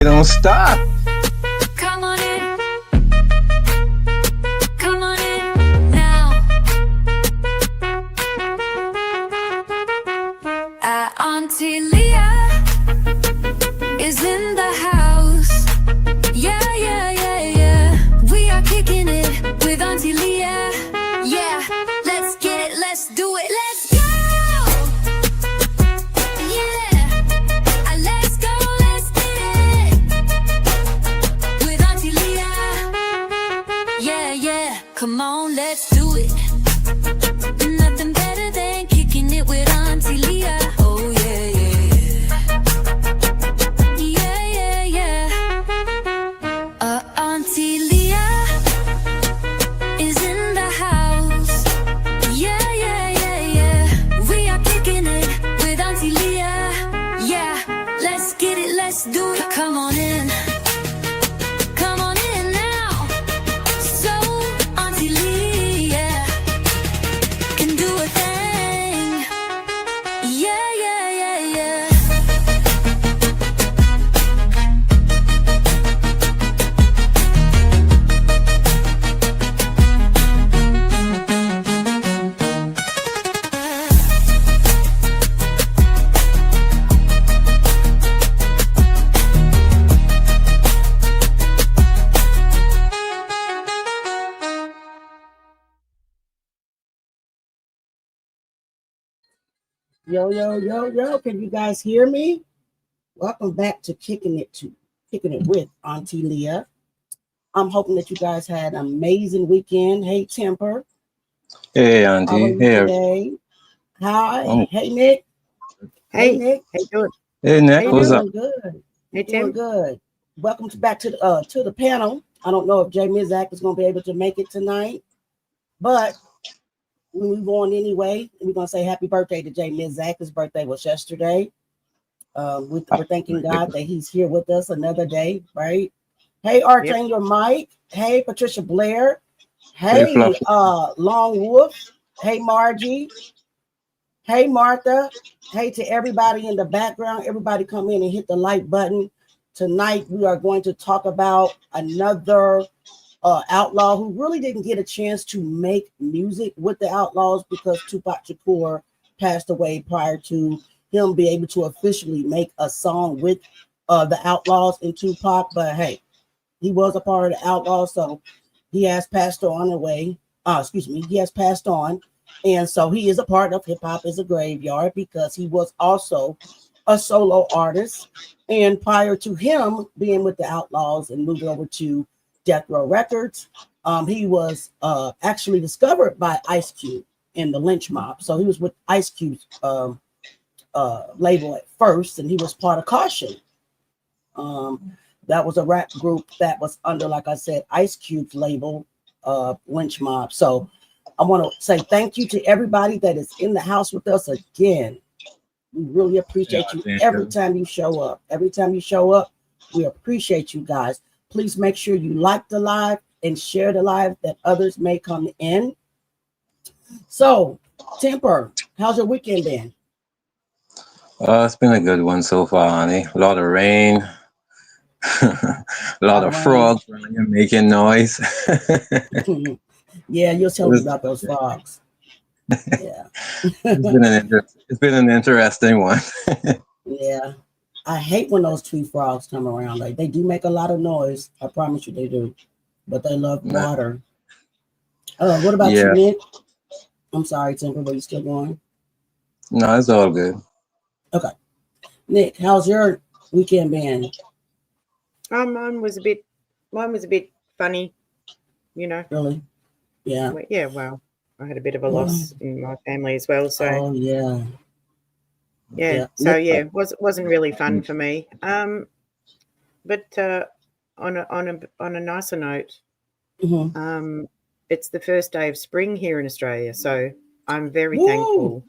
Don't stop. Come on in. Come on in now. Auntie Leah is in the house. Yeah, yeah, yeah, yeah. We are kicking it with Auntie Leah. Yeah, let's get it, let's do it, let's go. Come on, let's do it. Nothing better than kicking it with Auntie Leah. Oh yeah, yeah, yeah, yeah, yeah. Auntie Leah is in the house. Yeah, yeah, yeah, yeah. We are kicking it with Auntie Leah. Yeah, let's get it, let's do it. Come on in. Yo, yo, yo, yo, can you guys hear me? Welcome back to Kicking It with Auntie Leah. I'm hoping that you guys had an amazing weekend. Hey, Temper. Hey, How are Auntie. you Hey, today? Hi. um, Hey, Nick. Hey, Nick. how you doing? hey, How Nick. you What's doing? up? Doing good. Hey, Doing Tim. good. Welcome back to the panel. I don't know if Jay Mizak is going to be able to make it tonight, but we move on anyway. We're going to say happy birthday to Jay Mizak. His birthday was yesterday. We're thanking God that he's here with us another day, right? Hey, Archangel Mike. Hey, Patricia Blair. Hey, Fluffy. Long Wolf. Hey, Margie. Hey, Martha. Hey to everybody in the background. Everybody come in and hit the like button. Tonight, we are going to talk about another outlaw who really didn't get a chance to make music with the Outlaws because Tupac Shakur passed away prior to him be able to officially make a song with the Outlaws and Tupac. But hey, he was a part of the Outlaws, so he has passed on away. He has passed on. And so he is a part of Hip Hop is a Graveyard because he was also a solo artist. And prior to him being with the Outlaws and moving over to D.E.A.T.H Row Records, he was actually discovered by Icecube in the Lynch Mob. So he was with Icecube's label at first, and he was part of Kausion. That was a rap group that was under, like I said, Icecube's label, Lynch Mob. So I want to say thank you to everybody that is in the house with us again. We really appreciate you every time you show up. Every time you show up, we appreciate you guys. Please make sure you like the live and share the live that others may come in. So, Temper, how's your weekend been? It's been a good one so far, honey. A lot of rain. A lot of frogs making noise. Yeah, you'll tell me about those frogs. Yeah. It's been an interesting one. Yeah. I hate when those tree frogs come around. Like they do make a lot of noise. I promise you they do. But they love water. What about you, Nick? I'm sorry, Temper, but you still going? No, it's all good. Okay. Nick, how's your weekend been? Mine was a bit funny, you know. Really? Yeah. Yeah, well, I had a bit of a loss in my family as well. So yeah. So yeah, wasn't really fun for me. But on a nicer note, it's the first day of spring here in Australia, so I'm very thankful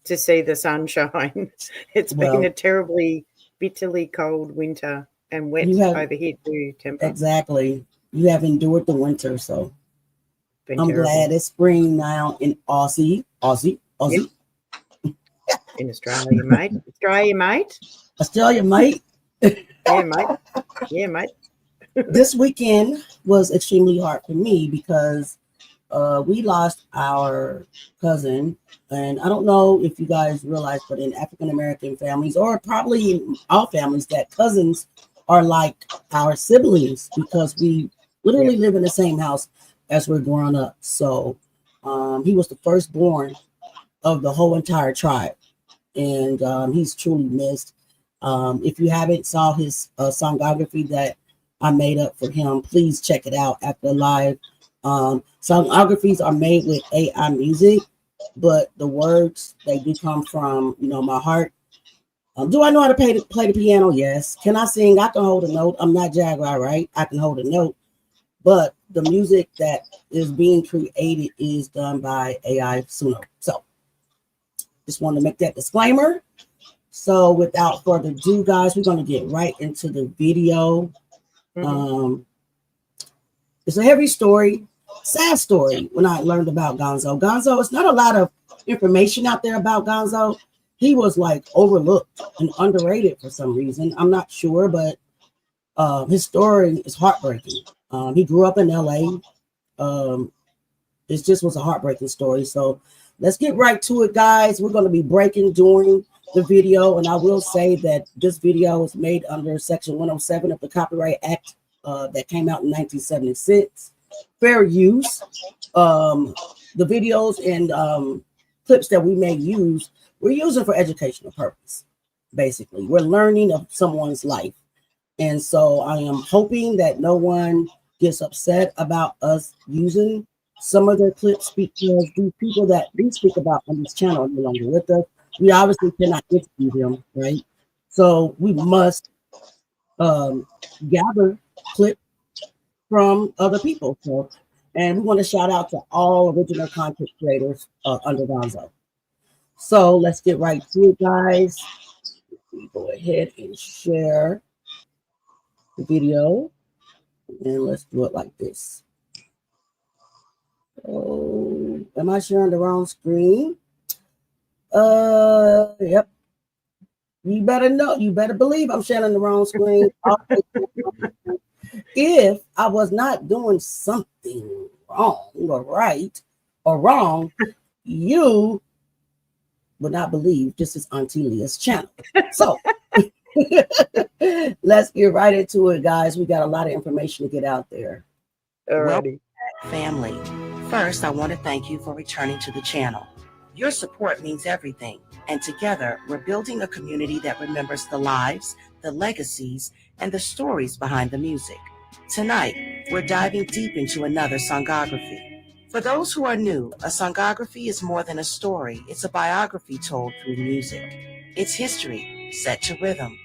to see the sunshine. It's been a terribly, bitterly cold winter and wet over here too, Temper. Exactly. You have endured the winter, so I'm glad it's spring now in Aussie. Yep. In Australia, mate. Australia, mate. Yeah, mate. Yeah, mate. This weekend was extremely hard for me because we lost our cousin. And I don't know if you guys realize, but in African American families, or probably in all families, that cousins are like our siblings because we literally live in the same house as we're growing up. So he was the firstborn of the whole entire tribe, and he's truly missed. If you haven't saw his songography that I made up for him, please check it out after live. Songographies are made with AI music, but the words, they do come from, my heart. Do I know how to play the piano? Yes. Can I sing? I can hold a note. I'm not Jaguar, right? I can hold a note. But the music that is being created is done by AI Suno. So just wanted to make that disclaimer. So without further ado, guys, we're going to get right into the video. It's a heavy story, sad story when I learned about Gonzoe. Gonzoe, it's not a lot of information out there about Gonzoe. He was like overlooked and underrated for some reason. I'm not sure, but his story is heartbreaking. He grew up in LA. It just was a heartbreaking story. So let's get right to it, guys. We're going to be breaking during the video. And I will say that this video was made under Section 107 of the Copyright Act that came out in 1976. Fair use. The videos and clips that we may use, we're using for educational purpose. Basically, we're learning of someone's life. And so I am hoping that no one gets upset about us using some of their clips, because these people that we speak about on this channel are no longer with us. We obviously cannot interview them, right? So we must gather clips from other people. So, and we want to shout out to all original content creators under Gonzoe. So let's get right to it, guys. We go ahead and share the video, and let's do it like this. Oh, am I sharing the wrong screen? Yep. You better know, you better believe I'm sharing the wrong screen. If I was not doing something wrong or right or wrong, you would not believe this is Auntie Leah's channel. So let's get right into it, guys. We got a lot of information to get out there. Alrighty. Family, first I want to thank you for returning to the channel. Your support means everything, and together we're building a community that remembers the lives, the legacies, and the stories behind the music. Tonight, we're diving deep into another songography. For those who are new, a songography is more than a story. It's a biography told through music. It's history set to rhythm,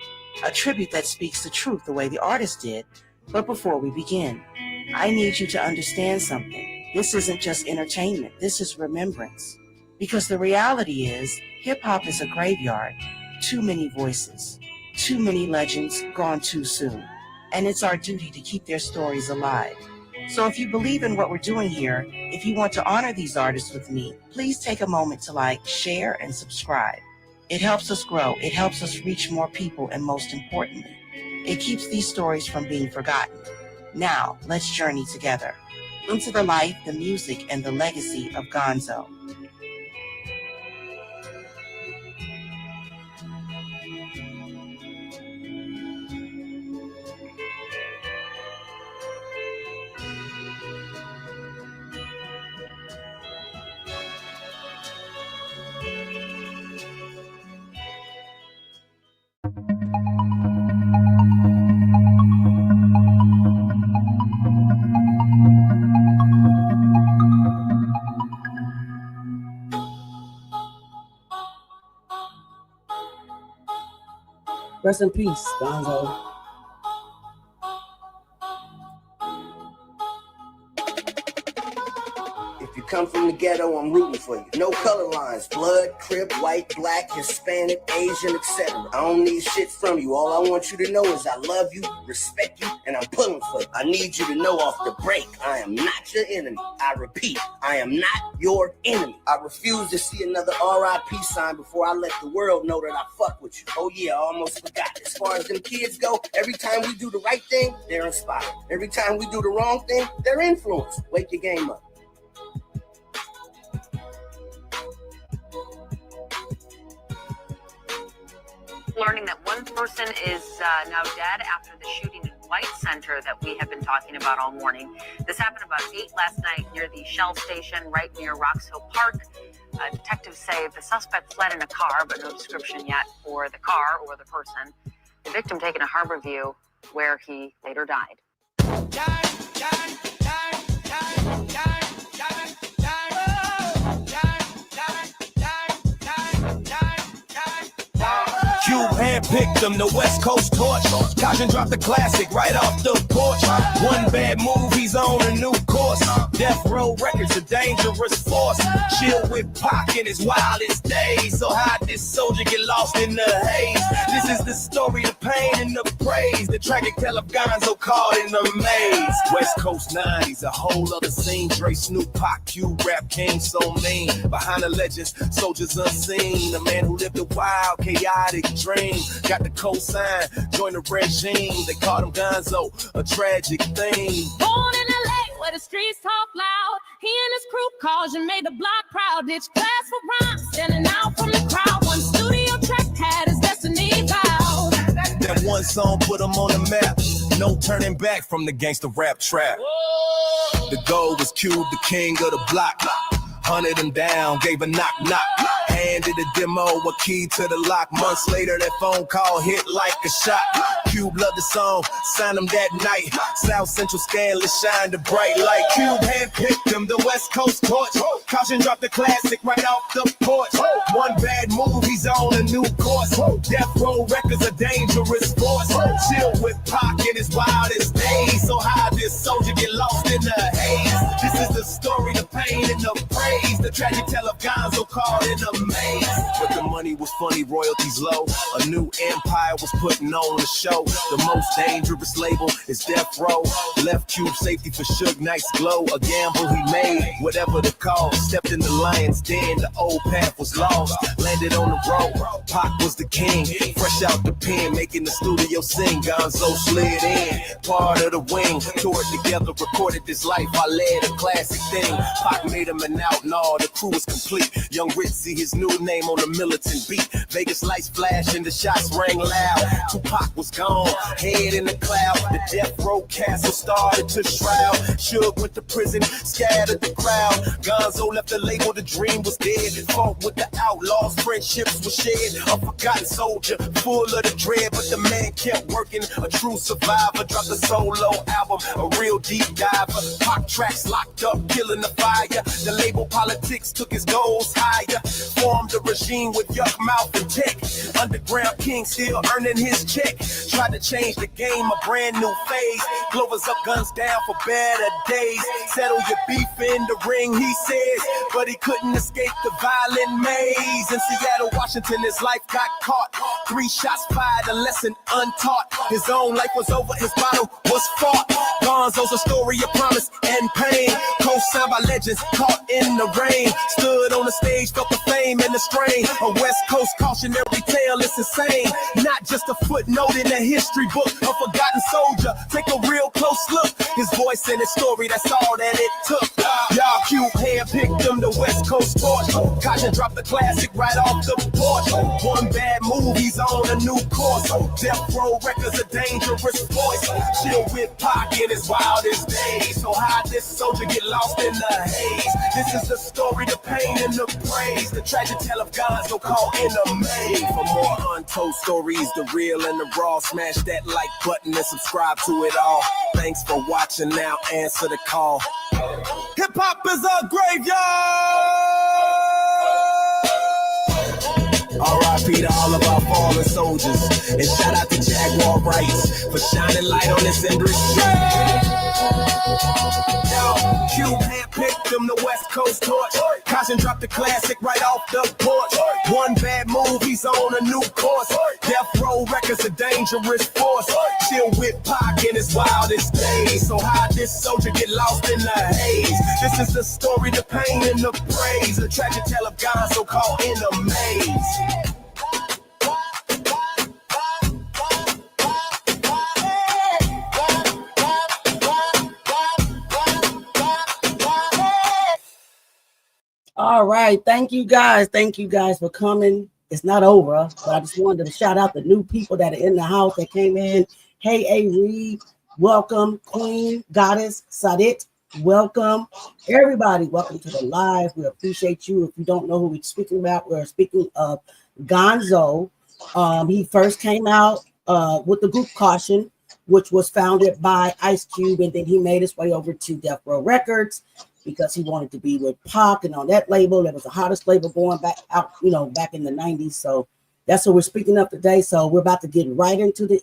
a tribute that speaks the truth the way the artist did. But before we begin, I need you to understand something. This isn't just entertainment. This is remembrance. Because the reality is, hip-hop is a graveyard. Too many voices, too many legends gone too soon. And it's our duty to keep their stories alive. So if you believe in what we're doing here, if you want to honor these artists with me, please take a moment to like, share, and subscribe. It helps us grow. It helps us reach more people. And most importantly, it keeps these stories from being forgotten. Now, let's journey together into the life, the music, and the legacy of Gonzoe. Rest in peace, Gonzoe. If you come from the ghetto, I'm rooting for you. No color lines, blood, crip, white, black, Hispanic, Asian, etc. I don't need shit from you. All I want you to know is I love you, respect you, and I'm pulling for you. I need you to know off the break, I am not your enemy. I repeat, I am not your enemy. I refuse to see another RIP sign before I let the world know that I fuck with you. Oh yeah, I almost forgot. As far as them kids go, every time we do the right thing, they're inspired. Every time we do the wrong thing, they're influenced. Wake your game up. Learning that one person is now dead after the shooting in White Center that we have been talking about all morning. This happened about 8 last night near the Shell station right near Rocks Hill Park. Detectives say the suspect fled in a car, but no description yet for the car or the person. The victim taken to Harborview, where he later died. Cube handpicked them, the West Coast torch. Kausion dropped the classic right off the porch. One bad move, he's on a new course. Death Row Records, a dangerous force. Chill with Pac in his wildest days. So how this soldier get lost in the haze? This is the story, the pain and the praise. The tragic tale of Gonzoe caught in the maze. West Coast 90s, a whole other scene. Dre, Snoop, Pac, Cube, rap king, so mean. Behind the legends, soldiers unseen. A man who lived a wild, chaotic dream. Got the cosign, join the regime. They called him Gonzoe, a tragic thing. Born in LA where the streets talk loud. He and his crew Kausion made the block proud. Ditch class for rhymes, standing out from the crowd. One studio track had his destiny vowed. That one song put him on the map. No turning back from the gangster rap trap. Whoa. The goal was Cube, the king of the block. Hunted him down, gave a knock-knock. Handed a demo, a key to the lock. Months later, that phone call hit like a shot. Cube loved the song, signed him that night. South Central scandalous shined a bright light. Cube handpicked him, the West Coast torch. Kausion dropped the classic right off the porch. One bad move, he's on a new course. Death Row Records, a dangerous force. Chill with Pac in his wildest days. So how this soldier get lost in the haze? This is the story, the pain and the praise. The tragic tale of Gonzoe caught in a maze. But the money was funny, royalties low. A new empire was putting on the show. The most dangerous label is Death Row. Left Cube safety for Suge Knight's glow. A gamble he made, whatever the call. Stepped in the lion's den, the old path was lost. Landed on the road, Pac was the king. Fresh out the pen, making the studio sing. Gonzoe slid in, part of the wing. Toured together, recorded this life. I led a classic thing. Pac made him an outlaw, the crew was complete. Young Ritzy, his new name on the militant beat. Vegas lights flashing, the shots rang loud. Tupac was gone, head in the cloud. The Death Row castle started to shroud. Suge went to prison, scattered the crowd. Gonzoe left the label, the dream was dead. Fought with the outlaws, friendships were shared. A forgotten soldier, full of the dread, but the man kept working. A true survivor, dropped a solo album, a real deep diver. Pac tracks locked up, killing the fire. The label politics took his goals higher. Formed a regime with yuck mouth and tech. Underground king still earning his check. Tried to change the game, a brand new phase. Glovers up, guns down for better days. Settle your beef in the ring, he says. But he couldn't escape the violent maze. In Seattle, Washington, his life got caught. 3 shots fired, a lesson untaught. His own life was over, his bottle was fought. Gonzoe's a story of promise and pain. Co-signed by legends, caught in the rain. Stood on the stage, felt the fame and the strain. A West Coast cautionary tale, it's insane. Not just a footnote in a history book. A forgotten soldier, take a real close look. His voice and his story, that's all that it took. Y'all Cube handpicked him, the West Coast torch. Kausion dropped the classic right off the porch. One bad move, he's on a new course. Death Row Records, a dangerous voice. Chill with Pac in his wildest days. So how this soldier get lost in the haze? This is the story, the pain and the praise. The tragic tale of Gonzoe caught in a maze. For more untold stories, the real and the raw, smash that like button and subscribe to it all. Thanks for watching, now answer the call. Hip hop is a graveyard. R.I.P. to all of our fallen soldiers. And shout out to Jaguar Rights for shining light on this industry. Cube handpicked them, the West Coast torch. Kausion dropped the classic right off the porch. One bad move, he's on a new course. Death Row Records a dangerous force. Chill with Pac in his wildest days. So how this soldier get lost in the haze? This is the story, the pain and the praise. The tragic tale of Gonzoe caught in a maze. All right. Thank you guys. Thank you guys for coming. It's not over, but I just wanted to shout out the new people that are in the house that came in. Hey, A. Reed, welcome. Queen, Goddess, Sadit, welcome. Everybody, welcome to the live. We appreciate you. If you don't know who we're speaking about, we're speaking of Gonzoe. He first came out with the group Kausion, which was founded by Icecube, and then he made his way over to D.E.A.T.H Row Records, because he wanted to be with Pac, and on that label, that was the hottest label going back out, back in the 90s. So that's what we're speaking of today. So we're about to get right into the,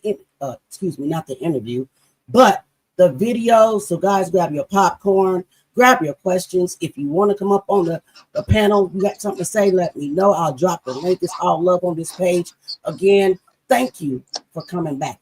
not the interview, but the video. So guys, grab your popcorn, grab your questions. If you want to come up on the panel, you got something to say, let me know. I'll drop the link. It's all love on this page. Again, thank you for coming back.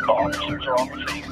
Officers are on scene.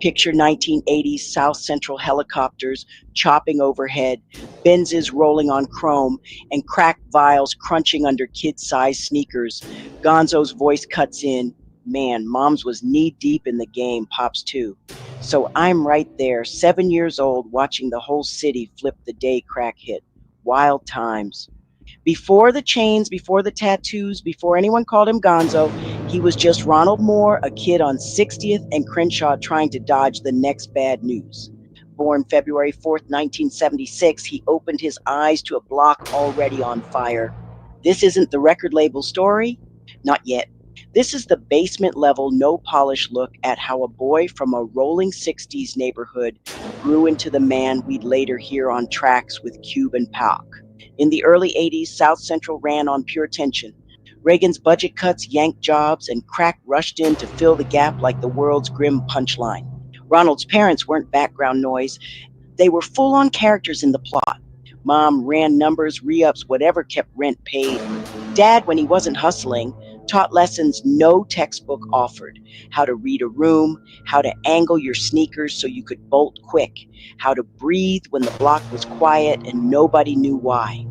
Picture 1980s South Central helicopters chopping overhead, Benzes rolling on chrome, and cracked vials crunching under kid-sized sneakers. Gonzoe's voice cuts in. Man, Mom's was knee-deep in the game, Pops too. So I'm right there, 7 years old, watching the whole city flip the day crack hit. Wild times. Before the chains, before the tattoos, before anyone called him Gonzoe, he was just Ronald Moore, a kid on 60th and Crenshaw trying to dodge the next bad news. Born February 4th, 1976, he opened his eyes to a block already on fire. This isn't the record label story? Not yet. This is the basement level, no polish look at how a boy from a rolling 60s neighborhood grew into the man we'd later hear on tracks with Cube and Pac. In the early 80s, South Central ran on pure tension. Reagan's budget cuts yanked jobs, and crack rushed in to fill the gap like the world's grim punchline. Ronald's parents weren't background noise. They were full-on characters in the plot. Mom ran numbers, re-ups, whatever kept rent paid. Dad, when he wasn't hustling, taught lessons no textbook offered. How to read a room, how to angle your sneakers so you could bolt quick, how to breathe when the block was quiet and nobody knew why.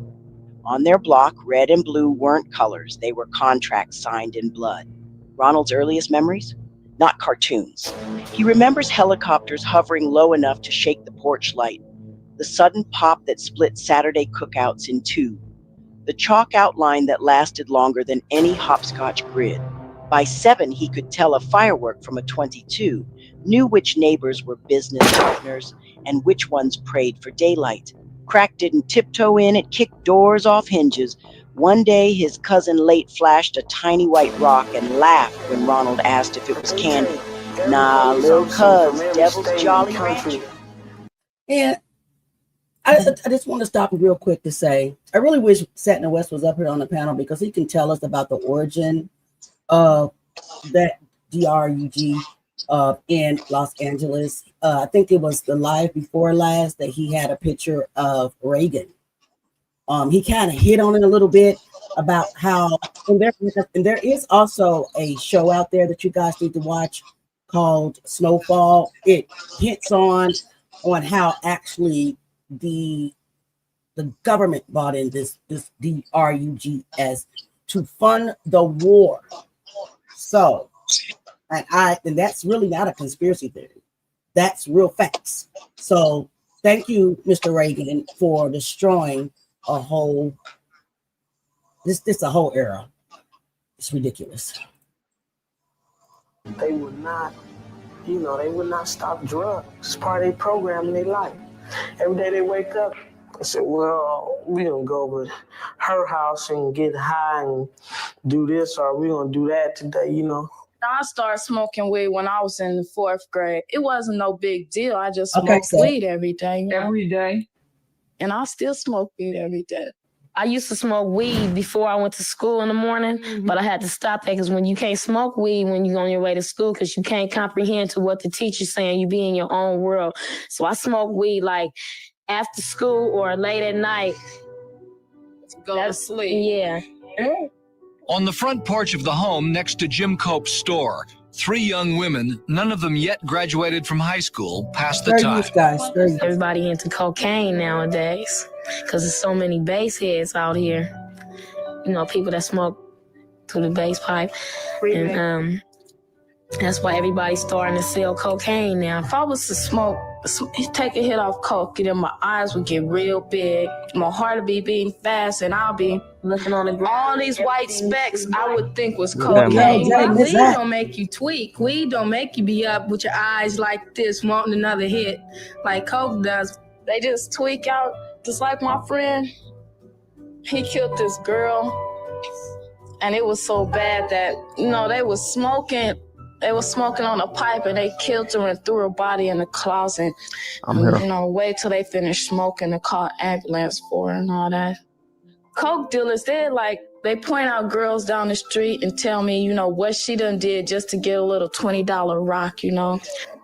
On their block, red and blue weren't colors. They were contracts signed in blood. Ronald's earliest memories? Not cartoons. He remembers helicopters hovering low enough to shake the porch light, the sudden pop that split Saturday cookouts in two, the chalk outline that lasted longer than any hopscotch grid. By 7, he could tell a firework from a .22, knew which neighbors were business partners, and which ones prayed for daylight. Crack didn't tiptoe in, it kicked doors off hinges. One day, his cousin late flashed a tiny white rock and laughed when Ronald asked if it was candy. Nah, little cuz, Devil's Jolly Rancher. And I just want to stop real quick to say, I really wish Satna West was up here on the panel because he can tell us about the origin of that DRUG in Los Angeles. I think it was the live before last that he had a picture of Reagan. He kind of hit on it a little bit about how, and there is also a show out there that you guys need to watch called Snowfall. It hits on how actually the government bought in this DRUG as to fund the war. So, and that's really not a conspiracy theory. That's real facts. So, thank you, Mr. Reagan, for destroying a whole era. It's ridiculous. They would not, they would not stop drugs. It's part of their program in their life. Every day they wake up, they say, well, we're going to go over to her house and get high and do this, or we're going to do that today, I started smoking weed when I was in the 4th grade. It wasn't no big deal. I just smoked weed every day. Every day? And I still smoke weed every day. I used to smoke weed before I went to school in the morning, but I had to stop that because when you can't smoke weed when you're on your way to school because you can't comprehend to what the teacher's saying, you be in your own world. So I smoke weed like after school or late at night. Go to sleep. Yeah. On the front porch of the home next to Jim Cope's store, 3 young women, none of them yet graduated from high school, passed the time. Everybody into cocaine nowadays because there's so many base heads out here. People that smoke through the base pipe. And That's why everybody's starting to sell cocaine now. If I was to take a hit off coke, then my eyes would get real big. My heart would be beating fast, and I'll be looking on the ground. All these white specks I would think was cocaine. Weed don't make you tweak. Weed don't make you be up with your eyes like this, wanting another hit, like coke does. They just tweak out, just like my friend. He killed this girl, and it was so bad that, they was smoking. They were smoking on a pipe, and they killed her and threw her body in the closet. Wait till they finished smoking and call ambulance for her and all that. Coke dealers, they point out girls down the street and tell me, what she done did just to get a little $20 rock,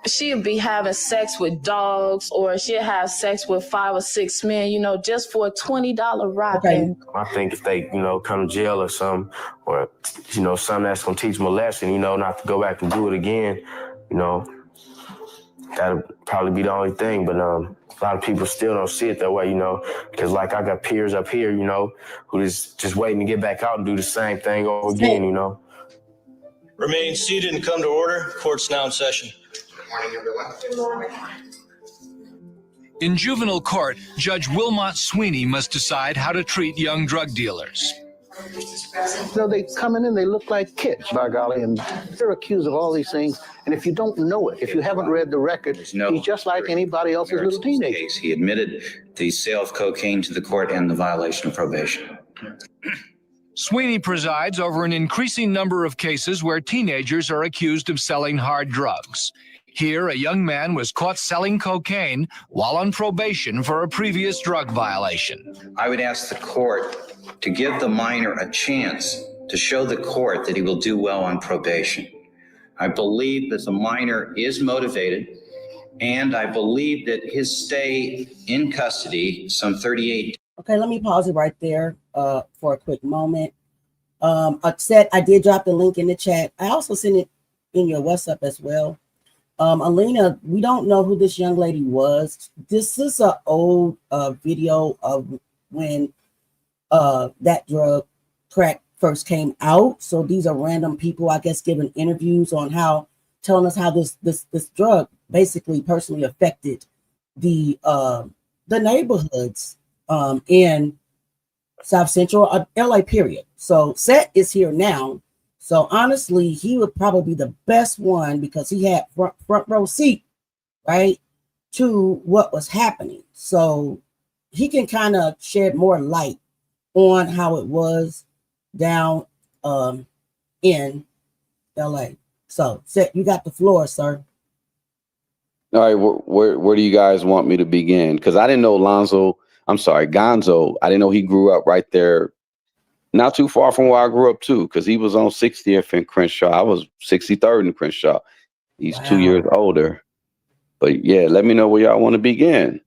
She'd be having sex with dogs, or she'd have sex with 5 or 6 men, just for a $20 rock. Okay. I think if they, come to jail or something, or, something that's going to teach them a lesson, not to go back and do it again, that'll probably be the only thing. But a lot of people still don't see it that way, because I got peers up here, who is just waiting to get back out and do the same thing over again, Remain seated and come to order. Court's now in session. Good morning. In juvenile court, Judge Wilmot Sweeney must decide how to treat young drug dealers. They come in and they look like kids, by golly, and they're accused of all these things. And if you don't know it, if you haven't read the record, he's just like anybody else's little teenager. He admitted the sale of cocaine to the court and the violation of probation. Sweeney presides over an increasing number of cases where teenagers are accused of selling hard drugs. Here, a young man was caught selling cocaine while on probation for a previous drug violation. I would ask the court to give the minor a chance to show the court that he will do well on probation. I believe that the minor is motivated, and I believe that his stay in custody, some 38. Okay, let me pause it right there for a quick moment. I did drop the link in the chat. I also sent it in your WhatsApp as well. Alina, we don't know who this young lady was. This is an old video of when that drug crack first came out. So these are random people, I guess, giving interviews on telling us how this drug basically personally affected the neighborhoods in South Central LA, period. So Seth is here now. So honestly, he would probably be the best one because he had front row seat, right, to what was happening. So he can kind of shed more light on how it was down in LA. So Seth, you got the floor, sir. All right, where do you guys want me to begin? Because I didn't know Gonzoe. I didn't know he grew up right there, not too far from where I grew up too, because he was on 60th in Crenshaw. I was 63rd in Crenshaw. He's 2 years older. But yeah, let me know where y'all want to begin.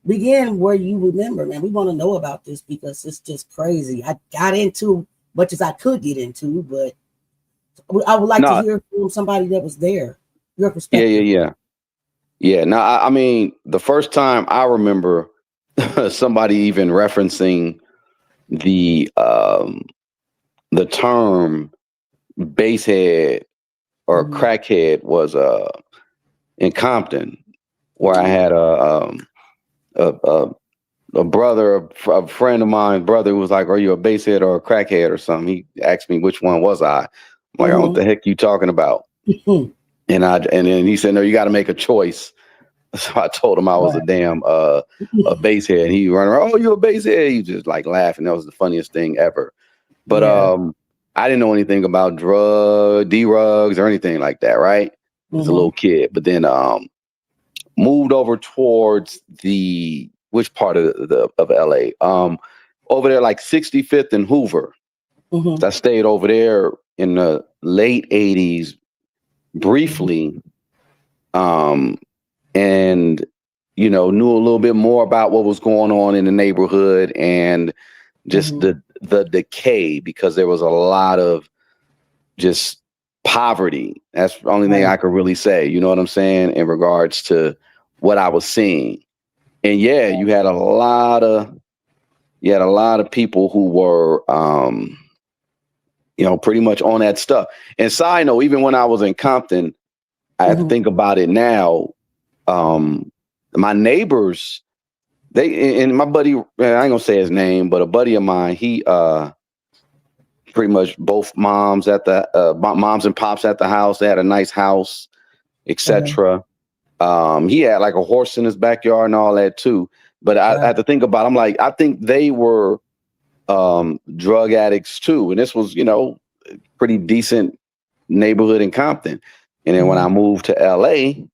Begin where you remember, man. We want to know about this because it's just crazy. I got into much as I could get into, but I would like to hear from somebody that was there. Your perspective. Yeah. Now, I mean, the first time I remember somebody even referencing the term basehead or crackhead was in Compton, where I had a brother, a friend of mine's brother, who was like, "Are you a basehead or a crackhead or something?" He asked me which one was I. I'm like, "What the heck you talking about?" And then he said, "No, you got to make a choice." So I told him I was a damn a basehead. And he ran around, "Oh, you a basehead?" He just like laughing. That was the funniest thing ever. But I didn't know anything about drugs or anything like that, right? As a little kid. But then moved over towards which part of LA? Over there, like 65th and Hoover. So I stayed over there in the late 80s briefly. And, knew a little bit more about what was going on in the neighborhood and just the decay, because there was a lot of just poverty. That's the only thing I could really say, you know what I'm saying, in regards to what I was seeing. And yeah, you had a lot of people who were, pretty much on that stuff. And side note, even when I was in Compton, I have to think about it now. My neighbors, and my buddy, I ain't gonna say his name, but a buddy of mine, he pretty much both moms moms and pops at the house. They had a nice house, etc. He had like a horse in his backyard and all that too. But I had to think about, I'm like, I think they were drug addicts too. And this was, pretty decent neighborhood in Compton. And then when I moved to LA,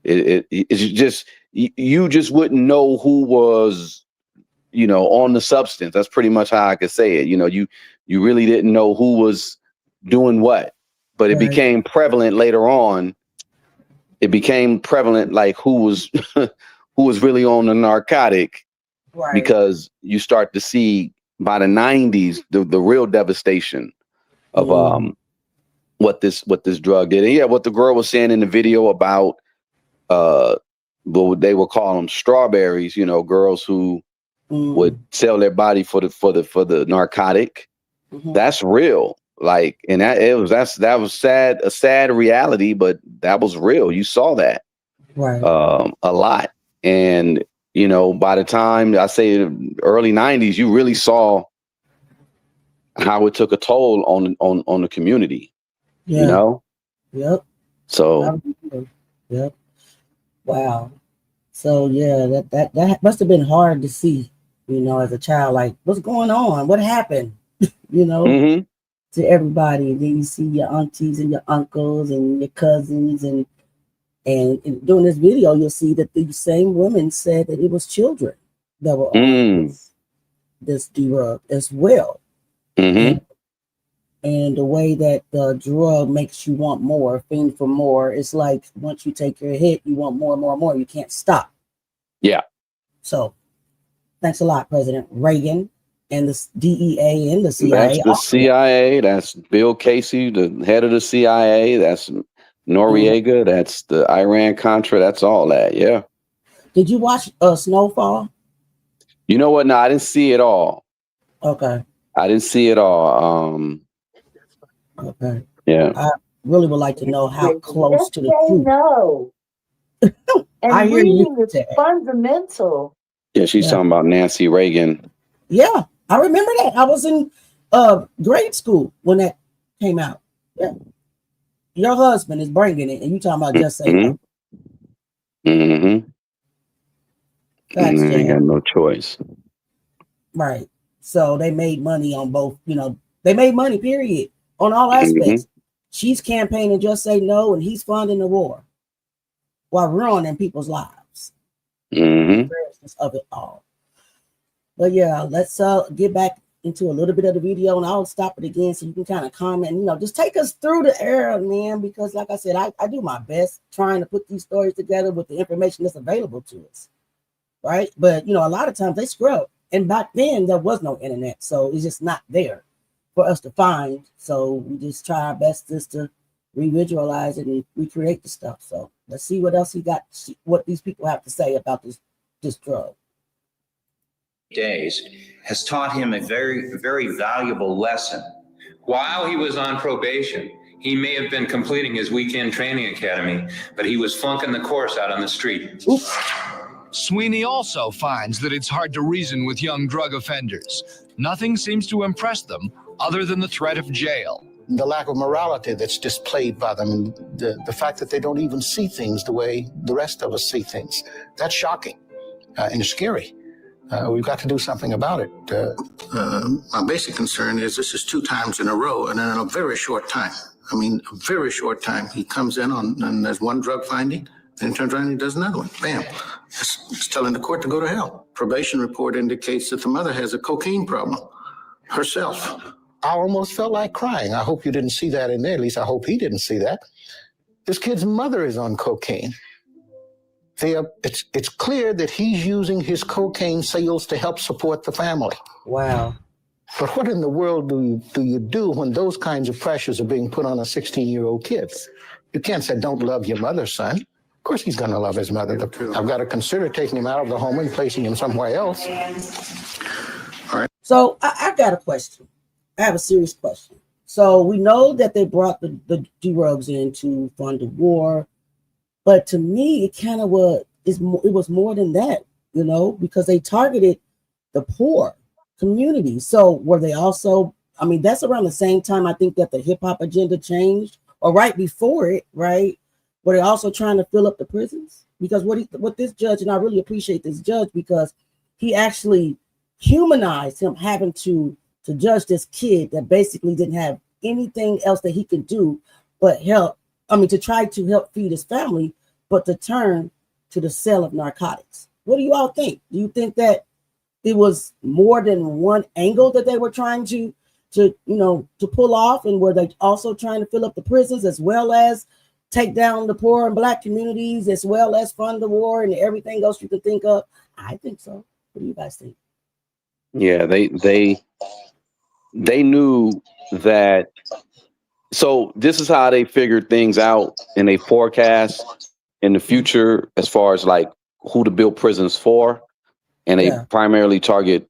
it's just, you just wouldn't know who was, on the substance. That's pretty much how I could say it. You really didn't know who was doing what, but it became prevalent later on. It became prevalent, like who was really on the narcotic, because you start to see by the 90s the real devastation of what this drug did. And what the girl was saying in the video about they would call them strawberries, girls who would sell their body for the narcotic. That's real. Like, and that was sad, a sad reality, but that was real. You saw that a lot. And, by the time I say early 90s, you really saw how it took a toll on the community, Yep. So, yep. Wow. So yeah, that must have been hard to see, as a child, like, what's going on? What happened? To everybody. And then you see your aunties and your uncles and your cousins, and during this video, you'll see that these same women said that it was children that were on this drug as well. And the way that the drug makes you want more, fiend for more, it's like once you take your hit, you want more and more and more. You can't stop. Yeah. So thanks a lot, President Reagan. And the DEA and the CIA. That's the CIA. That's Bill Casey, the head of the CIA. That's Noriega. That's the Iran-Contra. That's all that. Yeah. Did you watch Snowfall? You know what? No, I didn't see it all. Okay. I didn't see it all. Okay. Yeah. I really would like to know how close to the truth. No. And I hear reading you. is fundamental. Yeah, she's talking about Nancy Reagan. Yeah, I remember that. I was in grade school when that came out. Yeah. Your husband is bringing it, and you talking about just saying that. I ain't got no choice. Right. So they made money on both, they made money, period, on all aspects. She's campaigning Just Say No, and he's funding the war while ruining people's lives. Of it all. But yeah, let's get back into a little bit of the video, and I'll stop it again so you can kind of comment, just take us through the era, man, because like I said, I do my best trying to put these stories together with the information that's available to us, right? But, a lot of times they scrub, and back then there was no internet, so it's just not there for us to find. So we just try our best just to revisualize it and recreate the stuff. So let's see what else he got, what these people have to say about this drug. Days has taught him a very, very valuable lesson. While he was on probation, he may have been completing his weekend training academy, but he was flunking the course out on the street. Sweeney also finds that it's hard to reason with young drug offenders. Nothing seems to impress them other than the threat of jail. The lack of morality that's displayed by them, and the fact that they don't even see things the way the rest of us see things. That's shocking and scary. We've got to do something about it. My basic concern is this is 2 times in a row, and in a very short time. I mean, a very short time. He comes in and there's one drug finding, then he turns around and he does another one. Bam. It's telling the court to go to hell. Probation report indicates that the mother has a cocaine problem herself. I almost felt like crying. I hope you didn't see that in there. At least I hope he didn't see that. This kid's mother is on cocaine. It's clear that he's using his cocaine sales to help support the family. Wow. But what in the world do you do when those kinds of pressures are being put on a 16-year-old kid? You can't say, don't love your mother, son. Of course he's going to love his mother. I've got to consider taking him out of the home and placing him somewhere else. All right. So I got a question. I have a serious question. So we know that they brought the drugs in to fund the war, but to me, it kind of it was more than that, you know, because they targeted the poor community. So were they also? I mean, that's around the same time I think that the hip hop agenda changed, or right before it, right? Were they also trying to fill up the prisons? Because what this judge, and I really appreciate this judge because he actually humanized him having to judge this kid that basically didn't have anything else that he could do but help. I mean, to try to help feed his family, but to turn to the sale of narcotics. What do you all think? Do you think that it was more than one angle that they were trying to pull off? And were they also trying to fill up the prisons as well as take down the poor and Black communities, as well as fund the war and everything else you could think of? I think so. What do you guys think? Yeah, they knew that. So this is how they figured things out, and they forecast in the future as far as like who to build prisons for, and they primarily target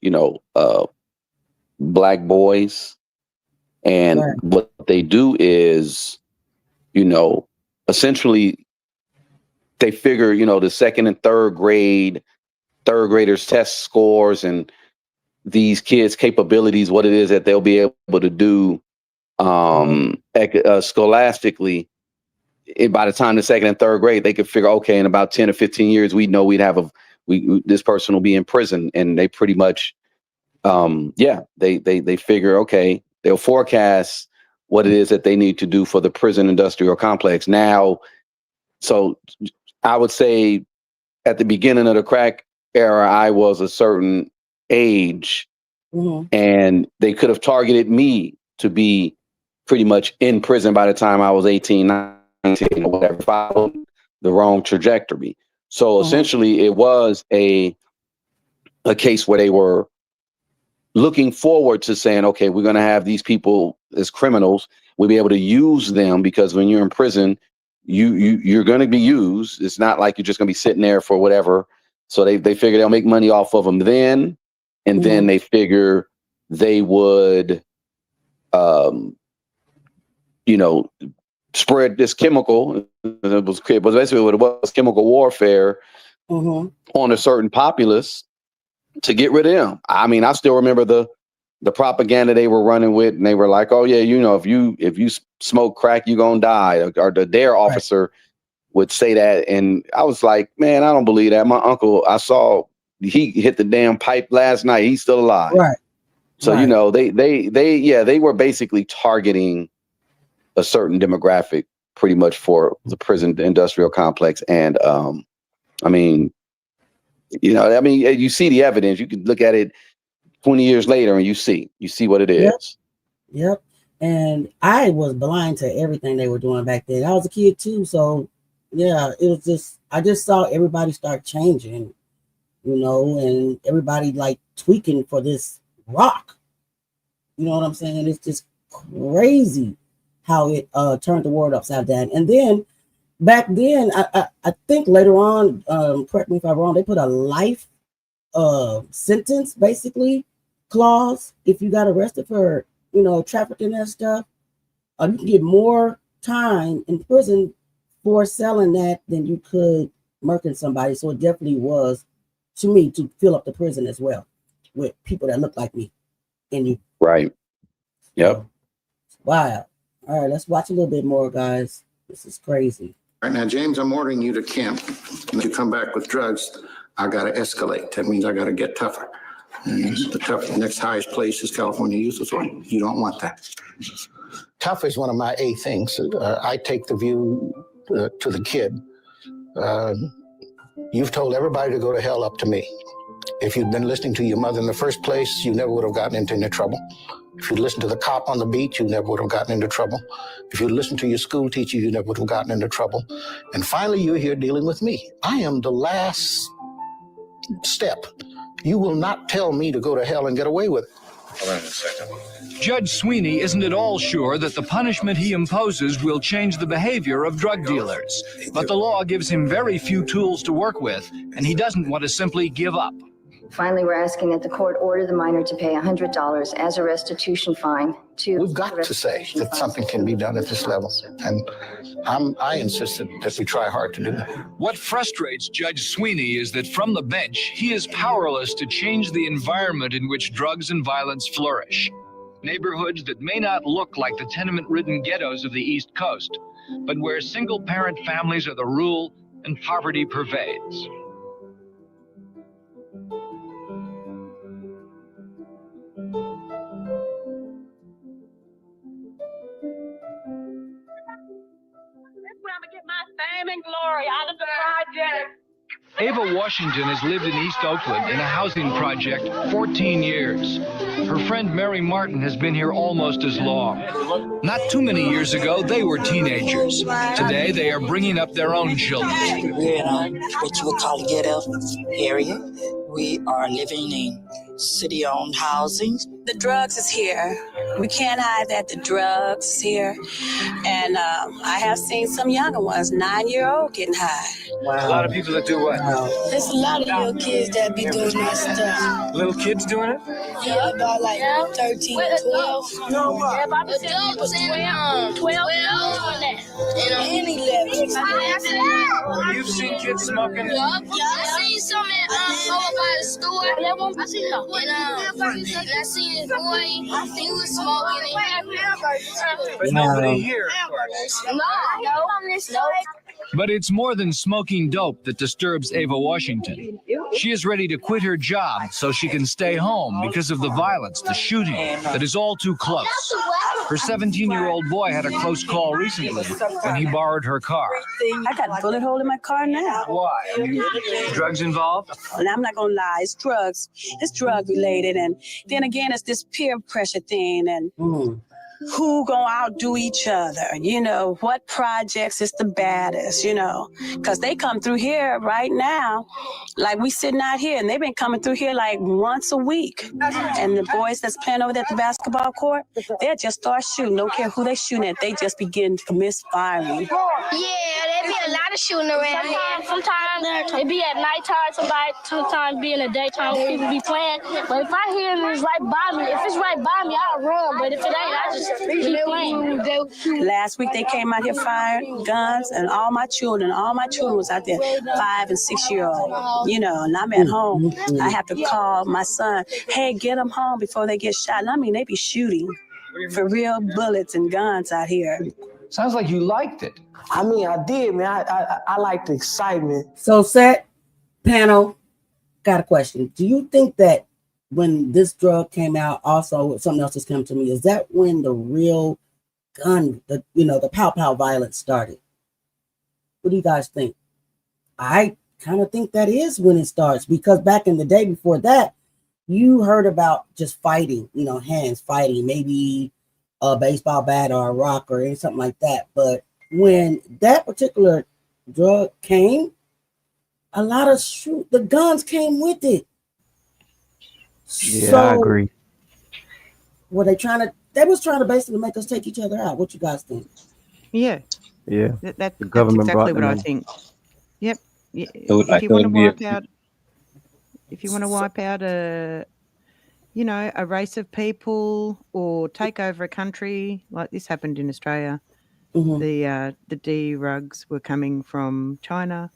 Black boys. And what they do is, essentially they figure, the second and third graders test scores and these kids' capabilities, what it is that they'll be able to do scholastically. By the time the second and third grade, they could figure, okay, in about 10 or 15 years, we know we'd have this person will be in prison. And they pretty much, they figure, okay, they'll forecast what it is that they need to do for the prison industrial complex. Now, so I would say at the beginning of the crack era, I was a certain age, and they could have targeted me to be pretty much in prison by the time I was 18, 19, or whatever, followed the wrong trajectory. So essentially it was a case where they were looking forward to saying, okay, we're going to have these people as criminals. We'll be able to use them because when you're in prison, you're going to be used. It's not like you're just going to be sitting there for whatever. So they figure they'll make money off of them then. And then they figure they would, spread this chemical. It was basically what it was, chemical warfare on a certain populace to get rid of them. I mean, I still remember the propaganda they were running with, and they were like, "Oh yeah, if you smoke crack, you're gonna die." Or the D.E.A.T.H officer would say that, and I was like, "Man, I don't believe that." My uncle, I saw he hit the damn pipe last night. He's still alive. Right. So they were basically targeting a certain demographic, pretty much for the prison industrial complex, and you see the evidence. You can look at it 20 years later and you see what it is. Yep. And I was blind to everything they were doing back then. I was a kid too. So yeah, it was just, I just saw everybody start changing, and everybody like tweaking for this rock. You know what I'm saying? It's just crazy how it turned the world upside down. And then back then, I think later on, correct me if I'm wrong, they put a life sentence, basically, clause. If you got arrested for, trafficking and stuff, you can get more time in prison for selling that than you could murking somebody. So it definitely was, to me, to fill up the prison as well with people that look like me and you. Right. Yep. Wow. All right, let's watch a little bit more, guys. This is crazy. All right, now, James, I'm ordering you to camp. If you come back with drugs, I got to escalate. That means I got to get tougher. And the next highest place is California Youth Authority. You don't want that. Tough is one of my A things. I take the view to the kid. You've told everybody to go to hell up to me. If you'd been listening to your mother in the first place, you never would have gotten into any trouble. If you'd listened to the cop on the beat, you never would have gotten into trouble. If you'd listened to your school teacher, you never would have gotten into trouble. And finally, you're here dealing with me. I am the last step. You will not tell me to go to hell and get away with it. Hold on a second. Judge Sweeney isn't at all sure that the punishment he imposes will change the behavior of drug dealers. But the law gives him very few tools to work with, and he doesn't want to simply give up. Finally, we're asking that the court order the minor to pay $100 as a restitution fine to. We've got to say that something can be done at this level. And I insisted that we try hard to do that. What frustrates Judge Sweeney is that from the bench, he is powerless to change the environment in which drugs and violence flourish. Neighborhoods that may not look like the tenement-ridden ghettos of the East Coast, but where single-parent families are the rule and poverty pervades. Fame and glory out of the project. Ava Washington has lived in East Oakland in a housing project 14 years. Her friend Mary Martin has been here almost as long. Not too many years ago, they were teenagers. Today, they are bringing up their own children. We're in what you would call a ghetto area. We are living in city-owned housing. The drugs is here. We can't hide that the drugs is here. And I have seen some younger ones, 9-year-old, getting high. Wow. A lot of people that do what? There's a lot of little kids that be doing that stuff. Little kids doing it? Yeah, about like 13, 12. No, about 12, 12, and 11. You've seen kids smoking? Yeah, I seen some over by the store. I seen them. And I seen a boy, he was smoking. But nobody here. No. But it's more than smoking dope that disturbs Ava Washington. She is ready to quit her job so she can stay home because of the violence, the shooting, that is all too close. Her 17-year-old boy had a close call recently when he borrowed her car. I got a bullet hole in my car now. Why? Drugs involved? And I'm not going to lie, it's drugs. It's drug related. And then again, it's this peer pressure thing. And who gonna outdo each other? You know, what projects is the baddest, you know? Because they come through here right now, like we sitting out here, and they've been coming through here like once a week. And the boys that's playing over there at the basketball court, they'll just start shooting. Don't care who they shooting at, they just begin to misfiring. Yeah, there be a lot of shooting around here. Sometimes it be at nighttime, sometimes be in the daytime, people be playing. But if I hear it, it's right by me. If it's right by me, I'll run. But if it ain't, I just keep playing. Last week they came out here firing guns, and all my children was out there, 5 and 6 year old. You know, and I'm at home. I have to call my son, hey, get them home before they get shot. And I mean, they be shooting for real bullets and guns out here. Sounds like you liked it. I mean, I did, man. I like the excitement. So, set panel, got a question. Do you think that when this drug came out, also something else has come to me, is that when the real gun, the pow violence started? What do you guys think? I kind of think that is when it starts, because back in the day before that, you heard about just fighting, hands fighting, maybe a baseball bat or a rock or something like that. But when that particular drug came, a lot of the guns came with it. Yeah, so, I agree. Were they was trying to basically make us take each other out. What you guys think? Yeah. Yeah. That's government exactly brought what I them in. think. Yep. If you want to wipe out a race of people or take over a country, like this happened in Australia. The D rugs were coming from China.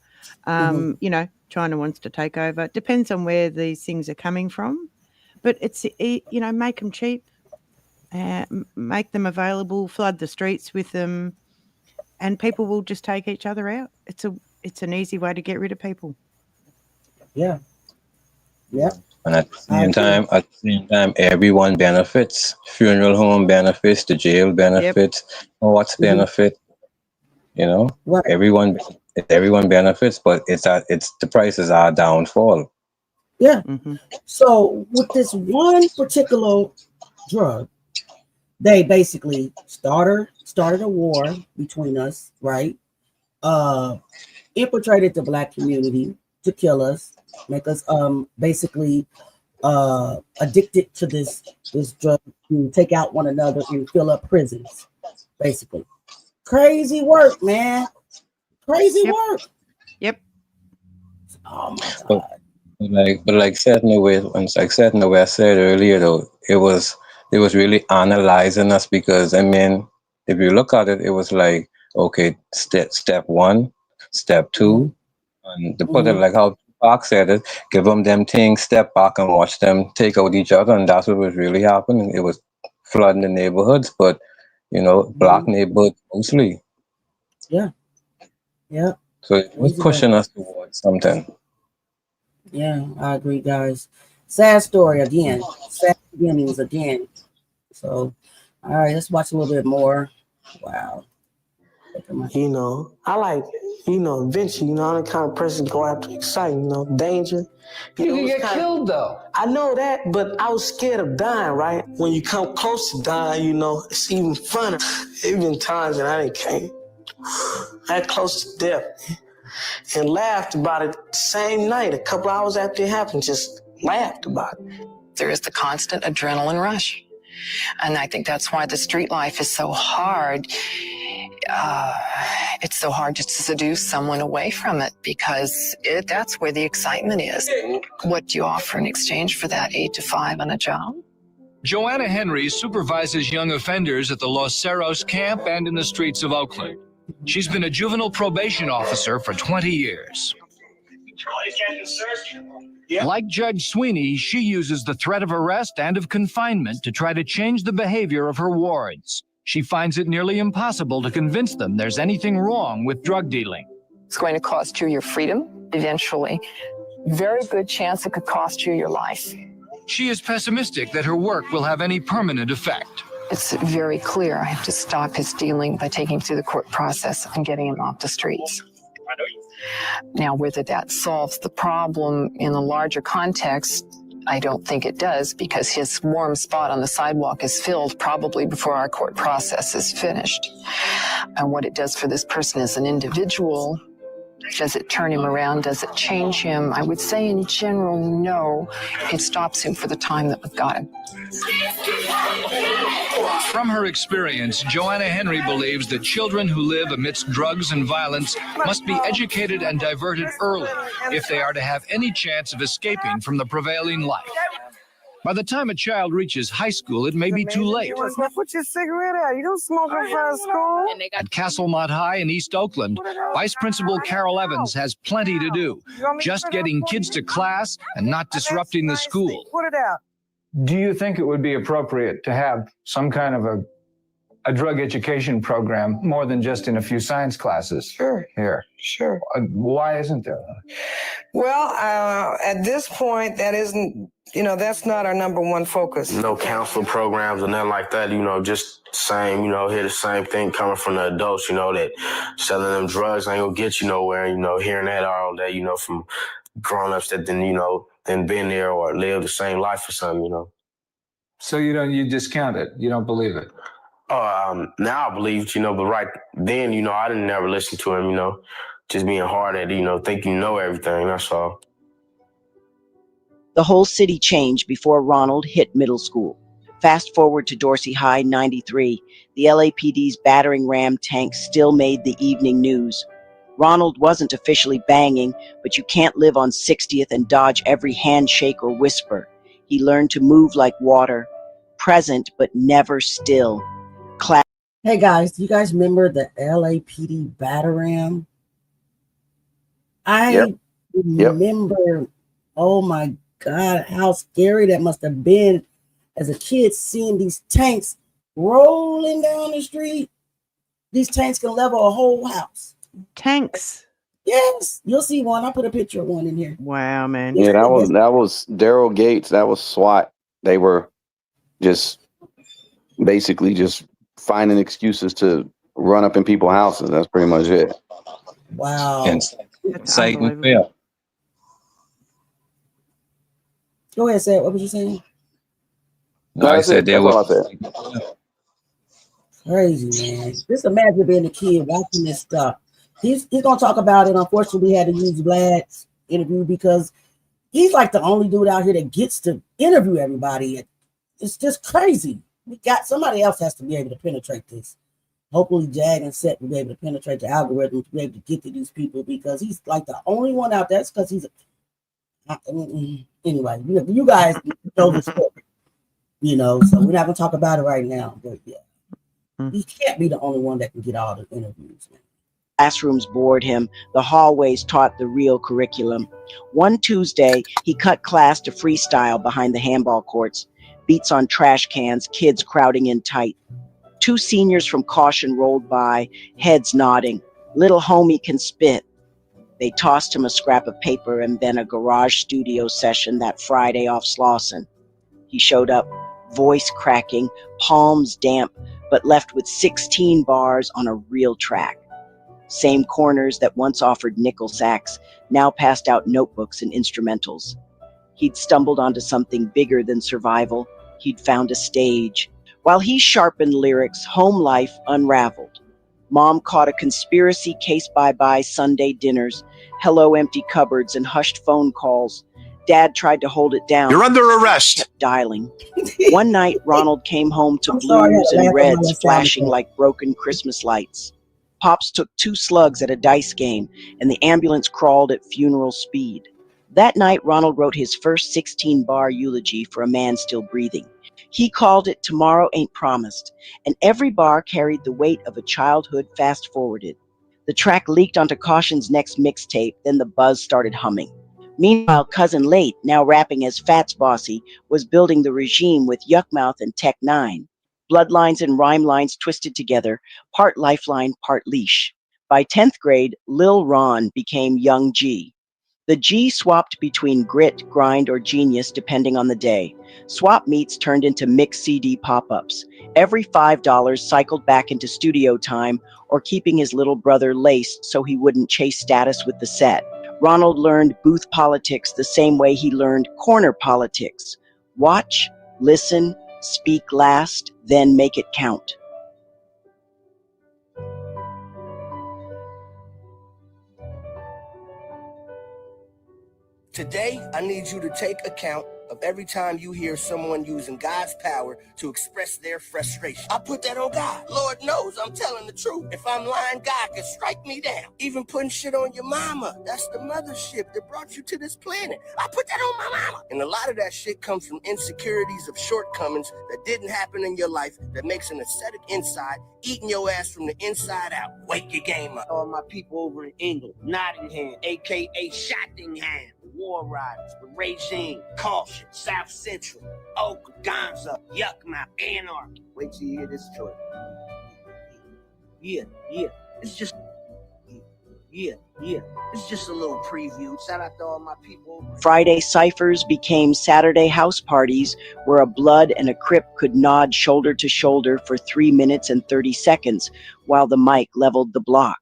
China wants to take over. It depends on where these things are coming from, but it's make them cheap, make them available, flood the streets with them, and people will just take each other out. It's an easy way to get rid of people. Yeah. And at the same time, everyone benefits. Funeral home benefits, the jail benefits, courts benefit. Right. Everyone benefits, but it's the prices are downfall. Yeah. So with this one particular drug, they basically started a war between us, right? Infiltrated the Black community to kill us, make us basically addicted to this drug, to take out one another and fill up prisons, basically. Crazy work, man. Crazy work. Yep. Oh my God. But like said in the way, I said earlier, though, it was really analyzing us because I mean, if you look at it, it was like okay, step one, step two, and to put it like how Tupac said it, give them things, step back and watch them take out each other, and that's what was really happening. It was flooding the neighborhoods, but black neighborhoods mostly. Yeah. So it was pushing us towards something. Yeah, I agree, guys. Sad story again. Sad beginnings again. So, all right, let's watch a little bit more. Wow. I like, adventure, I'm the kind of person go after excitement, danger. You can get killed, though. I know that, but I was scared of dying, right? When you come close to dying, it's even funner. There been times that I came that close to death and laughed about it the same night, a couple hours after it happened, just laughed about it. There is the constant adrenaline rush. And I think that's why the street life is so hard. It's so hard to seduce someone away from it because that's where the excitement is. What do you offer in exchange for that 8 to 5 on a job? Joanna Henry supervises young offenders at the Los Cerros camp and in the streets of Oakland. She's been a juvenile probation officer for 20 years. Like Judge Sweeney, she uses the threat of arrest and of confinement to try to change the behavior of her wards. She finds it nearly impossible to convince them there's anything wrong with drug dealing. It's going to cost you your freedom eventually. Very good chance it could cost you your life. She is pessimistic that her work will have any permanent effect. It's very clear I have to stop his dealing by taking him through the court process and getting him off the streets. Now, whether that solves the problem in a larger context, I don't think it does, because his warm spot on the sidewalk is filled probably before our court process is finished. And what it does for this person as an individual, does it turn him around? Does it change him? I would say in general, no. It stops him for the time that we've got him. From her experience, Joanna Henry believes that children who live amidst drugs and violence must be educated and diverted early if they are to have any chance of escaping from the prevailing life. By the time a child reaches high school, it may be too late. Put your cigarette out. You don't smoke in front of school. At Castlemont High in East Oakland, Vice Principal Carol Evans has plenty to do, just getting kids to class and not disrupting the school. Put it out. Do you think it would be appropriate to have some kind of a drug education program more than just in a few science classes? Sure. Here. Sure. Why isn't there? Well, at this point, that isn't, that's not our number one focus. No counseling programs or nothing like that, just same, hear the same thing coming from the adults, that selling them drugs ain't gonna get you nowhere, hearing that all day, from grown-ups that then been there or lived the same life or something, So you discount it, you don't believe it? Now I believe it, but right then, I didn't never listen to him, just being hard at it, thinking you know everything, that's all. The whole city changed before Ronald hit middle school. Fast forward to Dorsey High, 93. The LAPD's battering ram tank still made the evening news. Ronald wasn't officially banging, but you can't live on 60th and dodge every handshake or whisper. He learned to move like water, present but never still. Hey guys, do you guys remember the LAPD battering? I remember, oh my God, how scary that must have been as a kid, seeing these tanks rolling down the street. These tanks can level a whole house. Tanks. Yes, you'll see one. I put a picture of one in here. Wow, man. Yeah, that was Daryl Gates. That was SWAT. They were just basically just finding excuses to run up in people's houses. That's pretty much it. Wow. Sight and fail. Go ahead, say it. What was you saying? No, I said they were crazy, man. Just imagine being a kid watching this stuff. He's gonna talk about it. Unfortunately, we had to use Vlad's interview because he's like the only dude out here that gets to interview everybody. It's just crazy. Somebody else has to be able to penetrate this. Hopefully, Jag and Seth will be able to penetrate the algorithm to be able to get to these people because he's like the only one out there. It's because he's Anyway, you guys know the story, so we're not gonna talk about it right now. But yeah, he can't be the only one that can get all the interviews. Classrooms bored him. The hallways taught the real curriculum. One Tuesday, he cut class to freestyle behind the handball courts. Beats on trash cans, kids crowding in tight. 2 seniors from Kausion rolled by, heads nodding. Little homie can spit. They tossed him a scrap of paper and then a garage studio session that Friday off Slauson. He showed up, voice cracking, palms damp, but left with 16 bars on a real track. Same corners that once offered nickel sacks, now passed out notebooks and instrumentals. He'd stumbled onto something bigger than survival. He'd found a stage. While he sharpened lyrics, home life unraveled. Mom caught a conspiracy case bye-bye Sunday dinners, hello empty cupboards and hushed phone calls. Dad tried to hold it down. You're under arrest. Kept dialing. One night, Ronald came home to blues and reds flashing like broken Christmas lights. Pops took 2 slugs at a dice game, and the ambulance crawled at funeral speed. That night, Ronald wrote his first 16-bar eulogy for a man still breathing. He called it Tomorrow Ain't Promised, and every bar carried the weight of a childhood fast-forwarded. The track leaked onto Kausion's next mixtape, then the buzz started humming. Meanwhile, Cousin Late, now rapping as Fats Bossy, was building the regime with Yuckmouth and Tech 9. Bloodlines and rhyme lines twisted together, part lifeline, part leash. By 10th grade, Lil Ron became Young G. The G swapped between grit, grind, or genius depending on the day. Swap meets turned into mix CD pop-ups. Every $5 cycled back into studio time or keeping his little brother laced so he wouldn't chase status with the set. Ronald learned booth politics the same way he learned corner politics. Watch, listen, speak last, then make it count. Today, I need you to take account of every time you hear someone using God's power to express their frustration. I put that on God. Lord knows I'm telling the truth. If I'm lying, God can strike me down. Even putting shit on your mama. That's the mothership that brought you to this planet. I put that on my mama. And a lot of that shit comes from insecurities of shortcomings that didn't happen in your life that makes an ascetic inside, eating your ass from the inside out. Wake your game up. All my people over in England, Nottingham, a.k.a. Shottingham, War Riders, the Regime, Kausion, South Central, Oak, Gonzoe, Yuckmouth, Anarchy. Wait till you hear this joint. Yeah. It's just It's just a little preview. Shout out to all my people. Friday ciphers became Saturday house parties where a blood and a crip could nod shoulder to shoulder for 3 minutes and 30 seconds while the mic leveled the block.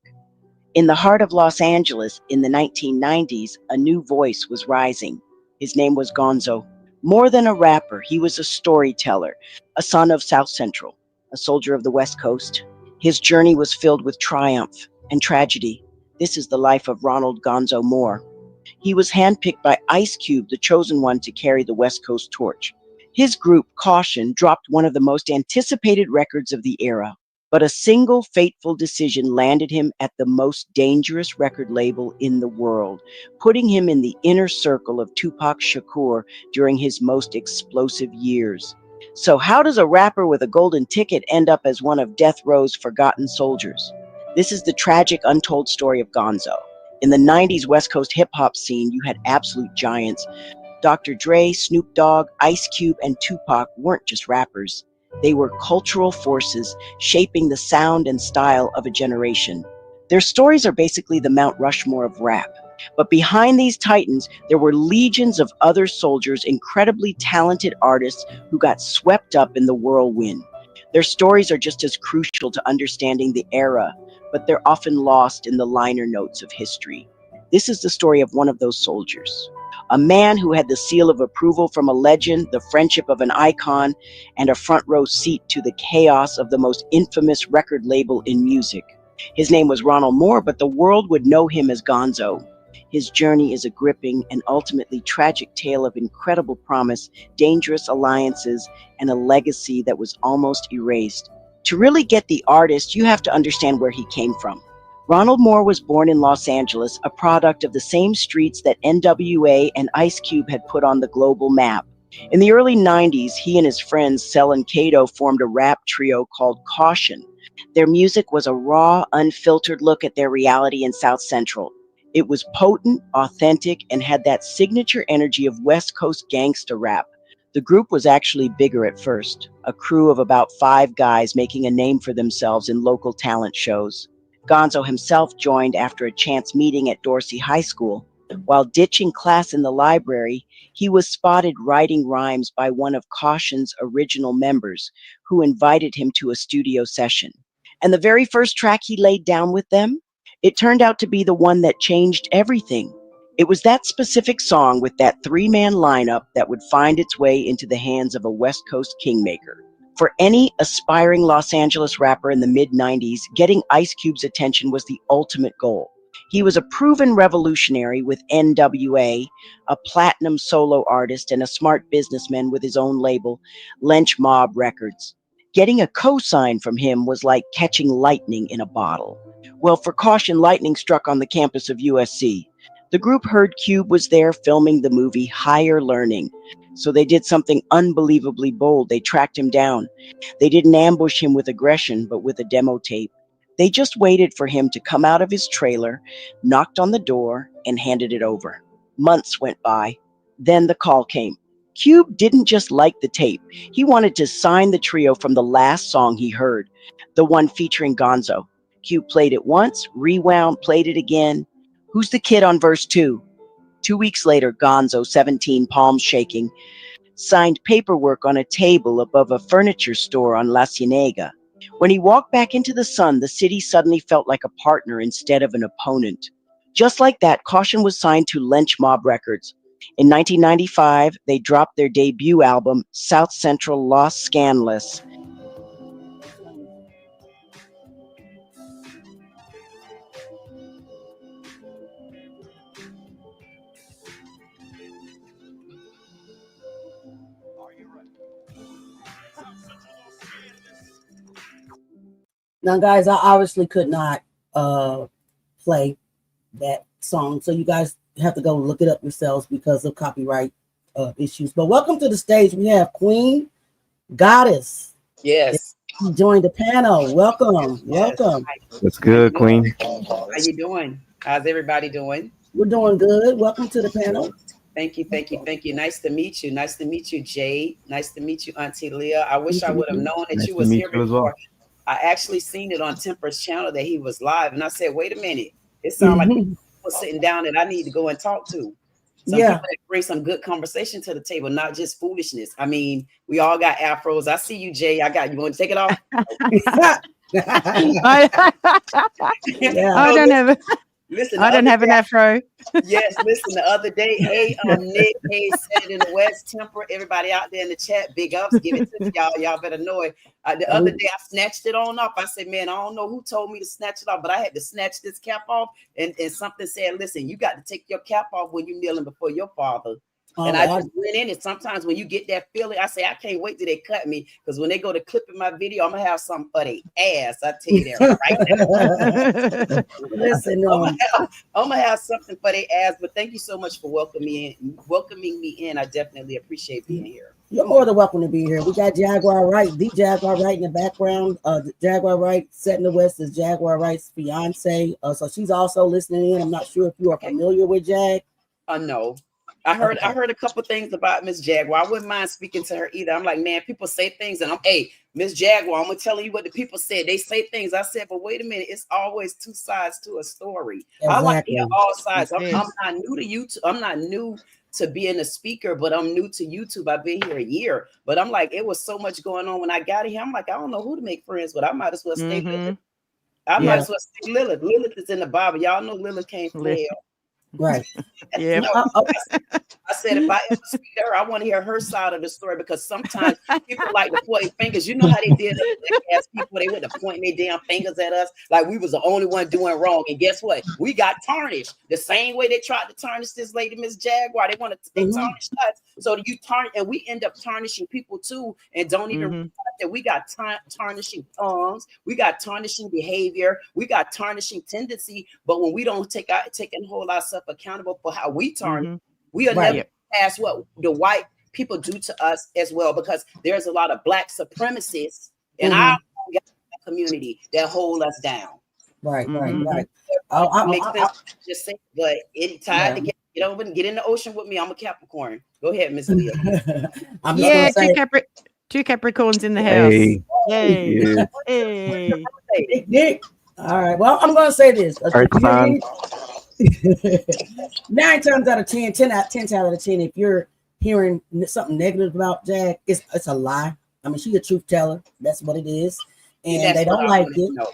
In the heart of Los Angeles in the 1990s, a new voice was rising. His name was Gonzoe. More than a rapper, he was a storyteller, a son of South Central, a soldier of the West Coast. His journey was filled with triumph and tragedy. This is the life of Ronald Gonzoe Moore. He was handpicked by Icecube, the chosen one to carry the West Coast torch. His group, Kausion, dropped one of the most anticipated records of the era. But a single fateful decision landed him at the most dangerous record label in the world, putting him in the inner circle of Tupac Shakur during his most explosive years. So how does a rapper with a golden ticket end up as one of Death Row's forgotten soldiers? This is the tragic, untold story of Gonzoe. In the 90s West Coast hip-hop scene, you had absolute giants. Dr. Dre, Snoop Dogg, icecube, and Tupac weren't just rappers. They were cultural forces shaping the sound and style of a generation. Their stories are basically the Mount Rushmore of rap. But behind these titans, there were legions of other soldiers, incredibly talented artists who got swept up in the whirlwind. Their stories are just as crucial to understanding the era, but they're often lost in the liner notes of history. This is the story of one of those soldiers. A man who had the seal of approval from a legend, the friendship of an icon, and a front row seat to the chaos of the most infamous record label in music. His name was Ronald Moore, but the world would know him as Gonzoe. His journey is a gripping and ultimately tragic tale of incredible promise, dangerous alliances, and a legacy that was almost erased. To really get the artist, you have to understand where he came from. Ronald Moore was born in Los Angeles, a product of the same streets that NWA and Icecube had put on the global map. In the early 90s, he and his friends Cell and Kato formed a rap trio called Kausion. Their music was a raw, unfiltered look at their reality in South Central. It was potent, authentic, and had that signature energy of West Coast gangsta rap. The group was actually bigger at first, a crew of about 5 guys making a name for themselves in local talent shows. Gonzoe himself joined after a chance meeting at Dorsey High School. While ditching class in the library, he was spotted writing rhymes by one of Kausion's original members, who invited him to a studio session. And the very first track he laid down with them, it turned out to be the one that changed everything. It was that specific song with that 3-man lineup that would find its way into the hands of a West Coast kingmaker. For any aspiring Los Angeles rapper in the mid-90s, getting Icecube's attention was the ultimate goal. He was a proven revolutionary with NWA, a platinum solo artist, and a smart businessman with his own label, Lynch Mob Records. Getting a cosign from him was like catching lightning in a bottle. Well, for Kausion, lightning struck on the campus of USC. The group heard Cube was there filming the movie Higher Learning. So they did something unbelievably bold. They tracked him down. They didn't ambush him with aggression, but with a demo tape. They just waited for him to come out of his trailer, knocked on the door, and handed it over. Months went by. Then the call came. Cube didn't just like the tape. He wanted to sign the trio from the last song he heard, the one featuring Gonzoe. Cube played it once, rewound, played it again. Who's the kid on verse 2? 2 weeks later, Gonzoe, 17, palms shaking, signed paperwork on a table above a furniture store on La Cienega. When he walked back into the sun, the city suddenly felt like a partner instead of an opponent. Just like that, Kausion was signed to Lynch Mob Records. In 1995, they dropped their debut album, South Central Los Scanless. Now, guys, I obviously could not play that song, so you guys have to go look it up yourselves because of copyright issues. But welcome to the stage. We have Queen Goddess. Yes. She joined the panel. Welcome. Yes. Welcome. What's good, Queen? How you doing? How's everybody doing? We're doing good. Welcome to the panel. Thank you, thank you, thank you. Nice to meet you. Nice to meet you, Jade. Nice to meet you, Auntie Leah. I wish I would have known that you was here before. I actually seen it on Temper's channel that he was live, and I said, wait a minute. It sounds like people sitting down that I need to go and talk to. Some people that bring some good conversation to the table, not just foolishness. I mean, we all got afros. I see you, Jay. I got you. Want to take it off? I don't have it. Listen, I don't have an afro. Yes, listen, the other day, hey, Nick, hey, said it in the West, Temper, everybody out there in the chat, big ups, give it to y'all. Y'all better know it. The other day, I snatched it on off. I said, man, I don't know who told me to snatch it off, but I had to snatch this cap off. And something said, listen, you got to take your cap off when you're kneeling before your father. And I just went in it. Sometimes when you get that feeling, I say, I can't wait till they cut me. Because when they go to clipping my video, I'm going to have something for their ass. I tell you that right now. Listen, I'm going to have something for their ass. But thank you so much for welcoming me in. I definitely appreciate being here. You're more than welcome to be here. We got Jaguar Wright, the Jaguar Wright in the background. Jaguar Wright, set in the West, is Jaguar Wright's fiance. So she's also listening in. I'm not sure if you are familiar with Jag. No. I heard a couple things about Miss Jaguar. I wouldn't mind speaking to her either. I'm like, man, people say things, and hey, Miss Jaguar, I'm gonna tell you what the people said. They say things. I said, but wait a minute, it's always two sides to a story. Exactly. I like to hear all sides. I'm not new to YouTube. I'm not new to being a speaker, but I'm new to YouTube. I've been here a year, but I'm like, it was so much going on when I got here. I'm like, I don't know who to make friends with. I might as well stay Lilith. I might as well stay Lilith. Lilith is in the Bible. Y'all know Lilith came from hell. Right. Yeah. I said, if I ever speak to her, I want to hear her side of the story, because sometimes people like to point fingers. You know how they did as people, they went to point their damn fingers at us like we was the only one doing wrong. And guess what? We got tarnished the same way they tried to tarnish this lady, Miss Jaguar. They tarnished us. So you tarnish, and we end up tarnishing people too, and don't even realize that we got tarnishing tongues, we got tarnishing behavior, we got tarnishing tendency. But when we don't take and hold ourselves accountable for how we tarnish, we are never past what the white people do to us as well, because there's a lot of black supremacists in our community that hold us down. Right. Makes sense. Just say, but it's time to get over and get in the ocean with me. I'm a Capricorn. Go ahead, Miss Leah. Two Capricorns in the house. Hey. Hey. All right. Well, I'm going to say this. 9 times out of 10, 10 times out of 10, if you're hearing something negative about Jag, it's a lie. I mean, she's a truth teller. That's what it is. And they don't like it.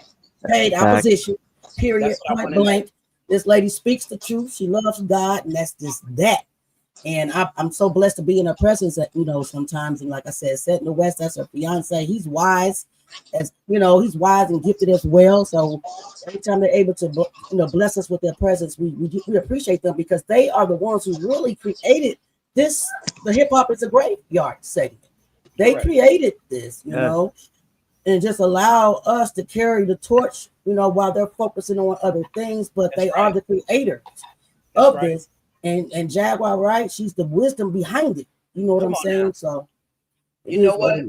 Paid opposition, period, point blank. This lady speaks the truth. She loves God, and that's just that. And I'm so blessed to be in her presence that, sometimes, and like I said, Set in the West, that's her fiance. He's wise, as he's wise and gifted as well. So every time they're able to, bless us with their presence, we appreciate them, because they are the ones who really created this. The hip hop is a graveyard segment. They created this, and just allow us to carry the torch, while they're focusing on other things, but they are the creators of this. And Jaguar, right? She's the wisdom behind it. You know what I'm saying? So you know what?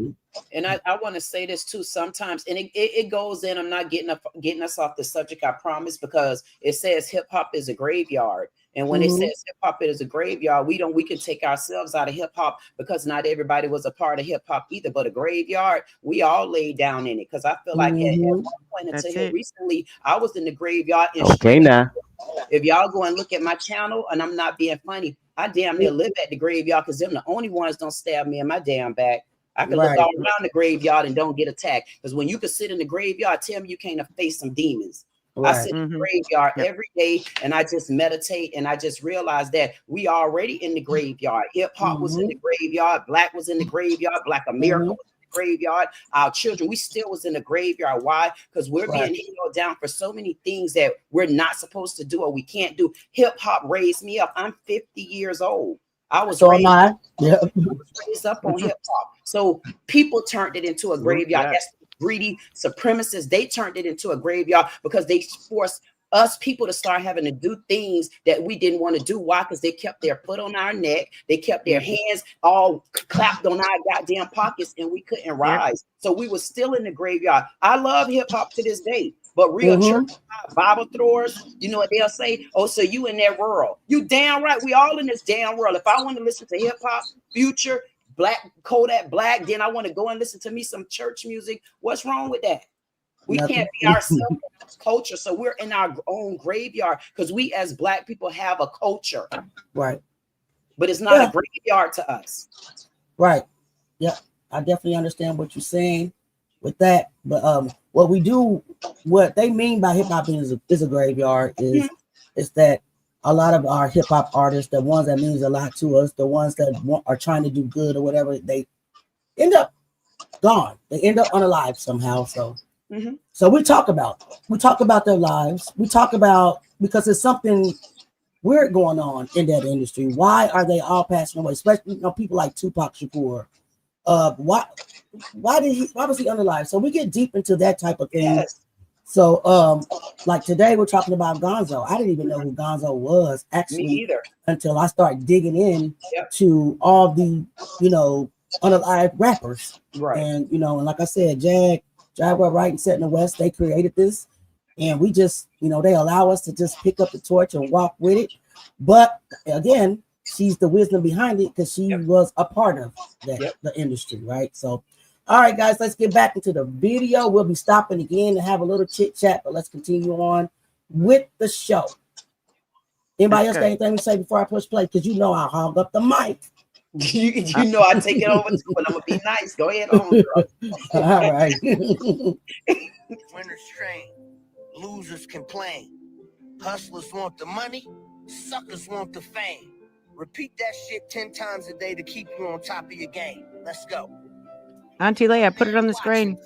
And I want to say this too sometimes, and it goes in. I'm not getting us off the subject, I promise, because it says hip hop is a graveyard. And when it says hip hop is a graveyard, we can take ourselves out of hip hop, because not everybody was a part of hip hop either. But a graveyard, we all laid down in it. Because I feel like at one point until recently, I was in the graveyard. Okay, now. If y'all go and look at my channel, and I'm not being funny, I damn near live at the graveyard, because them the only ones don't stab me in my damn back. I can look all around the graveyard and don't get attacked. Because when you can sit in the graveyard, tell me you can't face some demons. I sit in the graveyard every day, and I just meditate, and I just realize that we already in the graveyard. Hip hop was in the graveyard, black was in the graveyard, Black America was in the graveyard. Our children, we still was in the graveyard. Why? Because we're being held down for so many things that we're not supposed to do or we can't do. Hip hop raised me up. I'm 50 years old. I was raised up on hip hop. So people turned it into a graveyard. That's greedy supremacists. They turned it into a graveyard because they forced us people to start having to do things that we didn't want to do. Why? Because they kept their foot on our neck. They kept their hands all clapped on our goddamn pockets, and we couldn't rise. So we were still in the graveyard. I love hip hop to this day. But real church Bible throwers, you know what they'll say? Oh, so you in that world. You damn right. We all in this damn world. If I want to listen to hip hop, Future, Black, Kodak Black, then I want to go and listen to me some church music. What's wrong with that? We can't be ourselves in our culture. So we're in our own graveyard because we as Black people have a culture. Right. But it's not a graveyard to us. Right. Yeah. I definitely understand what you're saying with that. But what they mean by hip hop is a graveyard is that a lot of our hip hop artists, the ones that means a lot to us, the ones that are trying to do good or whatever, they end up gone. They end up unalive somehow. So we talk about their lives. We talk about, because there's something weird going on in that industry. Why are they all passing away? Especially people like Tupac Shakur. Why was he unalive? So we get deep into that type of thing. Yes. So like today we're talking about Gonzoe. I didn't even know who Gonzoe was actually until I started digging in to all the unalive rappers. Right. And and like I said, Jaguar, right, and Set in the West, they created this, and we just they allow us to just pick up the torch and walk with it. But again, she's the wisdom behind it because she was a part of that the industry, right? So all right, guys, let's get back into the video. We'll be stopping again to have a little chit chat, but let's continue on with the show. Anybody else got anything to say before I push play? Because I'll hog up the mic. you know I take it over too, but I'm gonna be nice. Go ahead on, bro. All right. Winners train, losers complain. Hustlers want the money, Suckers want the fame. Repeat that shit 10 times a day to keep you on top of your game. Let's go. Auntie Leah, put it on the screen.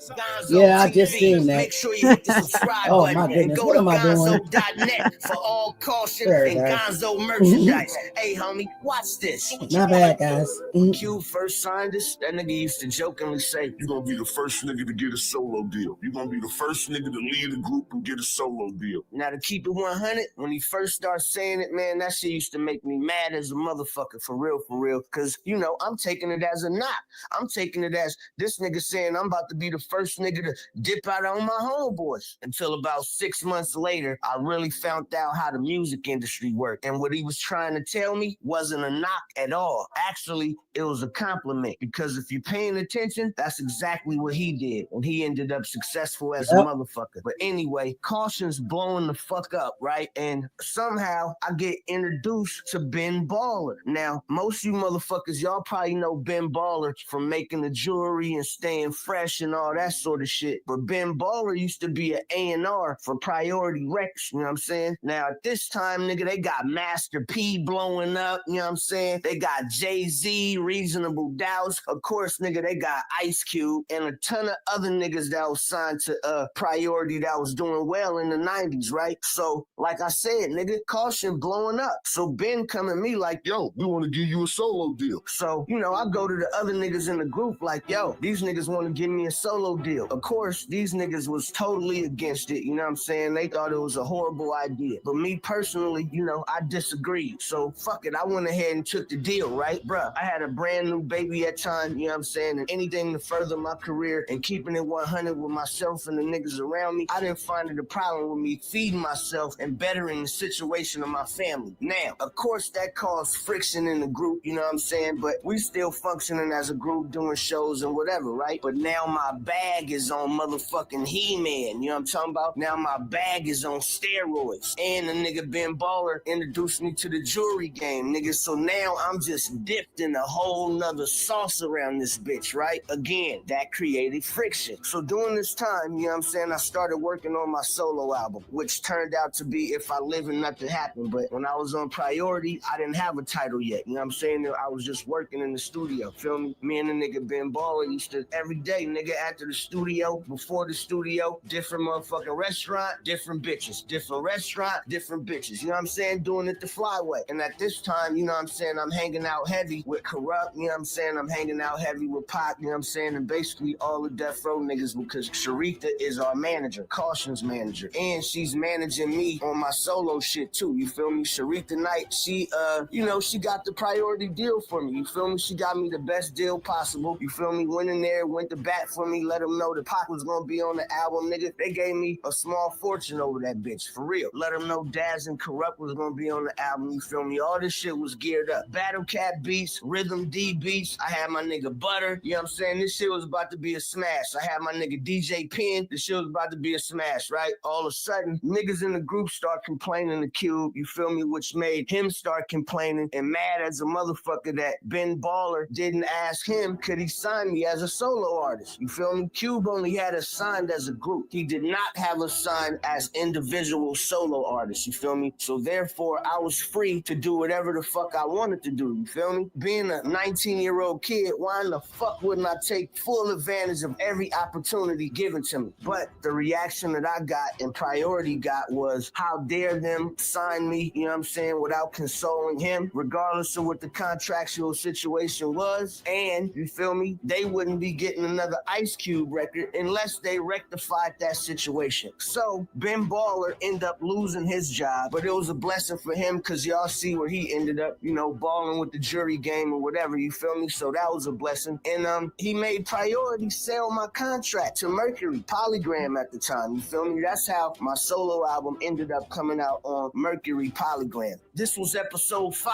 Yeah, I just seen that. Make sure you hit the subscribe Oh button my goodness, and go what to am I doing? gonzo.net for all Kausion Sorry, and guys. Gonzoe merchandise. Hey, homie, watch this. My bad, guys. Q first signed us. That nigga used to jokingly say, "You're gonna be the first nigga to get a solo deal. You're gonna be the first nigga to lead a group and get a solo deal." Now, to keep it 100, when he first started saying it, man, that shit used to make me mad as a motherfucker, for real, because, you know, I'm taking it as a knock. I'm taking it as this nigga saying I'm about to be the first nigga to dip out on my homeboys. Until about 6 months later, I really found out how the music industry worked. And what he was trying to tell me wasn't a knock at all. Actually, it was a compliment, because if you're paying attention, that's exactly what he did. And he ended up successful as a motherfucker. But anyway, Kausion's blowing the fuck up, right? And somehow I get introduced to Ben Baller. Now, most of you motherfuckers, y'all probably know Ben Baller from making the jewelry and staying fresh and all that sort of shit. But Ben Baller used to be an A&R for Priority Records, you know what I'm saying? Now, at this time, nigga, they got Master P blowing up, you know what I'm saying? They got Jay-Z, Reasonable Doubts. Of course, nigga, they got Icecube and a ton of other niggas that was signed to Priority that was doing well in the 90s, right? So, like I said, nigga, Kausion blowing up. So Ben come at me like, "Yo, we want to give you a solo deal." So, you know, I go to the other niggas in the group like, "Yo, these niggas want to give me a solo deal." Of course, these niggas was totally against it, you know what I'm saying? They thought it was a horrible idea. But me personally, you know, I disagreed. So, fuck it, I went ahead and took the deal, right? Bruh, I had a brand new baby at time, you know what I'm saying? And anything to further my career and keeping it 100 with myself and the niggas around me, I didn't find it a problem with me feeding myself and bettering the situation of my family. Now, of course, that caused friction in the group, you know what I'm saying? But we still functioning as a group, doing shows and whatever, right? But now my bag is on motherfucking He-Man, you know what I'm talking about? Now my bag is on steroids. And the nigga Ben Baller introduced me to the jewelry game, nigga. So now I'm just dipped in a whole nother sauce around this bitch, right? Again, that created friction. So during this time, you know what I'm saying, I started working on my solo album, which turned out to be If I Live and Nothing Happened. But when I was on Priority, I didn't have a title yet. You know what I'm saying? I was just working in the studio, feel me? Me and the nigga Ben Baller used to, every day, nigga, after the studio, before the studio, different motherfucking restaurant, different bitches. Different restaurant, different bitches. You know what I'm saying? Doing it the flyway. And at this time, you know what I'm saying, I'm hanging out heavy with Corrupt, you know what I'm saying? I'm hanging out heavy with Pac, you know what I'm saying? And basically all the Death Row niggas, because Sharita is our manager, Kausion's manager. And she's managing me on my solo shit too, you feel me? Sharita Knight, she, you know, she got the Priority deal for me, you feel me? She got me the best deal possible, you feel me? Went in there, went to bat for me, let them know that Pac was gonna be on the album, nigga. They gave me a small fortune over that bitch, for real. Let them know Daz and Corrupt was gonna be on the album, you feel me? All this shit was geared up. Battle Cat beats, Rhythm D beats. I had my nigga Butter, you know what I'm saying? This shit was about to be a smash. I had my nigga DJ Penn. This shit was about to be a smash, right? All of a sudden, niggas in the group start complaining to Cube, you feel me? Which made him start complaining and mad as a motherfucker that Ben Baller didn't ask him, could he sign me as a solo artist? You feel me? Cube only had us signed as a group. He did not have us signed as individual solo artists, you feel me? So therefore, I was free to do whatever the fuck I wanted to do, you feel me? Being a 19-year-old kid, why in the fuck wouldn't I take full advantage of every opportunity given to me? But the reaction that I got and Priority got was, how dare them sign me, you know what I'm saying, without consoling him, regardless of what the contractual situation was. And, you feel me, they wouldn't be getting another Icecube record unless they rectified that situation. So, Ben Baller ended up losing his job, but it was a blessing for him because y'all see where he ended up, you know, balling with the jury game or whatever, you feel me? So that was a blessing. And he made Priority sell my contract to Mercury, Polygram at the time, you feel me? That's how my solo album ended up coming out on Mercury Polygram. This was episode 5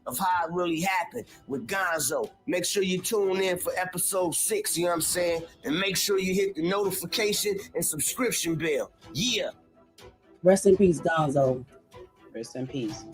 of How It Really Happened with Gonzoe. Make sure you tune in for episode 6, you know what I'm saying? And make sure you hit the notification and subscription bell. Yeah. Rest in peace, Gonzoe. Rest in peace.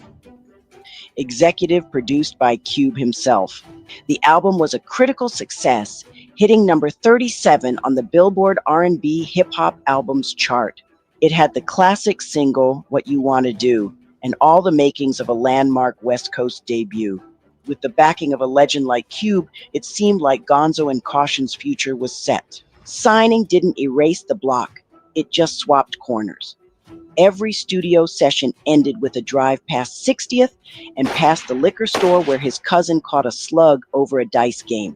Executive produced by Cube himself. The album was a critical success, hitting number 37 on the Billboard R&B hip hop albums chart. It had the classic single, What You Want to Do, and all the makings of a landmark West Coast debut. With the backing of a legend like Cube, it seemed like Gonzoe and Kausion's future was set. Signing didn't erase the block, it just swapped corners. Every studio session ended with a drive past 60th and past the liquor store where his cousin caught a slug over a dice game.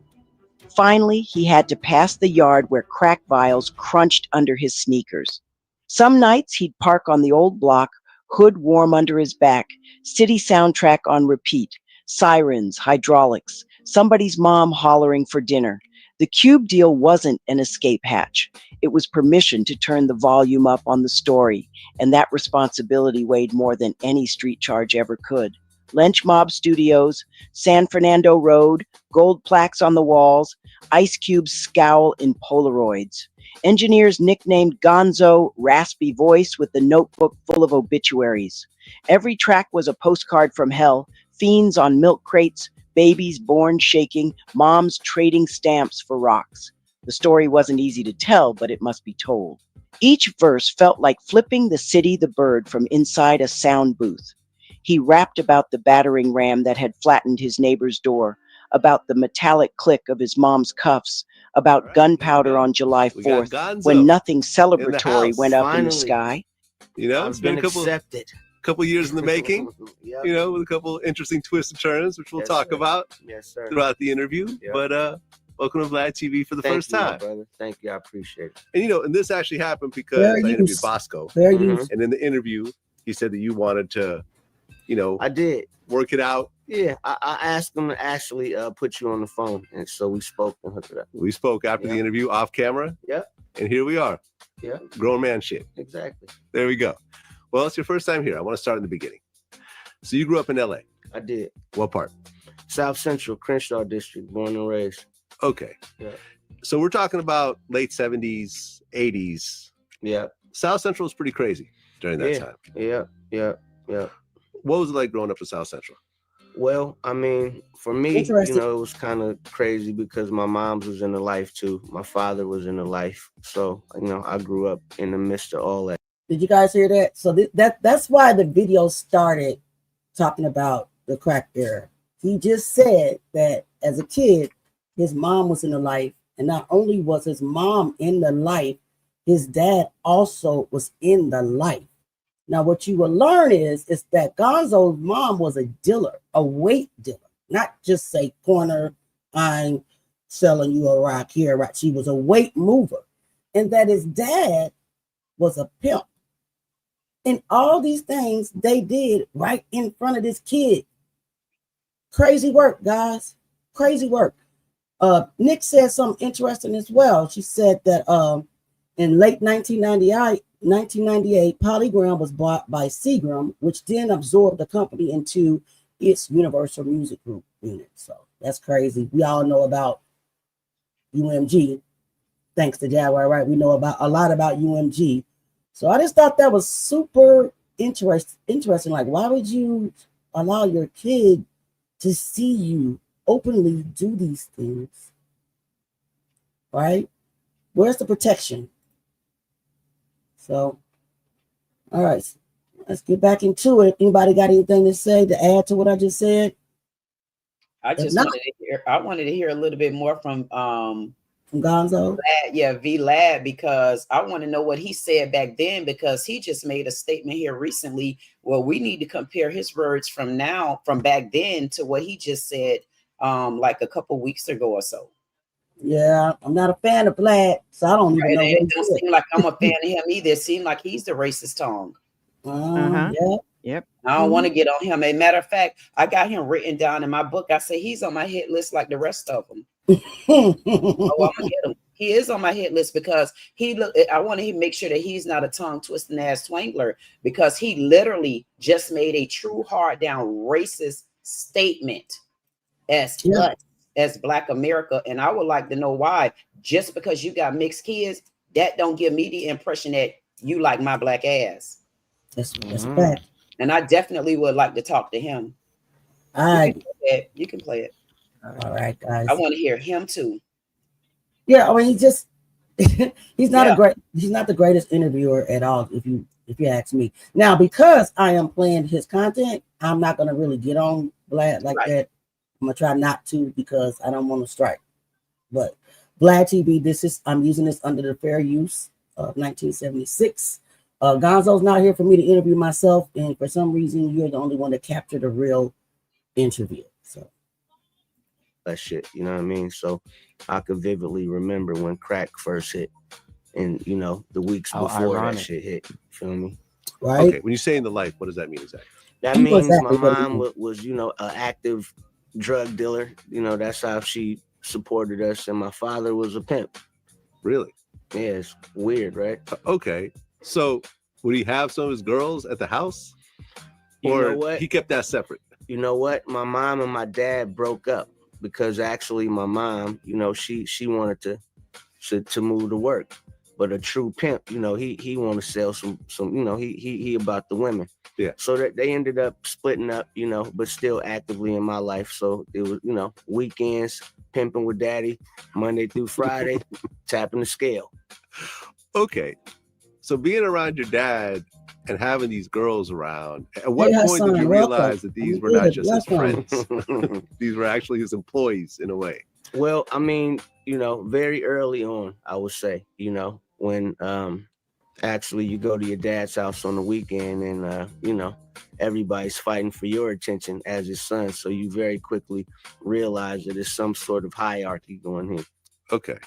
Finally, he had to pass the yard where crack vials crunched under his sneakers. Some nights he'd park on the old block, hood warm under his back, city soundtrack on repeat, sirens, hydraulics, somebody's mom hollering for dinner. The Cube deal wasn't an escape hatch. It was permission to turn the volume up on the story, and that responsibility weighed more than any street charge ever could. Lynch Mob Studios, San Fernando Road, gold plaques on the walls, Icecube's scowl in Polaroids. Engineers nicknamed Gonzoe Raspy Voice with the notebook full of obituaries. Every track was a postcard from hell, fiends on milk crates, babies born shaking, moms trading stamps for rocks. The story wasn't easy to tell, but it must be told. Each verse felt like flipping the city the bird from inside a sound booth. He rapped about the battering ram that had flattened his neighbor's door, about the metallic click of his mom's cuffs, about gunpowder on July 4th, when nothing celebratory went up in the sky. You know, it's been a couple years in the making, you know, with a couple interesting twists and turns, which we'll talk about throughout the interview. But welcome to Vlad TV for the first time. Brother. Thank you. I appreciate it. And, you know, and this actually happened because I interviewed Bosco. And in the interview, he said that you wanted to, you know, I did work it out. Yeah, I asked him to actually put you on the phone, and so we spoke and hooked it up. We spoke after the interview off camera. Yeah. And here we are. Yeah. Grown man shit. Exactly. There we go. Well, it's your first time here. I want to start in the beginning. So you grew up in LA. I did. What part? South Central, Crenshaw District, born and raised. Okay. Yeah. So we're talking about late 70s, 80s. Yeah. South Central was pretty crazy during that time. Yeah. What was it like growing up in South Central? Well, I mean, for me, you know, it was kind of crazy because my mom was in the life too. My father was in the life. So, you know, I grew up in the midst of all that. Did you guys hear that? So that's why the video started talking about the crack era. He just said that as a kid, his mom was in the life. And not only was his mom in the life, his dad also was in the life. Now, what you will learn is that Gonzoe's mom was a dealer, a weight dealer, not just say corner, I'm selling you a rock here, right? She was a weight mover. And that his dad was a pimp. And all these things they did right in front of this kid. Crazy work, guys. Crazy work. Nick said something interesting as well. She said that in late 1998, Polygram was bought by Seagram, which then absorbed the company into its Universal Music Group unit. So that's crazy. We all know about UMG. Thanks to Jaguar, right? We know about a lot about UMG. So I just thought that was super interesting. Like, why would you allow your kid to see you openly do these things? Right? Where's the protection? So, all right, let's get back into it. Anybody got anything to say to add to what I just said? I wanted to hear a little bit more from Gonzoe. V-Lab, because I want to know what he said back then, because he just made a statement here recently. Well, we need to compare his words from back then to what he just said like a couple weeks ago or so. Yeah, I'm not a fan of Vlad, so I don't even know. It don't seem like I'm a fan of him either. It seems like he's the racist tongue. Yep. I don't want to get on him. As a matter of fact, I got him written down in my book. I say he's on my hit list like the rest of them. I'm gonna get him. He is on my hit list because I want to make sure that he's not a tongue twisting ass twangler, because he literally just made a true hard down racist statement as Black America. And I would like to know why. Just because you got mixed kids, that don't give me the impression that you like my black ass. That's bad. And I definitely would like to talk to him. All right. You can play it. All right, guys. I want to hear him too. Yeah, I mean, he's not the greatest interviewer at all. If you if you ask me. Now, because I am playing his content, I'm not going to really get on Vlad like that. I'm going to try not to because I don't want to strike. But Vlad TV, I'm using this under the fair use of 1976. Gonzo's not here for me to interview myself, and for some reason, you're the only one that captured a real interview. So that shit, you know what I mean? So I could vividly remember when crack first hit, and the weeks before that shit hit. You feel me? Right. Okay. When you say in the life, what does that mean exactly? That means my mom was an active drug dealer. That's how she supported us, and my father was a pimp. Really? Yeah, it's weird, right? Okay. So would he have some of his girls at the house? You or know what? He kept that separate? You know what? My mom and my dad broke up because actually my mom, she wanted to move to work. But a true pimp, he want to sell some, he about the women. Yeah. So that they ended up splitting up, but still actively in my life. So it was, weekends, pimping with daddy, Monday through Friday, tapping the scale. Okay. So being around your dad and having these girls around, at what point did you realize that these were not just his friends? These were actually his employees in a way. Well, I mean, very early on, I would say, when actually you go to your dad's house on the weekend and, everybody's fighting for your attention as his son. So you very quickly realize that there's some sort of hierarchy going here. Okay.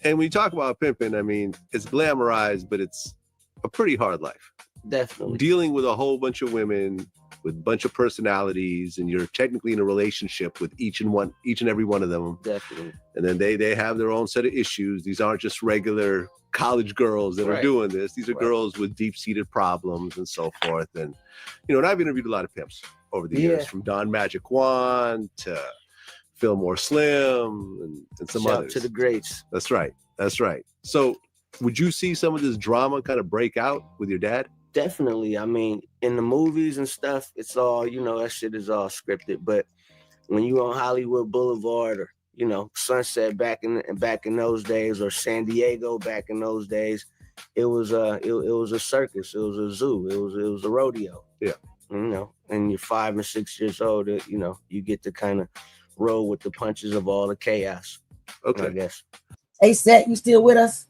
And when you talk about pimping, I mean, it's glamorized, but it's a pretty hard life. Definitely. Dealing with a whole bunch of women with a bunch of personalities, and you're technically in a relationship with each and every one of them. Definitely. And then they have their own set of issues. These aren't just regular college girls that are doing this. These are girls with deep-seated problems and so forth. And, and I've interviewed a lot of pimps over the years, from Don Magic Juan to Fillmore Slim and some others. To the greats. That's right. So would you see some of this drama kind of break out with your dad? Definitely. I mean, in the movies and stuff, it's all, that shit is all scripted. But when you on Hollywood Boulevard or, Sunset back in those days, or San Diego back in those days, it was a circus. It was a zoo. It was a rodeo. Yeah. And you're 5 and 6 years old, you get to kind of roll with the punches of all the chaos. Okay. I guess. Hey, Seth, you still with us?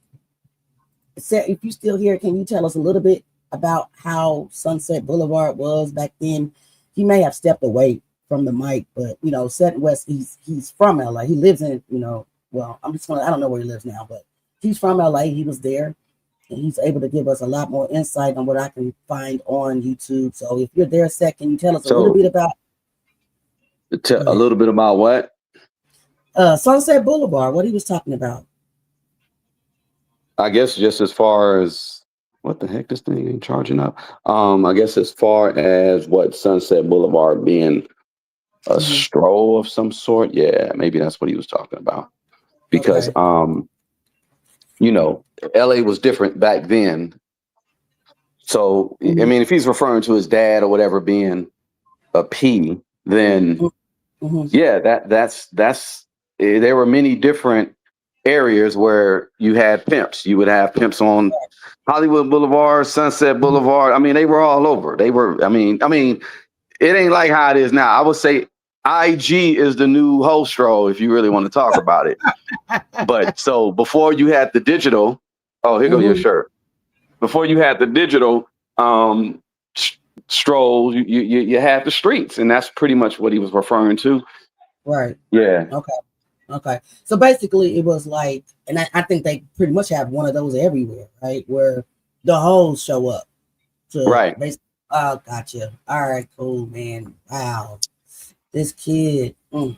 Seth, if you still here, can you tell us a little bit about how Sunset Boulevard was back then? He may have stepped away from the mic, but Seth West, he's from LA. He lives in, well, I don't know where he lives now, but he's from LA. He was there, and he's able to give us a lot more insight on what I can find on YouTube. So if you're there, Seth, can you tell us a little bit about a little bit about what? Sunset Boulevard, what he was talking about? I guess just as far as what the heck this thing ain't charging up. I guess as far as what Sunset Boulevard being a stroll of some sort, yeah, maybe that's what he was talking about. Because LA was different back then. So I mean, if he's referring to his dad or whatever being a P, then yeah, that's there were many different areas where you had pimps. You would have pimps on Hollywood Boulevard, Sunset Boulevard. I mean, they were all over. They were, I mean, it ain't like how it is now. I would say IG is the new Hostro, if you really want to talk about it. But so before you had the digital, here go your shirt. Before you had the digital strolls, you had the streets, and that's pretty much what he was referring to. Right. Yeah. Okay. So basically it was like, and I think they pretty much have one of those everywhere, right? Where the hoes show up. Right. Oh, gotcha. All right, cool, man. Wow. This kid. All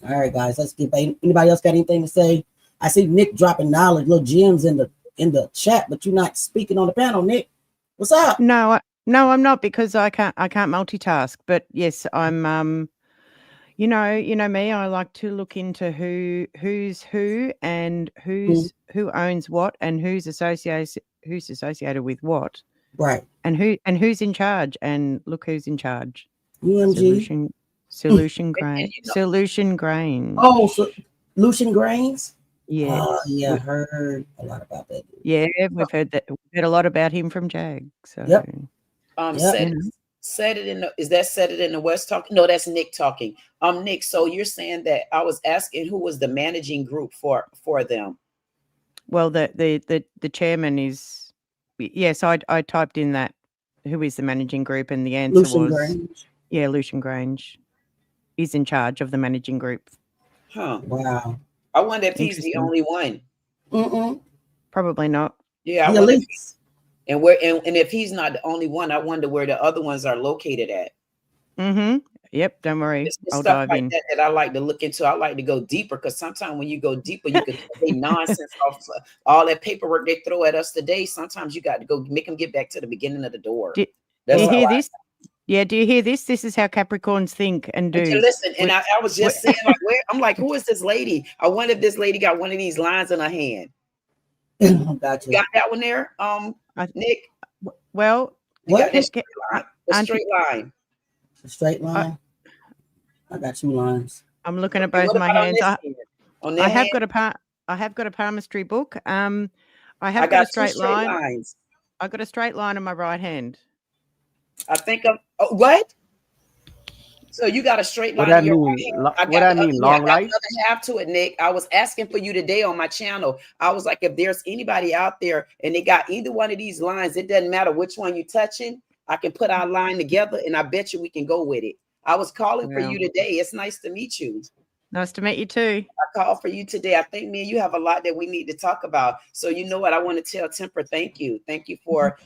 right, guys, let's get back. Anybody else got anything to say? I see Nick dropping knowledge, little gems in the chat, but you're not speaking on the panel, Nick. What's up? No, I'm not, because I can't multitask. But yes, I'm you know me, I like to look into who's who and who owns what and who's associated with what. Right. And who's in charge, and look who's in charge. UMG. Solution Grain. Solution Grain. Oh, so Lucian Grains? Yes. Yeah, I heard a lot about that. Yeah, we've heard that. We've heard a lot about him from Jag. So Yep. Said it in the, is that said it in the West talking? No, that's Nick talking. Nick, so you're saying that I was asking who was the managing group for them? Well, the chairman is, yes, I typed in that, who is the managing group, and the answer Lucian was Grange. Yeah, Lucian Grange is in charge of the managing group. Huh. Wow. I wonder if he's the only one. Probably not. Yeah, I wonder if and if he's not the only one, I wonder where the other ones are located at. Yep, don't worry. It's I'll stuff dive like in. that I like to look into. I like to go deeper because sometimes when you go deeper, you can take nonsense off all that paperwork they throw at us today. Sometimes you got to go make them get back to the beginning of the door. Do you hear this? Yeah, do you hear this? This is how Capricorns think and do. Listen, and I was just saying, like, I'm like, who is this lady? I wonder if this lady got one of these lines in her hand. Gotcha. Got that one there, Nick? Well, you got that straight line. A straight line. A straight line. I got 2 lines. I'm looking at both my hands. I have got a palmistry book. I have got a straight line. Lines. I got a straight line in my right hand. I think of what? So you got a straight line. I got long life. Another half to it, Nick. I was asking for you today on my channel. I was like, if there's anybody out there and they got either one of these lines, it doesn't matter which one you're touching. I can put our line together, and I bet you we can go with it. I was calling for you today. It's nice to meet you. Nice to meet you too. I called for you today. I think me and you have a lot that we need to talk about. So you know what? I want to tell Temper, thank you. Thank you for,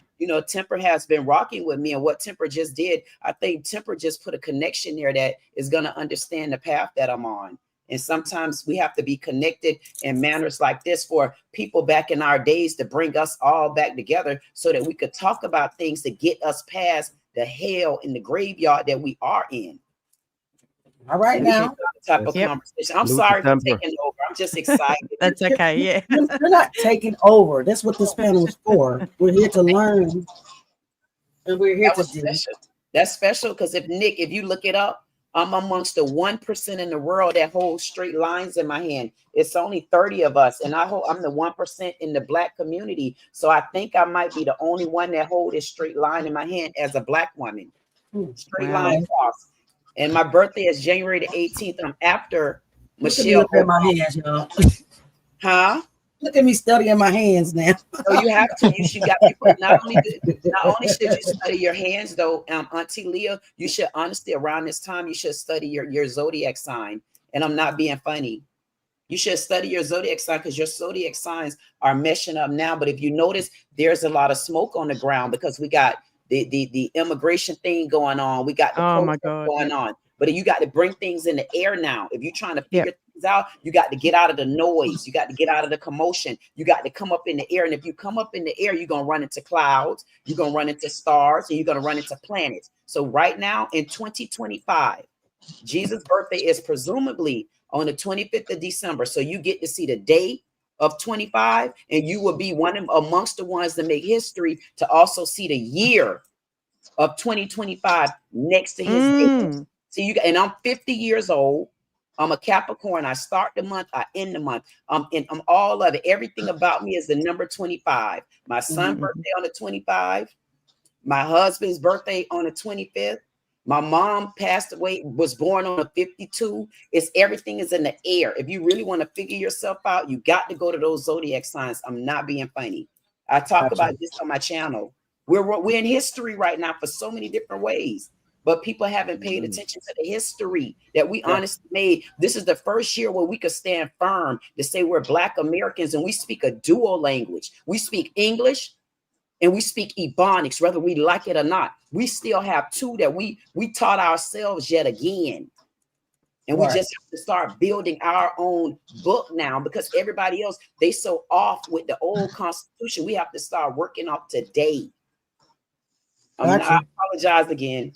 Temper has been rocking with me, and what Temper just did. I think Temper just put a connection there that is going to understand the path that I'm on. And sometimes we have to be connected in manners like this for people back in our days to bring us all back together so that we could talk about things to get us past the hell in the graveyard that we are in. All right, now. Type of conversation. I'm sorry for taking over. I'm just excited. That's okay. Yeah. You're not taking over. That's what this panel is for. We're here to learn. And we're here to do. That's special because if you look it up, I'm amongst the 1% in the world that holds straight lines in my hand. It's only 30 of us, and I'm the 1% in the Black community. So I think I might be the only one that holds a straight line in my hand as a Black woman. Straight line cross. And my birthday is January the 18th. I'm after Michelle. Look at my hands, y'all. Huh? Look at me studying my hands now. So you have to. You should got people. Not only should you study your hands, though, Auntie Leah. You should honestly around this time you should study your zodiac sign. And I'm not being funny. You should study your zodiac sign because your zodiac signs are meshing up now. But if you notice, there's a lot of smoke on the ground because we got the immigration thing going on. We got the protest going on. But you got to bring things in the air now. If you're trying to figure things out, you got to get out of the noise. You got to get out of the commotion. You got to come up in the air. And if you come up in the air, you're going to run into clouds. You're going to run into stars. And you're going to run into planets. So right now in 2025, Jesus' birthday is presumably on the 25th of December. So you get to see the day of 25, and you will be amongst the ones that make history to also see the year of 2025 next to his age. So and I'm 50 years old. I'm a Capricorn. I start the month, I end the month. I'm all of it. Everything about me is the number 25. My son's birthday on the 25. My husband's birthday on the 25th. My mom passed away, was born on a 52. Everything is in the air. If you really want to figure yourself out, you got to go to those zodiac signs. I'm not being funny. I talk about this on my channel. We're in history right now for so many different ways, but people haven't paid attention to the history that we honestly made. This is the first year where we could stand firm to say we're Black Americans and we speak a dual language. We speak English and we speak Ebonics, whether we like it or not. We still have two that we taught ourselves yet again. And we just have to start building our own book now because everybody else, they so off with the old Constitution. We have to start working off today. I apologize again.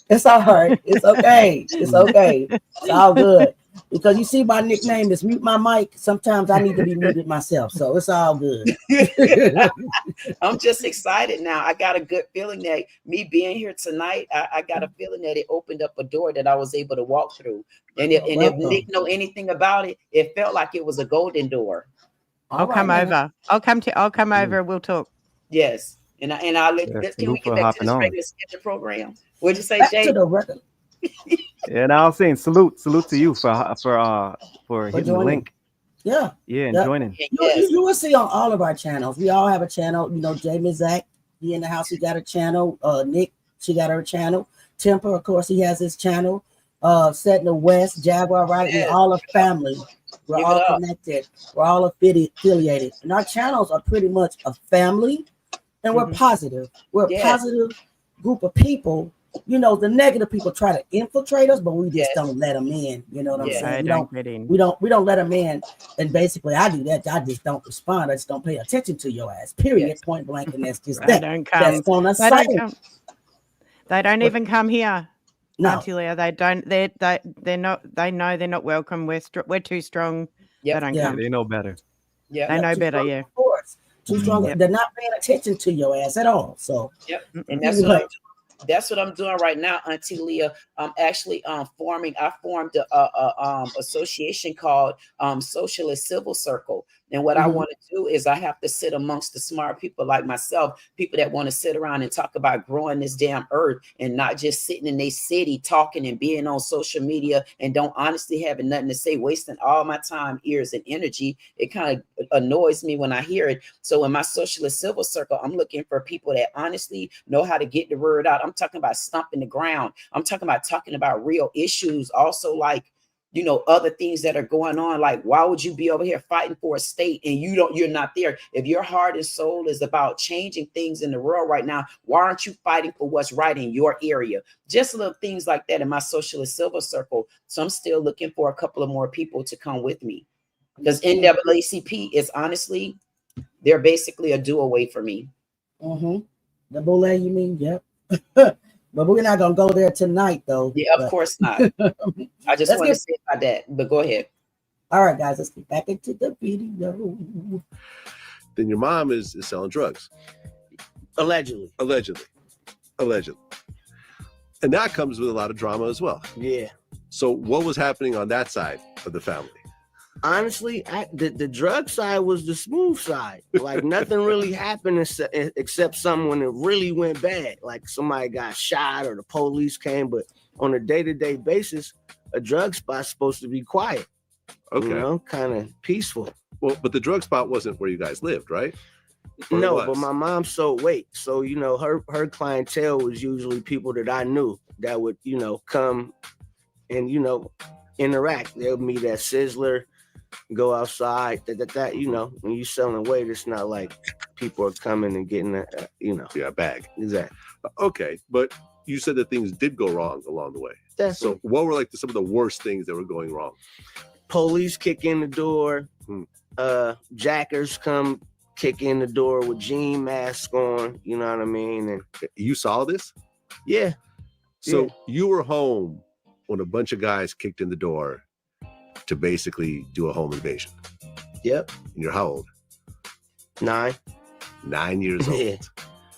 It's all right. It's okay. It's okay. It's all good. Because you see, my nickname is Mute My Mic. Sometimes I need to be muted myself. So it's all good. I'm just excited now. I got a good feeling that me being here tonight, I got a feeling that it opened up a door that I was able to walk through. And if Nick know anything about it, it felt like it was a golden door. I'll come over. I'll come over and we'll talk. Yes. And I'll let can we get back to this regular schedule program? What'd you say, Back Jay? to the record. And I was saying salute to you for hitting the link. Yeah. Yeah, and joining. You will see on all of our channels. We all have a channel. You know, Jamie Zach, he in the house, he got a channel. Nick, she got her channel. Temper, of course, he has his channel. Set in the West, Jaguar, right? We're all a family. We're all connected. We're all affiliated. And our channels are pretty much a family. And we're positive. We're a positive group of people. You know, the negative people try to infiltrate us, but we just don't let them in. You know what I'm saying? We don't let them in. And basically, I do that. I just don't respond. I just don't pay attention to your ass. Period. Point blank. And that's just that. That's on us. They don't even come here. No. Auntie Leah, they don't. They're not. They know they're not welcome. We're too strong. They don't come. They know better. Yeah, they know better. Yeah. Of course. Too strong. They're not paying attention to your ass at all. So. And that's what I'm doing. That's what I'm doing right now, Auntie Leah. I'm actually forming. I formed a association called Socialist Civil Circle. And what I want to do is I have to sit amongst the smart people like myself, people that want to sit around and talk about growing this damn earth and not just sitting in their city talking and being on social media and don't honestly having nothing to say, wasting all my time, ears, and energy. It kind of annoys me when I hear it. So in my Socialist Civil Circle, I'm looking for people that honestly know how to get the word out. I'm talking about stomping the ground. I'm talking about real issues. Also, like, you know, other things that are going on. Like, why would you be over here fighting for a state and you're not there? If your heart and soul is about changing things in the world right now, why aren't you fighting for what's right in your area? Just little things like that in my Socialist Silver Circle. So I'm still looking for a couple of more people to come with me, because NAACP is honestly, they're basically a do-away for me. The Boule, you mean? Yep. But we're not gonna go there tonight, though. Yeah, of course not. I just want to say about that, but go ahead. All right, guys, let's get back into the video. Then your mom is selling drugs. Allegedly. And that comes with a lot of drama as well. Yeah. So what was happening on that side of the family? Honestly, the drug side was the smooth side. Like nothing really happened except something when it really went bad. Like somebody got shot or the police came. But on a day-to-day basis, a drug spot's supposed to be quiet. Okay. You know, kind of peaceful. Well, but the drug spot wasn't where you guys lived, right? No, but my mom sold weight. So, you know, her clientele was usually people that I knew that would, you know, come and, you know, interact. They'll meet at Sizzler, go outside, you know, when you selling weight, it's not like people are coming and getting a a bag. Exactly. Okay, but you said that things did go wrong along the way. So what were like some of the worst things that were going wrong? Police kick in the door, jackers come kick in the door with jean masks on, you know what I mean? And you saw this? Yeah. So you were home when a bunch of guys kicked in the door to basically do a home invasion. Yep. And you're how old? 9. 9 years old. Yeah.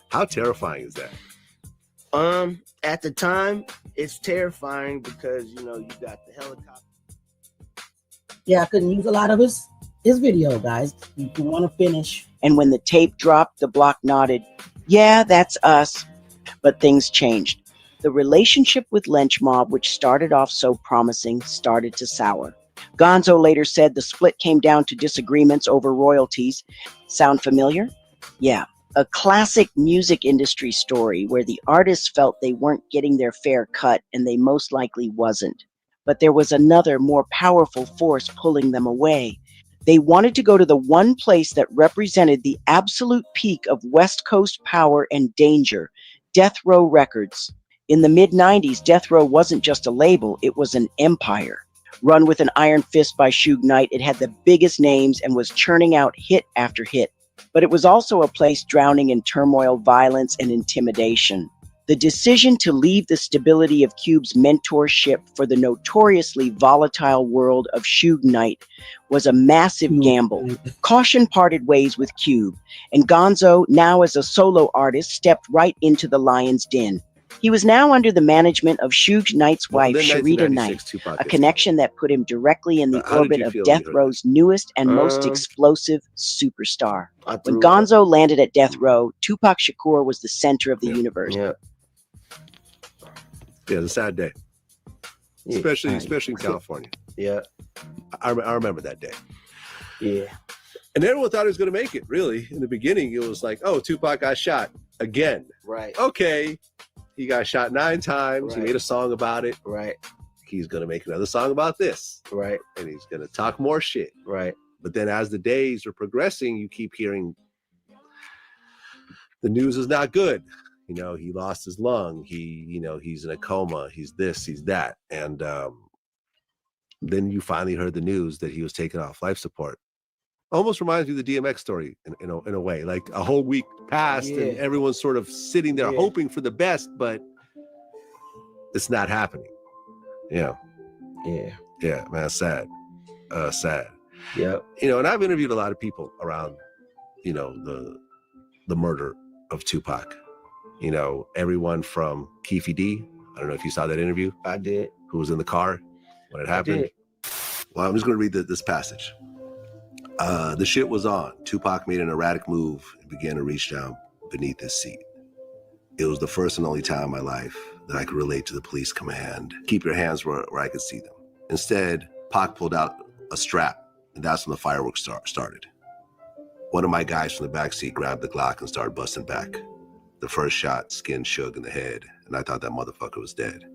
How terrifying is that? At the time, it's terrifying because, you know, you got the helicopter. Yeah, I couldn't use a lot of his video, guys. You want to finish. And when the tape dropped, the block nodded. Yeah, that's us. But things changed. The relationship with Lynch Mob, which started off so promising, started to sour. Gonzoe later said the split came down to disagreements over royalties. Sound familiar? Yeah, a classic music industry story where the artists felt they weren't getting their fair cut, and they most likely wasn't. But there was another, more powerful force pulling them away. They wanted to go to the one place that represented the absolute peak of West Coast power and danger, D.E.A.T.H Row Records. In the mid-90s, D.E.A.T Row wasn't just a label, it was an empire. Run with an iron fist by Suge Knight, it had the biggest names and was churning out hit after hit. But it was also a place drowning in turmoil, violence, and intimidation. The decision to leave the stability of Cube's mentorship for the notoriously volatile world of Suge Knight was a massive gamble. Kausion parted ways with Cube, and Gonzoe, now as a solo artist, stepped right into the lion's den. He was now under the management of Suge Knight's wife, then Sharita 1996, Knight, Tupac a gets connection that put him directly in the How did orbit you of feel when you Death heard Row's newest and most explosive superstar. When threw up. Gonzoe landed at Death Row, Tupac Shakur was the center of the universe. Yeah, it's a sad day, especially in California. Yeah, I remember that day. Yeah. And everyone thought he was going to make it, really. In the beginning, it was like, oh, Tupac got shot again. Right. Okay. He got shot 9 times. Right. He made a song about it. Right. He's going to make another song about this. Right. And he's going to talk more shit. Right. But then as the days are progressing, you keep hearing the news is not good. You know, he lost his lung. He's in a coma. He's this, he's that. And then you finally heard the news that he was taken off life support. Almost reminds me of the DMX story in a way. Like a whole week passed and everyone's sort of sitting there hoping for the best, but it's not happening. Yeah. Yeah, man, sad. Sad. Yeah. And I've interviewed a lot of people around, the murder of Tupac. Everyone from Keefe D. I don't know if you saw that interview. I did. Who was in the car when it happened. Well, I'm just going to read this passage. The shit was on. Tupac made an erratic move and began to reach down beneath his seat. It was the first and only time in my life that I could relate to the police command. Keep your hands where I could see them. Instead, Pac pulled out a strap, and that's when the fireworks started. One of my guys from the backseat grabbed the Glock and started busting back. The first shot skinned Suge in the head, and I thought that motherfucker was dead.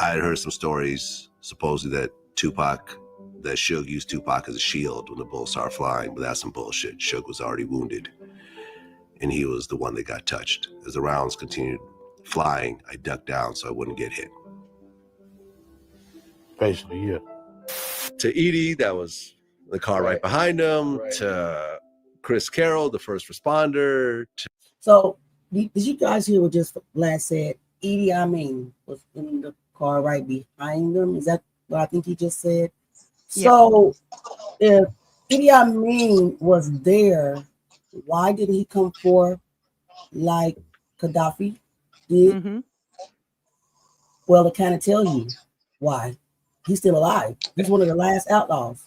I had heard some stories, supposedly that Suge used Tupac as a shield when the bullets started flying, but that's some bullshit. Suge was already wounded, and he was the one that got touched. As the rounds continued flying, I ducked down so I wouldn't get hit. Basically, yeah. To Edie, that was the car right behind him. Right. To Chris Carroll, the first responder. So, did you guys hear what just Vlad said? Idi Amin was in the car right behind them. Is that what I think he just said? Yeah. So, if Idi Amin was there, why didn't he come forth like Gaddafi did? Mm-hmm. Well, to kind of tell you why. He's still alive. He's one of the last outlaws.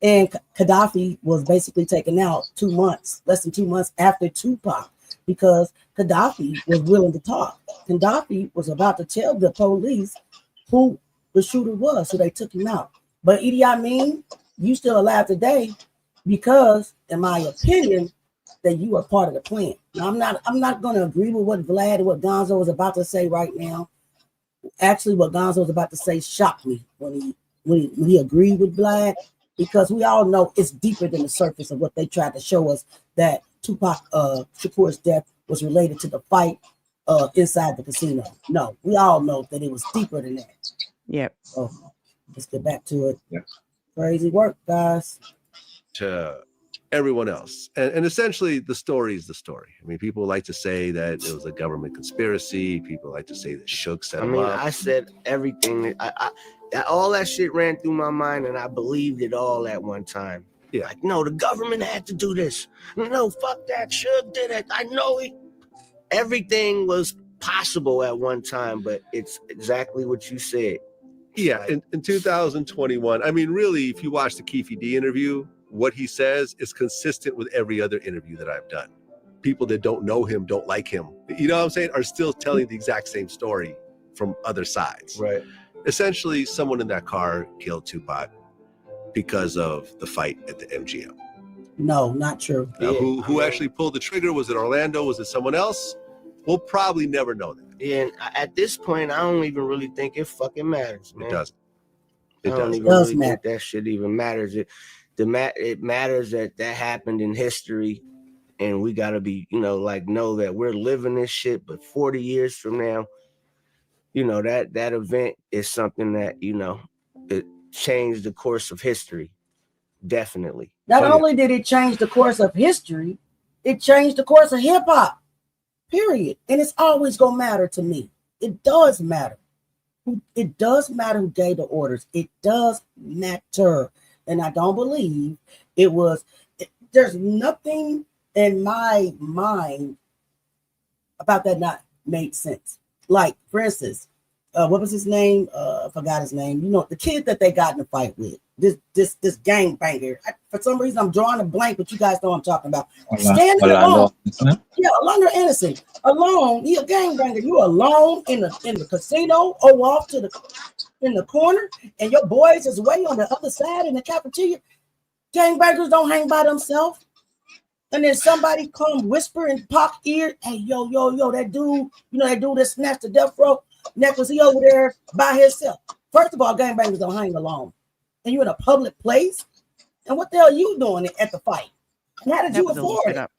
And Gaddafi was basically taken out less than 2 months after Tupac, because Gaddafi was willing to talk. Gaddafi was about to tell the police who the shooter was, so they took him out. But Idi Amin, you still alive today because, in my opinion, that you are part of the plan. Now, I'm not going to agree with what Vlad and what Gonzoe was about to say right now. Actually, what Gonzoe was about to say shocked me when he agreed with Vlad, because we all know it's deeper than the surface of what they tried to show us, that Tupac Shakur's death was related to the fight inside the casino. No, we all know that it was deeper than that. Yep. So let's get back to it. Yeah. Crazy work, guys. To everyone else. And essentially, the story is the story. I mean, people like to say that it was a government conspiracy. People like to say that Suge set him up. I said everything. All that shit ran through my mind, and I believed it all at one time. Yeah. Like, no, the government had to do this. No, fuck that. Suge did it. I know it. Everything was possible at one time, but it's exactly what you said. Yeah, in 2021, I mean, really, if you watch the Keefe D interview, what he says is consistent with every other interview that I've done. People that don't know him, don't like him, you know what I'm saying, are still telling the exact same story from other sides. Right. Essentially, someone in that car killed Tupac because of the fight at the MGM. No, not true. Now, who actually pulled the trigger? Was it Orlando? Was it someone else? We'll probably never know that. And at this point, I don't even really think it fucking matters, man. It doesn't. I don't even really think that shit even matters. It matters that happened in history, and we gotta be, know that we're living this shit. But 40 years from now, that event is something that it changed the course of history. Definitely. Not only did it change the course of history, it changed the course of hip hop. Period. And it's always gonna matter to me. It does matter. It does matter who gave the orders. It does matter. And I don't believe it was. There's nothing in my mind about that not made sense. Like, for instance, what was his name? I forgot his name. You know, the kid that they got in a fight with. This gang banger. For some reason, I'm drawing a blank, but you guys know what I'm talking about. Standing alone. Yeah, Orlando Anderson. Alone. He a gang banger. You alone in the casino or off to in the corner, and your boys is way on the other side in the cafeteria. Gang bangers don't hang by themselves. And then somebody come whisper in Pac ear, hey, yo, that dude, you know, that dude that snatched the Death Row necklace, he over there by himself. First of all, gangbangers don't hang alone. And you're in a public place. And what the hell are you doing at the fight? And how did you afford it?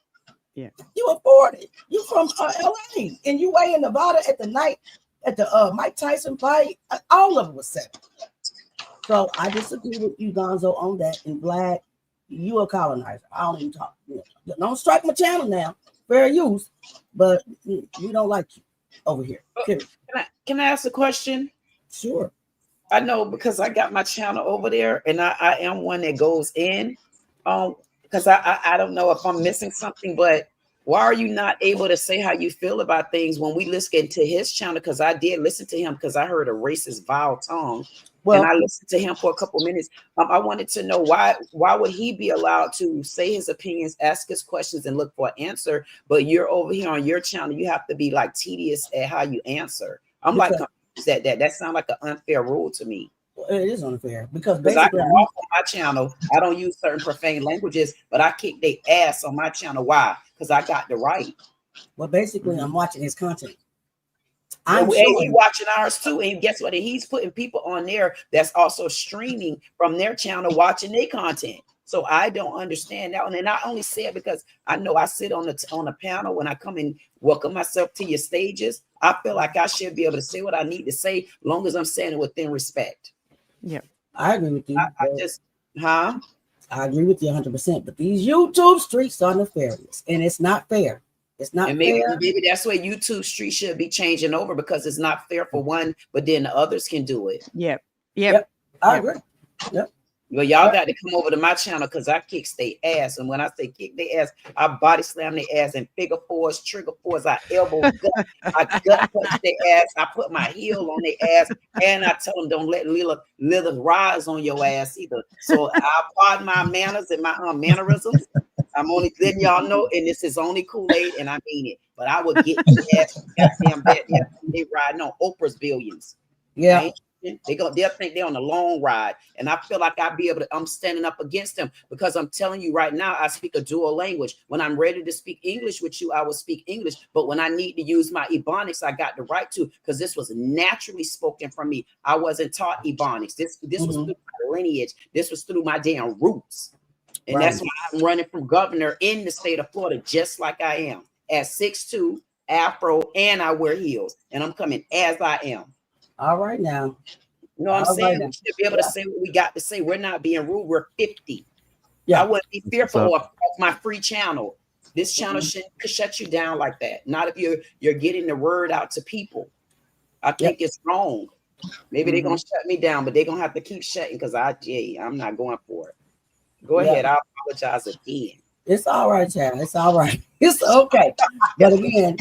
Yeah. You afford it. You from LA and you way in Nevada at the night at the Mike Tyson fight. All of it was set. So I disagree with you, Gonzo, on that. And Vlad, you a colonizer. I don't even talk. Don't strike my channel now. Fair use, but we don't like you over here. Can I ask a question? Sure. I know because I got my channel over there, and I am one that goes in. Because I don't know if I'm missing something, but why are you not able to say how you feel about things when we listen to his channel? Because I did listen to him because I heard a racist, vile tongue. Well, and I listened to him for a couple minutes. I wanted to know why would he be allowed to say his opinions, ask his questions, and look for an answer? But you're over here on your channel. You have to be like tedious at how you answer. I'm like confused at that. That sounds like an unfair rule to me. Well, it is unfair because I come off on my channel. I don't use certain profane languages, but I kick their ass on my channel. Why? Because I got the right. Well, basically, I'm watching his content. He's watching ours too, and guess what? He's putting people on there that's also streaming from their channel, watching their content. So I don't understand that one, and I only say it because I know I sit on a panel when I come and welcome myself to your stages. I feel like I should be able to say what I need to say, as long as I'm saying it within respect. Yeah, I agree with you. I agree with you 100%. But these YouTube streets are nefarious, and it's not fair. It's not fair. Maybe that's where YouTube street should be changing over because it's not fair for one, but then the others can do it. Yep. I agree. Yep. Well, y'all got to come over to my channel because I kick their ass. And when I say kick their ass, I body slam their ass in figure fours, trigger fours, I elbow gut, I gut punch their ass, I put my heel on their ass, and I tell them don't let leather rise on your ass either. So I pardon my manners and my mannerisms. I'm only letting y'all know, and this is only Kool-Aid, and I mean it. But I would get your ass goddamn bad. They riding on Oprah's billions. Yeah. Right? They'll think they're on a long ride, and I feel like I'll be able to. I'm standing up against them because I'm telling you right now, I speak a dual language. When I'm ready to speak English with you, I will speak English. But when I need to use my Ebonics, I got the right to because this was naturally spoken from me. I wasn't taught Ebonics. This was through my lineage. This was through my damn roots, and that's why I'm running from governor in the state of Florida, just like I am at 6'2", Afro, and I wear heels, and I'm coming as I am. All right now. You know what I'm saying? We should be able to say what we got to say. We're not being rude. We're 50. Yeah. I wouldn't be fearful of my free channel. This channel could shut you down like that. Not if you're getting the word out to people. I think it's wrong. Maybe they're gonna shut me down, but they're gonna have to keep shutting because I'm not going for it. Go ahead. I apologize again. It's all right, Chad. It's all right. It's okay. But again,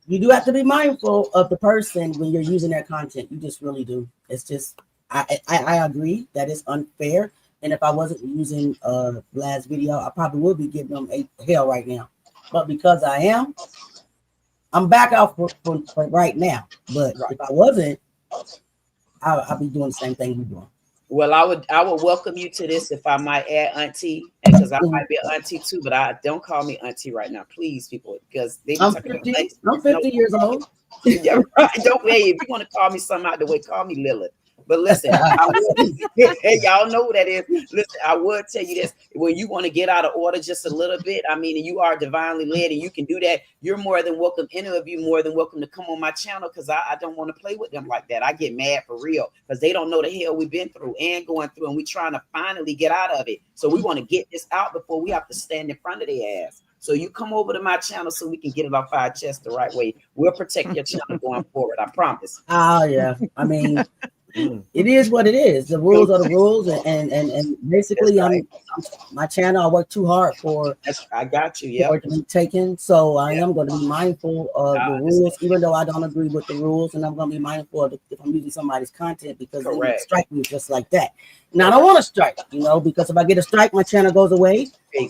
you do have to be mindful of the person when you're using their content. You just really do. It's just, I agree that it's unfair. And if I wasn't using Vlad's video, I probably would be giving them hell right now. But because I am, I'm back out for right now. But if I wasn't, I'll be doing the same thing you're doing. Well, I would welcome you to this if I might add auntie, because I might be an auntie too, but I don't call me auntie right now, please, people, because I'm 50 years old. Yeah, right. Don't if you want to call me something out the way, call me Lilith. But listen, hey, y'all know who that is. Listen, I would tell you this: when you want to get out of order just a little bit, I mean, and you are divinely led, and you can do that. You're more than welcome. Any of you more than welcome to come on my channel because I don't want to play with them like that. I get mad for real because they don't know the hell we've been through and going through, and we're trying to finally get out of it. So we want to get this out before we have to stand in front of their ass. So you come over to my channel so we can get it off our chest the right way. We'll protect your channel going forward. I promise. Oh yeah, I mean. It is what it is. The rules are the rules, and basically, my channel. I work too hard for. I got you. Yeah, to be taken. So I am going to be mindful of the rules, even though I don't agree with the rules, and I'm going to be mindful of if I'm using somebody's content because they would strike me just like that. Now I don't want to strike, because if I get a strike, my channel goes away,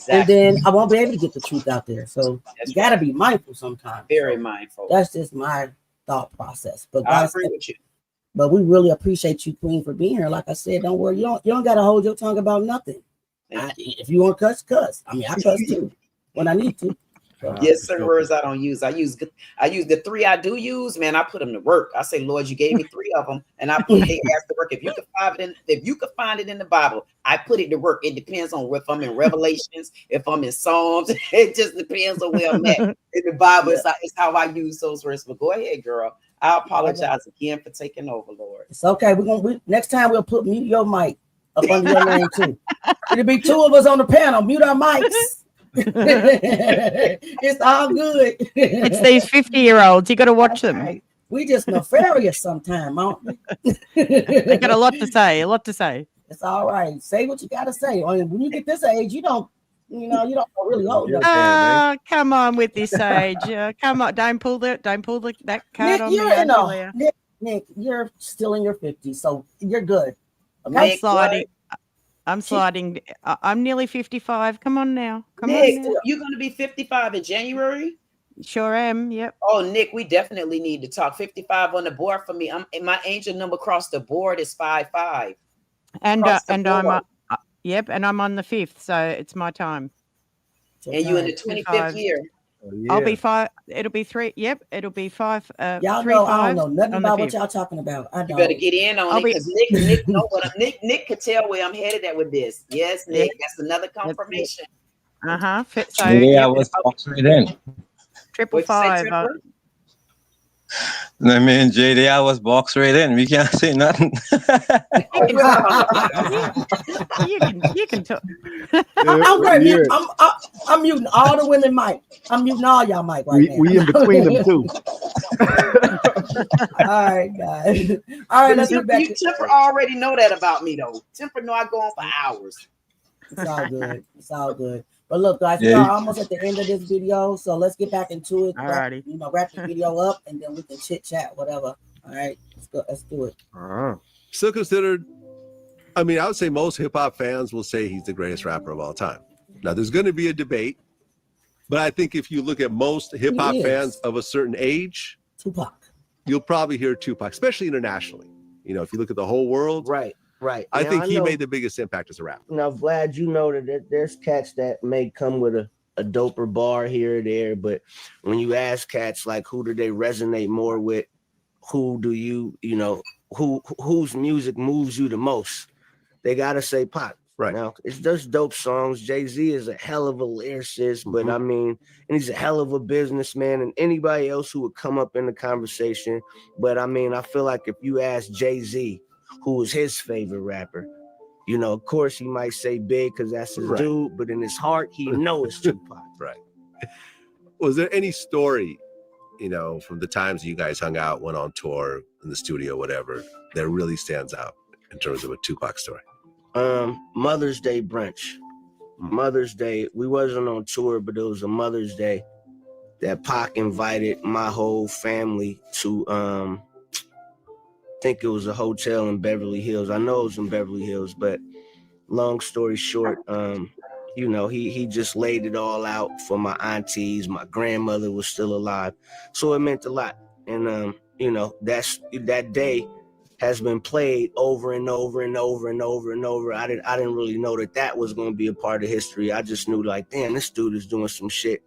and then I won't be able to get the truth out there. So you got to be mindful sometimes. Very mindful. That's just my thought process. But I guys, agree with you. But we really appreciate you, Queen, for being here. Like I said, don't worry. You don't got to hold your tongue about nothing. If you want to cuss. I mean, I cuss too when I need to. So, yes, certain words I don't use. I use the 3 I do use. Man, I put them to work. I say, Lord, you gave me 3 of them, and I put they ask to work. If you could find it in the Bible, I put it to work. It depends on if I'm in Revelations, if I'm in Psalms. It just depends on where I'm at in the Bible. It's how I use those words. But go ahead, girl. I apologize again for taking over, Lord. It's okay. Next time we'll mute your mic up under your name too. It'll be 2 of us on the panel. Mute our mics. It's all good. It's these 50-year-olds. You got to watch them. We just nefarious sometimes, aren't we? They got a lot to say. It's all right. Say what you got to say. When you get this age, you don't really old. Come on with this age. Come on. Don't pull that card on me. Nick, you're still in your 50s, so you're good. Okay? I'm sliding. I'm nearly 55. Come on now. Nick, you're going to be 55 in January? Sure am. Yep. Oh, Nick, we definitely need to talk. 55 on the board for me. My angel number across the board is 55. And I'm I'm on the 5th, so it's my time. And you in the 25th year. Yeah. I'll be 5. It'll be 3. Yep, it'll be 5. Y'all know I don't know nothing about what y'all talking about. I don't. You better get in on it because Nick know what Nick could tell where I'm headed at with this. Yes, Nick, that's another confirmation. So I was boxed right in. 555. I mean, JD, I was boxed right in. We can't say nothing. You can talk. I'm great. I'm muting all the women mic. I'm muting all y'all mic right now. We in between them too. All right, guys. All right, let's get back. Temper already know that about me, though. Temper know I go on for hours. It's all good. It's all good. But look, guys, we are almost at the end of this video, so let's get back into it. Alrighty. Wrap the video up, and then we can chit chat, whatever. All right, let's go. Let's do it. Still considered. I mean, I would say most hip hop fans will say he's the greatest rapper of all time. Now, there's going to be a debate, but I think if you look at most hip hop fans of a certain age, Tupac, you'll probably hear Tupac, especially internationally. If you look at the whole world, right. I think he made the biggest impact as a rapper. Now, Vlad, you know that there's cats that may come with a doper bar here or there, but when you ask cats like who do they resonate more with, who do whose music moves you the most, they gotta say Pac. Right now, it's just dope songs. Jay-Z is a hell of a lyricist, but I mean, and he's a hell of a businessman, and anybody else who would come up in the conversation. But I mean, I feel like if you ask Jay-Z who is his favorite rapper, of course he might say Big because that's his dude, but in his heart, he knows it's Tupac. Right. Was there any story, from the times you guys hung out, went on tour, in the studio, whatever, that really stands out in terms of a Tupac story? Mother's Day brunch. Mother's Day, we wasn't on tour, but it was a Mother's Day that Pac invited my whole family to, I think it was a hotel in Beverly Hills. I know it was in Beverly Hills, but long story short, he just laid it all out for my aunties. My grandmother was still alive, so it meant a lot. And that day has been played over and over and over and over and over. I didn't really know that was going to be a part of history. I just knew, like, damn, this dude is doing some shit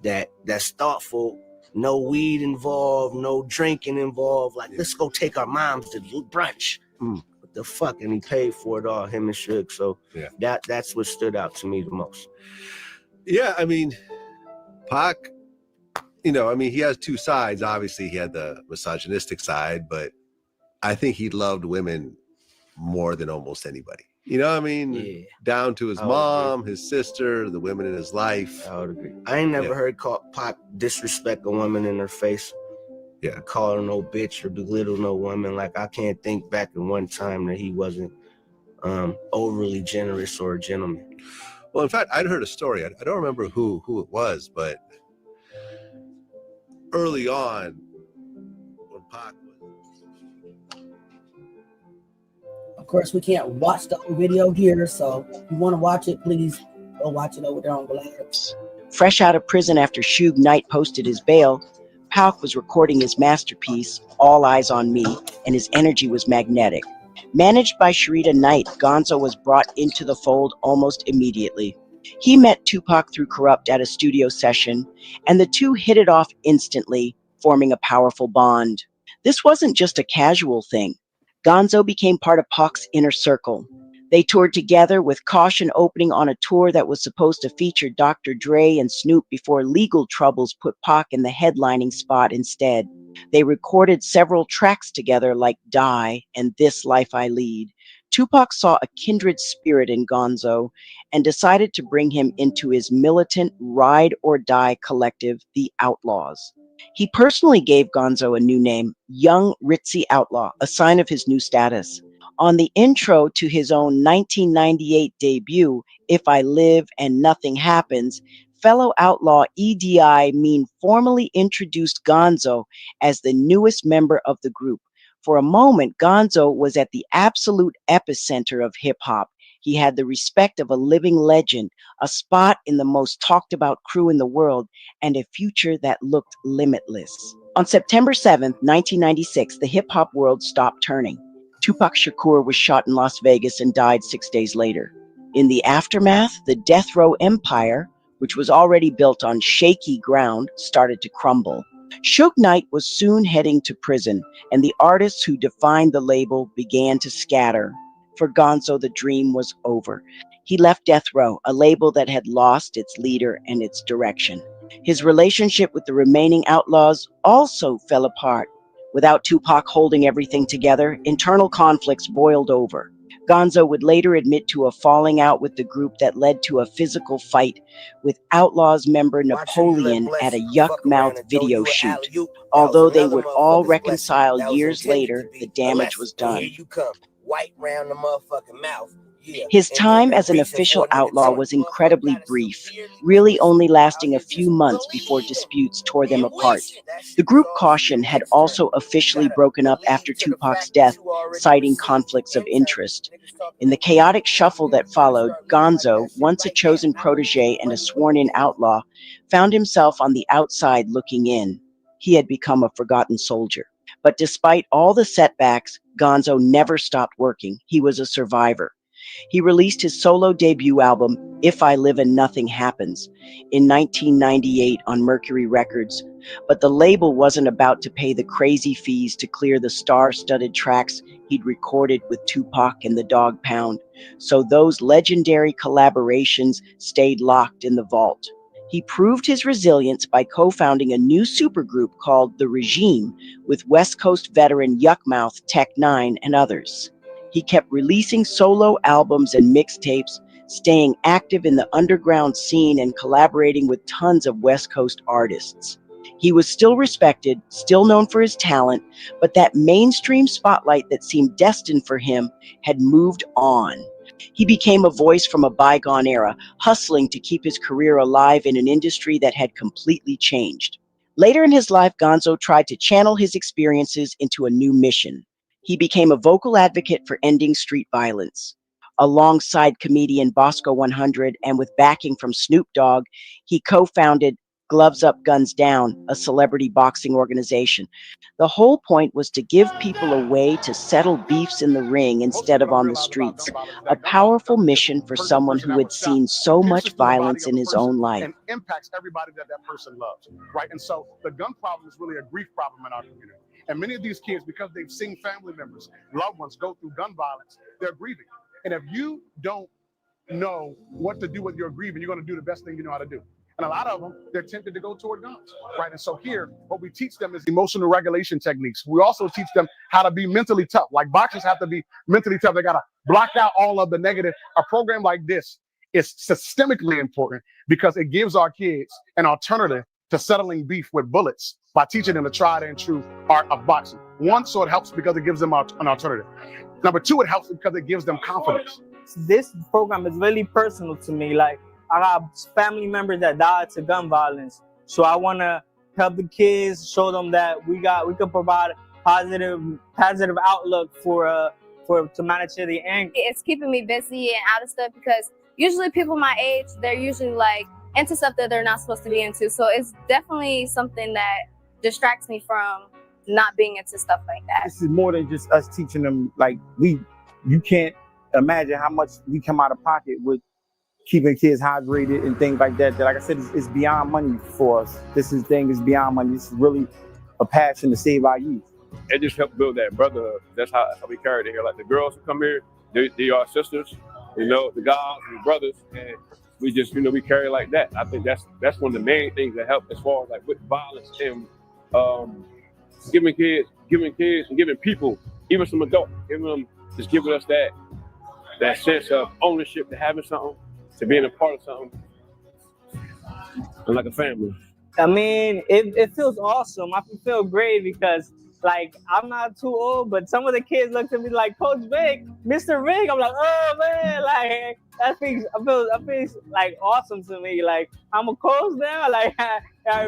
that's thoughtful. No weed involved, no drinking involved. Like, let's go take our moms to brunch. What the fuck? And he paid for it all, him and Suge. So that's what stood out to me the most. Yeah, I mean, Pac, he has two sides. Obviously, he had the misogynistic side, but I think he loved women more than almost anybody. Down to his mom, his sister, the women in his life. I would agree. I ain't never heard Pac disrespect a woman in her face. call no bitch or belittle no woman. Like, I can't think back in one time that he wasn't overly generous or a gentleman. Well, in fact, I'd heard a story. I don't remember who it was, but early on, when Pac was... Of course, we can't watch the video here, so if you want to watch it, please go watch it over there on Blabs. Fresh out of prison after Suge Knight posted his bail, Pac was recording his masterpiece, All Eyes on Me, and his energy was magnetic. Managed by Sharita Knight, Gonzoe was brought into the fold almost immediately. He met Tupac through Corrupt at a studio session, and the two hit it off instantly, forming a powerful bond. This wasn't just a casual thing. Gonzoe became part of Pac's inner circle. They toured together, with Kausion opening on a tour that was supposed to feature Dr. Dre and Snoop before legal troubles put Pac in the headlining spot instead. They recorded several tracks together like Die and This Life I Lead. Tupac saw a kindred spirit in Gonzoe and decided to bring him into his militant ride or die collective, the Outlaws. He personally gave Gonzoe a new name, Young Ritzy Outlaw, a sign of his new status. On the intro to his own 1998 debut, If I Live and Nothing Happens, fellow outlaw EDI Mean formally introduced Gonzoe as the newest member of the group. For a moment, Gonzoe was at the absolute epicenter of hip-hop. He had the respect of a living legend, a spot in the most talked about crew in the world, and a future that looked limitless. On September 7th, 1996, the hip-hop world stopped turning. Tupac Shakur was shot in Las Vegas and died 6 days later. In the aftermath, the Death Row empire, which was already built on shaky ground, started to crumble. Suge Knight was soon heading to prison, and the artists who defined the label began to scatter. For Gonzoe, the dream was over. He left Death Row, a label that had lost its leader and its direction. His relationship with the remaining outlaws also fell apart. Without Tupac holding everything together, internal conflicts boiled over. Gonzoe would later admit to a falling out with the group that led to a physical fight with Outlaws member Napoleon at a Yuck Mouth video shoot. Although they would all reconcile years later, the damage was done. White round the motherfucking mouth. His time as an official outlaw was incredibly brief, really only lasting a few months before disputes tore them apart. The group Kausion had also officially broken up after Tupac's death, citing conflicts of interest. In the chaotic shuffle that followed, Gonzoe, once a chosen protege and a sworn-in outlaw, found himself on the outside looking in. He had become a forgotten soldier. But despite all the setbacks, Gonzoe never stopped working. He was a survivor. He released his solo debut album, If I Live and Nothing Happens, in 1998 on Mercury Records, but the label wasn't about to pay the crazy fees to clear the star-studded tracks he'd recorded with Tupac and the Dog Pound, so those legendary collaborations stayed locked in the vault. He proved his resilience by co-founding a new supergroup called The Regime with West Coast veteran Yuckmouth, Tech Nine, and others. He kept releasing solo albums and mixtapes, staying active in the underground scene and collaborating with tons of West Coast artists. He was still respected, still known for his talent, but that mainstream spotlight that seemed destined for him had moved on. He became a voice from a bygone era, hustling to keep his career alive in an industry that had completely changed. Later in his life, Gonzoe tried to channel his experiences into a new mission. He became a vocal advocate for ending street violence. Alongside comedian Bosco 100 and with backing from Snoop Dogg, he co-founded Gloves Up, Guns Down, a celebrity boxing organization. The whole point was to give people a way to settle beefs in the ring instead of on the streets, a powerful mission for someone who had seen so much violence in his own life. And impacts everybody that person loves, right? And so the gun problem is really a grief problem in our community. And many of these kids, because they've seen family members, loved ones go through gun violence, they're grieving. And if you don't know what to do with your grieving, you're going to do the best thing you know how to do. And a lot of them, they're tempted to go toward guns, right? And so here, what we teach them is emotional regulation techniques. We also teach them how to be mentally tough. Like boxers have to be mentally tough. They got to block out all of the negative. A program like this is systemically important because it gives our kids an alternative to settling beef with bullets by teaching them the tried and true art of boxing. One, so it helps because it gives them an alternative. Number two, it helps because it gives them confidence. This program is really personal to me. Like, I got family members that died to gun violence. So I want to help the kids, show them that we could provide positive outlook to manage the end. It's keeping me busy and out of stuff because usually people my age, they're usually like into stuff that they're not supposed to be into. So it's definitely something that distracts me from not being into stuff like that. This is more than just us teaching them. Like, you can't imagine how much we come out of pocket with keeping kids hydrated and things like that. That, like I said, it's beyond money for us. This is beyond money. This is really a passion to save our youth. It just helped build that brotherhood. That's how we carry it here. Like the girls who come here, they are sisters, the guys and the brothers, and we just, we carry like that. I think that's one of the main things that help as far as like with violence and giving kids and giving people, even some adults, giving us that sense of ownership, to having something, to being a part of something, and like a family. I mean, it feels awesome. I feel great because, like, I'm not too old, but some of the kids look at me like, Coach Vic, Mr. Vic. I'm like, oh man, like that feels like awesome to me. Like, I'm a coach now. Like,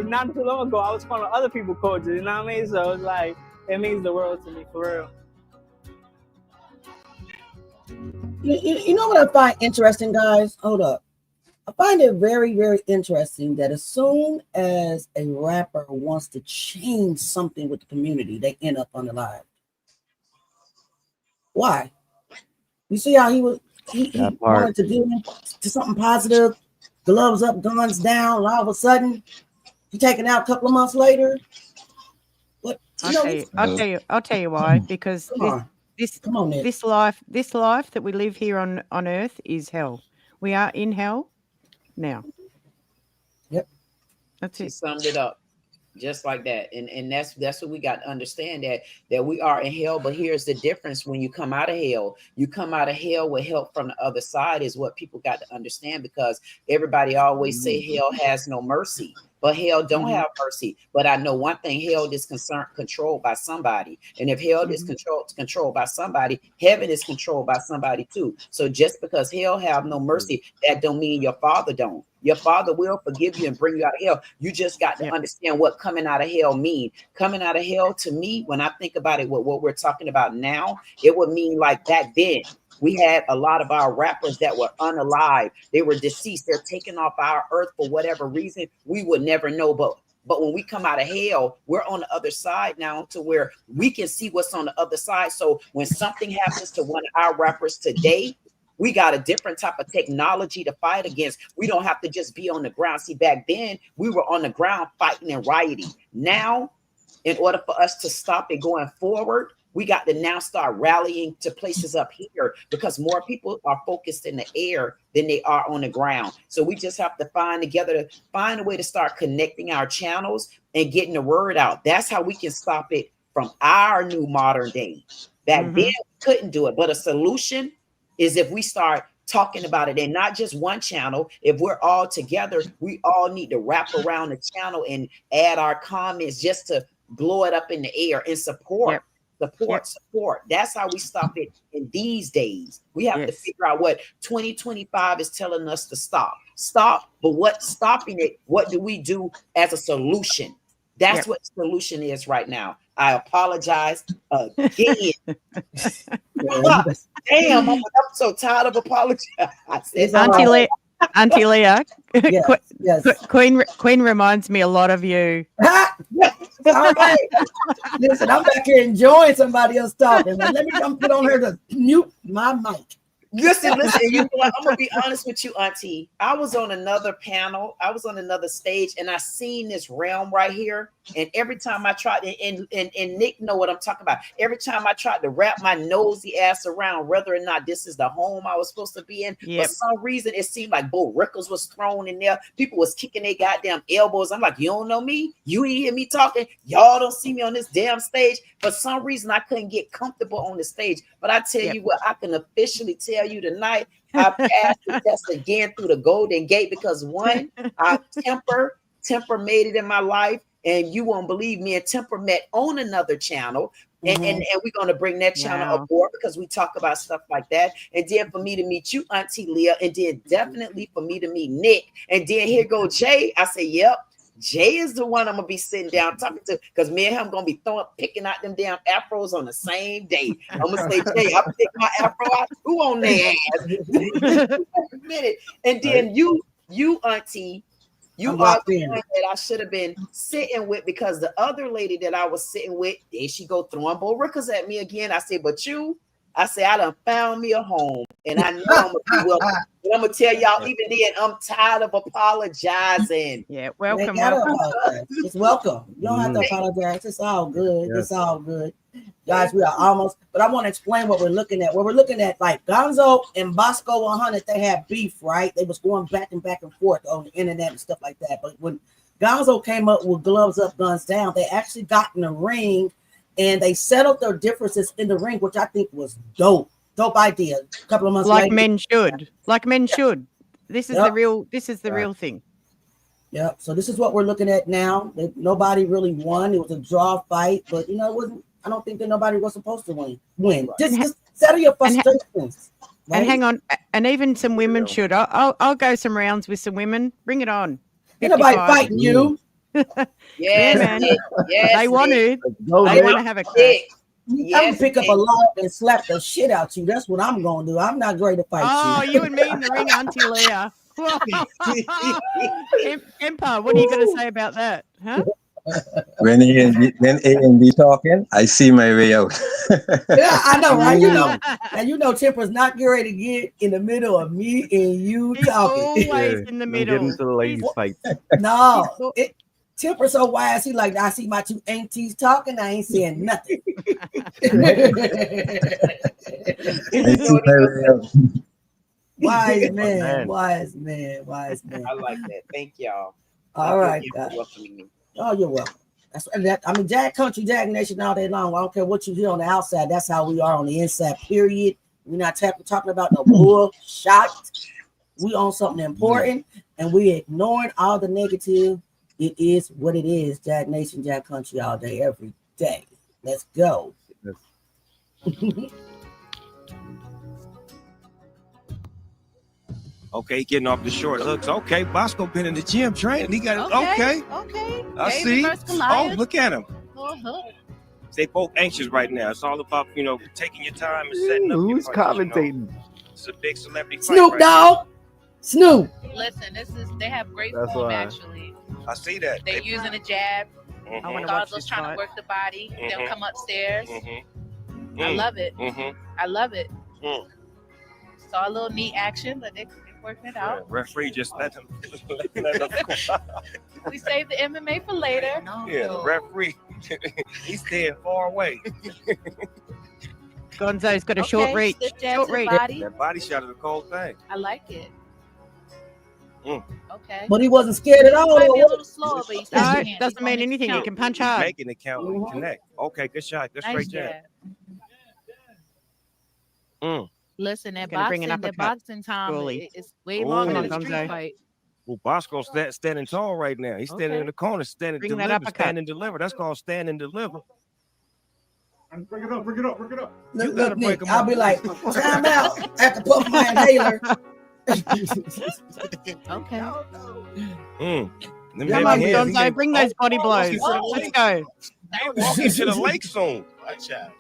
not too long ago, I was calling other people coaches. You know what I mean? So it's like, it means the world to me, for real. You know what I find interesting, guys? Hold up. I find it very, very interesting that as soon as a rapper wants to change something with the community, they end up unalived. Why? You see how he wanted to do to something positive, gloves up, guns down, and all of a sudden he taken out a couple of months later. What? I'll tell you why. Because this life that we live here on Earth is hell. We are in hell now. Yep. That's it. She summed it up just like that. And that's what we got to understand, that we are in hell. But here's the difference: when you come out of hell, with help from the other side, is what people got to understand, because everybody always say hell has no mercy. But hell don't have mercy. But I know one thing: hell is controlled by somebody. And if hell is controlled by somebody, heaven is controlled by somebody too. So just because hell have no mercy, that don't mean your father don't. Your father will forgive you and bring you out of hell. You just got to understand what coming out of hell mean. Coming out of hell, to me, when I think about it, what we're talking about now, it would mean like back then. We had a lot of our rappers that were unalive. They were deceased. They're taken off our earth for whatever reason. We would never know. But when we come out of hell, we're on the other side now, to where we can see what's on the other side. So when something happens to one of our rappers today, we got a different type of technology to fight against. We don't have to just be on the ground. See, back then, we were on the ground fighting and rioting. Now, in order for us to stop it going forward, we got to now start rallying to places up here, because more people are focused in the air than they are on the ground. So we just have to find a way to start connecting our channels and getting the word out. That's how we can stop it from our new modern day. Back then, we couldn't do it. But a solution is if we start talking about it, and not just one channel. If we're all together, we all need to wrap around the channel and add our comments just to blow it up in the air and support. Support. That's how we stop it in these days. We have to figure out what 2025 is telling us to stop. But what's stopping it? What do we do as a solution? That's what the solution is right now. I apologize again. Damn, I'm so tired of apologizing. Auntie Leah, Queen reminds me a lot of you. All right. Listen, I'm back here enjoying somebody else talking. Let me come put on her to mute my mic. Listen, you know what? I'm gonna be honest with you, Auntie. I was on another panel, I was on another stage, and I seen this realm right here. And every time I tried to, and Nick know what I'm talking about. Every time I tried to wrap my nosy ass around whether or not this is the home I was supposed to be in, for some reason it seemed like Bo Rickles was thrown in there. People was kicking their goddamn elbows. I'm like, you don't know me? You ain't hear me talking? Y'all don't see me on this damn stage? For some reason, I couldn't get comfortable on the stage. But I tell you what, I can officially tell you tonight, I passed the test again through the Golden Gate, because one, our temper Temper made it in my life, and you won't believe me and Temper met on another channel. And we're going to bring that channel aboard because we talk about stuff like that. And then for me to meet you, Auntie Leah, and then definitely for me to meet Nick. And then here go Jay. I say, yep, Jay is the one I'm going to be sitting down talking to, because me and him going to be picking out them damn afros on the same day. I'm going to say, Jay, I pick my afro out too on their ass. And then you, Auntie, you are the one that I should have been sitting with, because the other lady that I was sitting with, there she go throwing Boriccas at me again. I said, but you, I say, I done found me a home, and I know I'm gonna be welcome. And I'm gonna tell y'all, even then, I'm tired of apologizing. Yeah, welcome. It's welcome. You don't have to apologize. It's all good. It's all good. Guys, we are almost, but I want to explain what we're looking at. What we're looking at, like Gonzoe and Bosco 100, they had beef, right? They was going back and forth on the internet and stuff like that. But when Gonzoe came up with gloves up, guns down, they actually got in the ring and they settled their differences in the ring, which I think was dope. Dope idea. A couple of months later. Men should. Like men should. This is the real, real thing. Yep. So this is what we're looking at now. Nobody really won. It was a draw fight, but it wasn't. I don't think that nobody was supposed to win. Just settle your frustrations. And hang on, and even some women should. I'll go some rounds with some women. Bring it on. Ain't nobody fighting you. Yes, man. Yes, they want to. They want to have a crack. I'm gonna pick up a log and slap the shit out you. That's what I'm gonna do. I'm not great to fight you. Oh, you and me in the ring, Auntie Leah. Empire, what are you going to say about that? Huh? When A and B talking, I see my way out. Yeah, I know, right? And Temper's not getting ready to get in the middle of me and you talking. Always in the middle. Get into the ladies' fight. No, Temper's so wise. He like, I see my two aunties talking. I ain't saying nothing. Wise man. I like that. Thank y'all. All right, guys. Welcoming me. Oh, you're welcome. Jag country, Jag nation all day long. I don't care what you hear on the outside. That's how we are on the inside, period. We're not talking about no bullshit. We on something important, and we ignoring all the negative. It is what it is. Jag nation, Jag country all day, every day. Let's go. Okay, getting off the short hooks. Okay, Bosco been in the gym training. He got it. Okay. I see. Oh, look at him. They both anxious right now. It's all about, taking your time and setting up. Who's commentating? It's a big celebrity Snoop fight Dogg. Snoop. Listen, they have great form actually. I see that. They're using a jab. Gonzoe's trying to work the body. They'll come upstairs. I love it. I love it. Saw a little neat action, but they're working it out. Referee just let them. We saved the MMA for later. The referee, he's staying far away. Gonzoe's got a short reach. Short reach. That body shot is a cold thing. I like it. Okay. But he wasn't scared at all. Might be a little slower, but he's no, doesn't mean anything. You can punch hard. Making it count when you connect. Okay, good shot. Good straight jab. Listen, that boxing time is way longer than a street fight. Well, Bosco's standing tall right now. He's standing in the corner, stand and deliver. That's called stand and deliver. Bring it up. You gotta break them up. I'll be like, time out. I have to puff my inhaler. Okay. Come on, Gonzoe, bring those body blows. Let's go. They're walking to the lake soon. Watch out.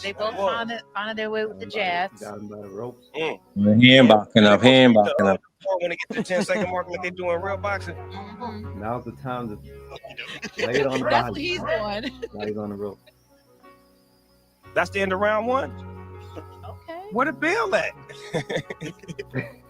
They both found their way with the jabs. Hand backing up. When they get to the 10-second mark, like they're doing real boxing. Now's the time to lay it on the body. That's what he's doing. Now he's on the rope. That's the end of round one. Okay. Where the bell at?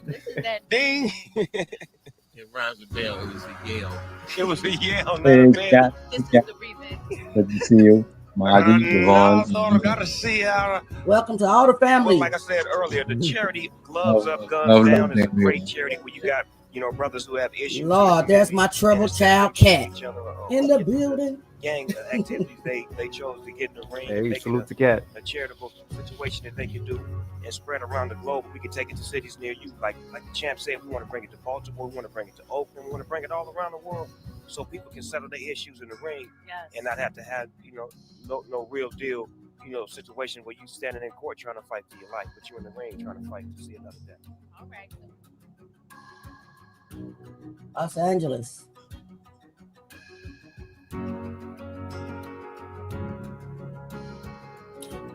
This is that ding. It rhymes with bell. It was a yell. It was a yell, not a bell. This is the remix. Good to see you. Margie, Yvonne. I gotta see how. Welcome to all the family. Like I said earlier, the charity Gloves Up, Guns Down is a great charity where you got brothers who have issues. Lord, there's my trouble child cat in the building. Gang activities they chose to get in the ring and Hey, make salute the it cat. a charitable situation that they can do and spread around the globe. We can take it to cities near you. Like the champ said, we want to bring it to Baltimore, we want to bring it to Oakland, we want to bring it all around the world so people can settle their issues in the ring and not have to have, no real deal, situation where you standing in court trying to fight for your life, but you're in the ring trying to fight to see another day. All right. Los Angeles.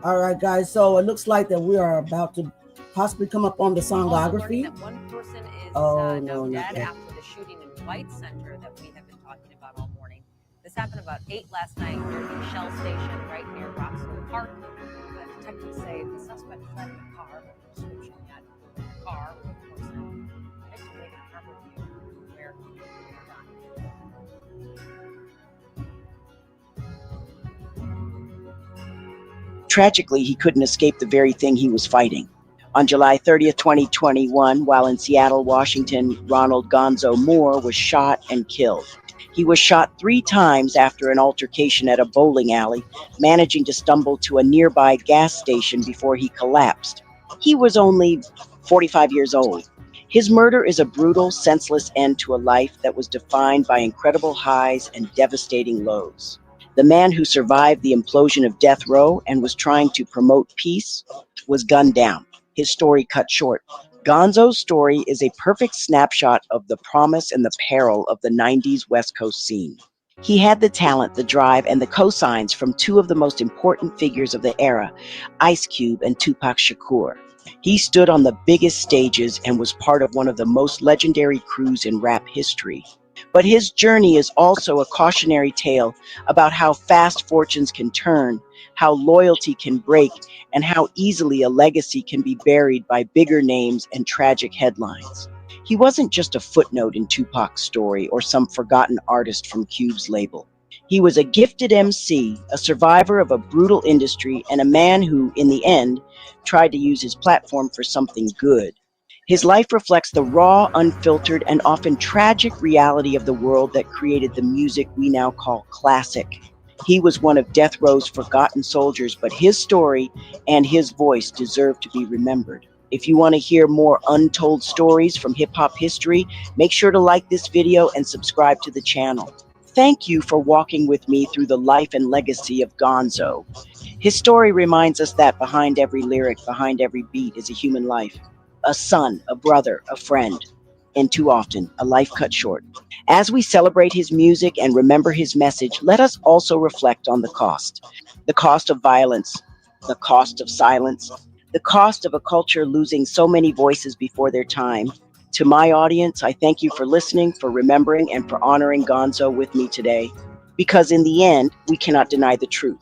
All right, guys. So it looks like that we are about to possibly come up on the songography. That one person is no, now not dead yet. after the shooting in White Center that we have been talking about all morning. This happened about 8 last night near the Shell station right near Roxwood Park. Detectives say the suspect fled in a car, but no description yet. The car, with of course, excavated cover view where he died. Tragically, he couldn't escape the very thing he was fighting. On July 30th, 2021, while in Seattle, Washington, Ronald Gonzoe Moore was shot and killed. He was shot 3 times after an altercation at a bowling alley, managing to stumble to a nearby gas station before he collapsed. He was only 45 years old. His murder is a brutal, senseless end to a life that was defined by incredible highs and devastating lows. The man who survived the implosion of Death Row and was trying to promote peace was gunned down, his story cut short. Gonzoe's story is a perfect snapshot of the promise and the peril of the 90s West Coast scene. He had the talent, the drive, and the cosigns from 2 of the most important figures of the era, Icecube and Tupac Shakur. He stood on the biggest stages and was part of one of the most legendary crews in rap history. But his journey is also a cautionary tale about how fast fortunes can turn, how loyalty can break, and how easily a legacy can be buried by bigger names and tragic headlines. He wasn't just a footnote in Tupac's story or some forgotten artist from Cube's label. He was a gifted MC, a survivor of a brutal industry, and a man who, in the end, tried to use his platform for something good. His life reflects the raw, unfiltered, and often tragic reality of the world that created the music we now call classic. He was one of Death Row's forgotten soldiers, but his story and his voice deserve to be remembered. If you want to hear more untold stories from hip-hop history, make sure to like this video and subscribe to the channel. Thank you for walking with me through the life and legacy of Gonzoe. His story reminds us that behind every lyric, behind every beat is a human life. A son, a brother, a friend, and too often, a life cut short. As we celebrate his music and remember his message, let us also reflect on the cost. The cost of violence, the cost of silence, the cost of a culture losing so many voices before their time. To my audience, I thank you for listening, for remembering, and for honoring Gonzoe with me today. Because in the end, we cannot deny the truth.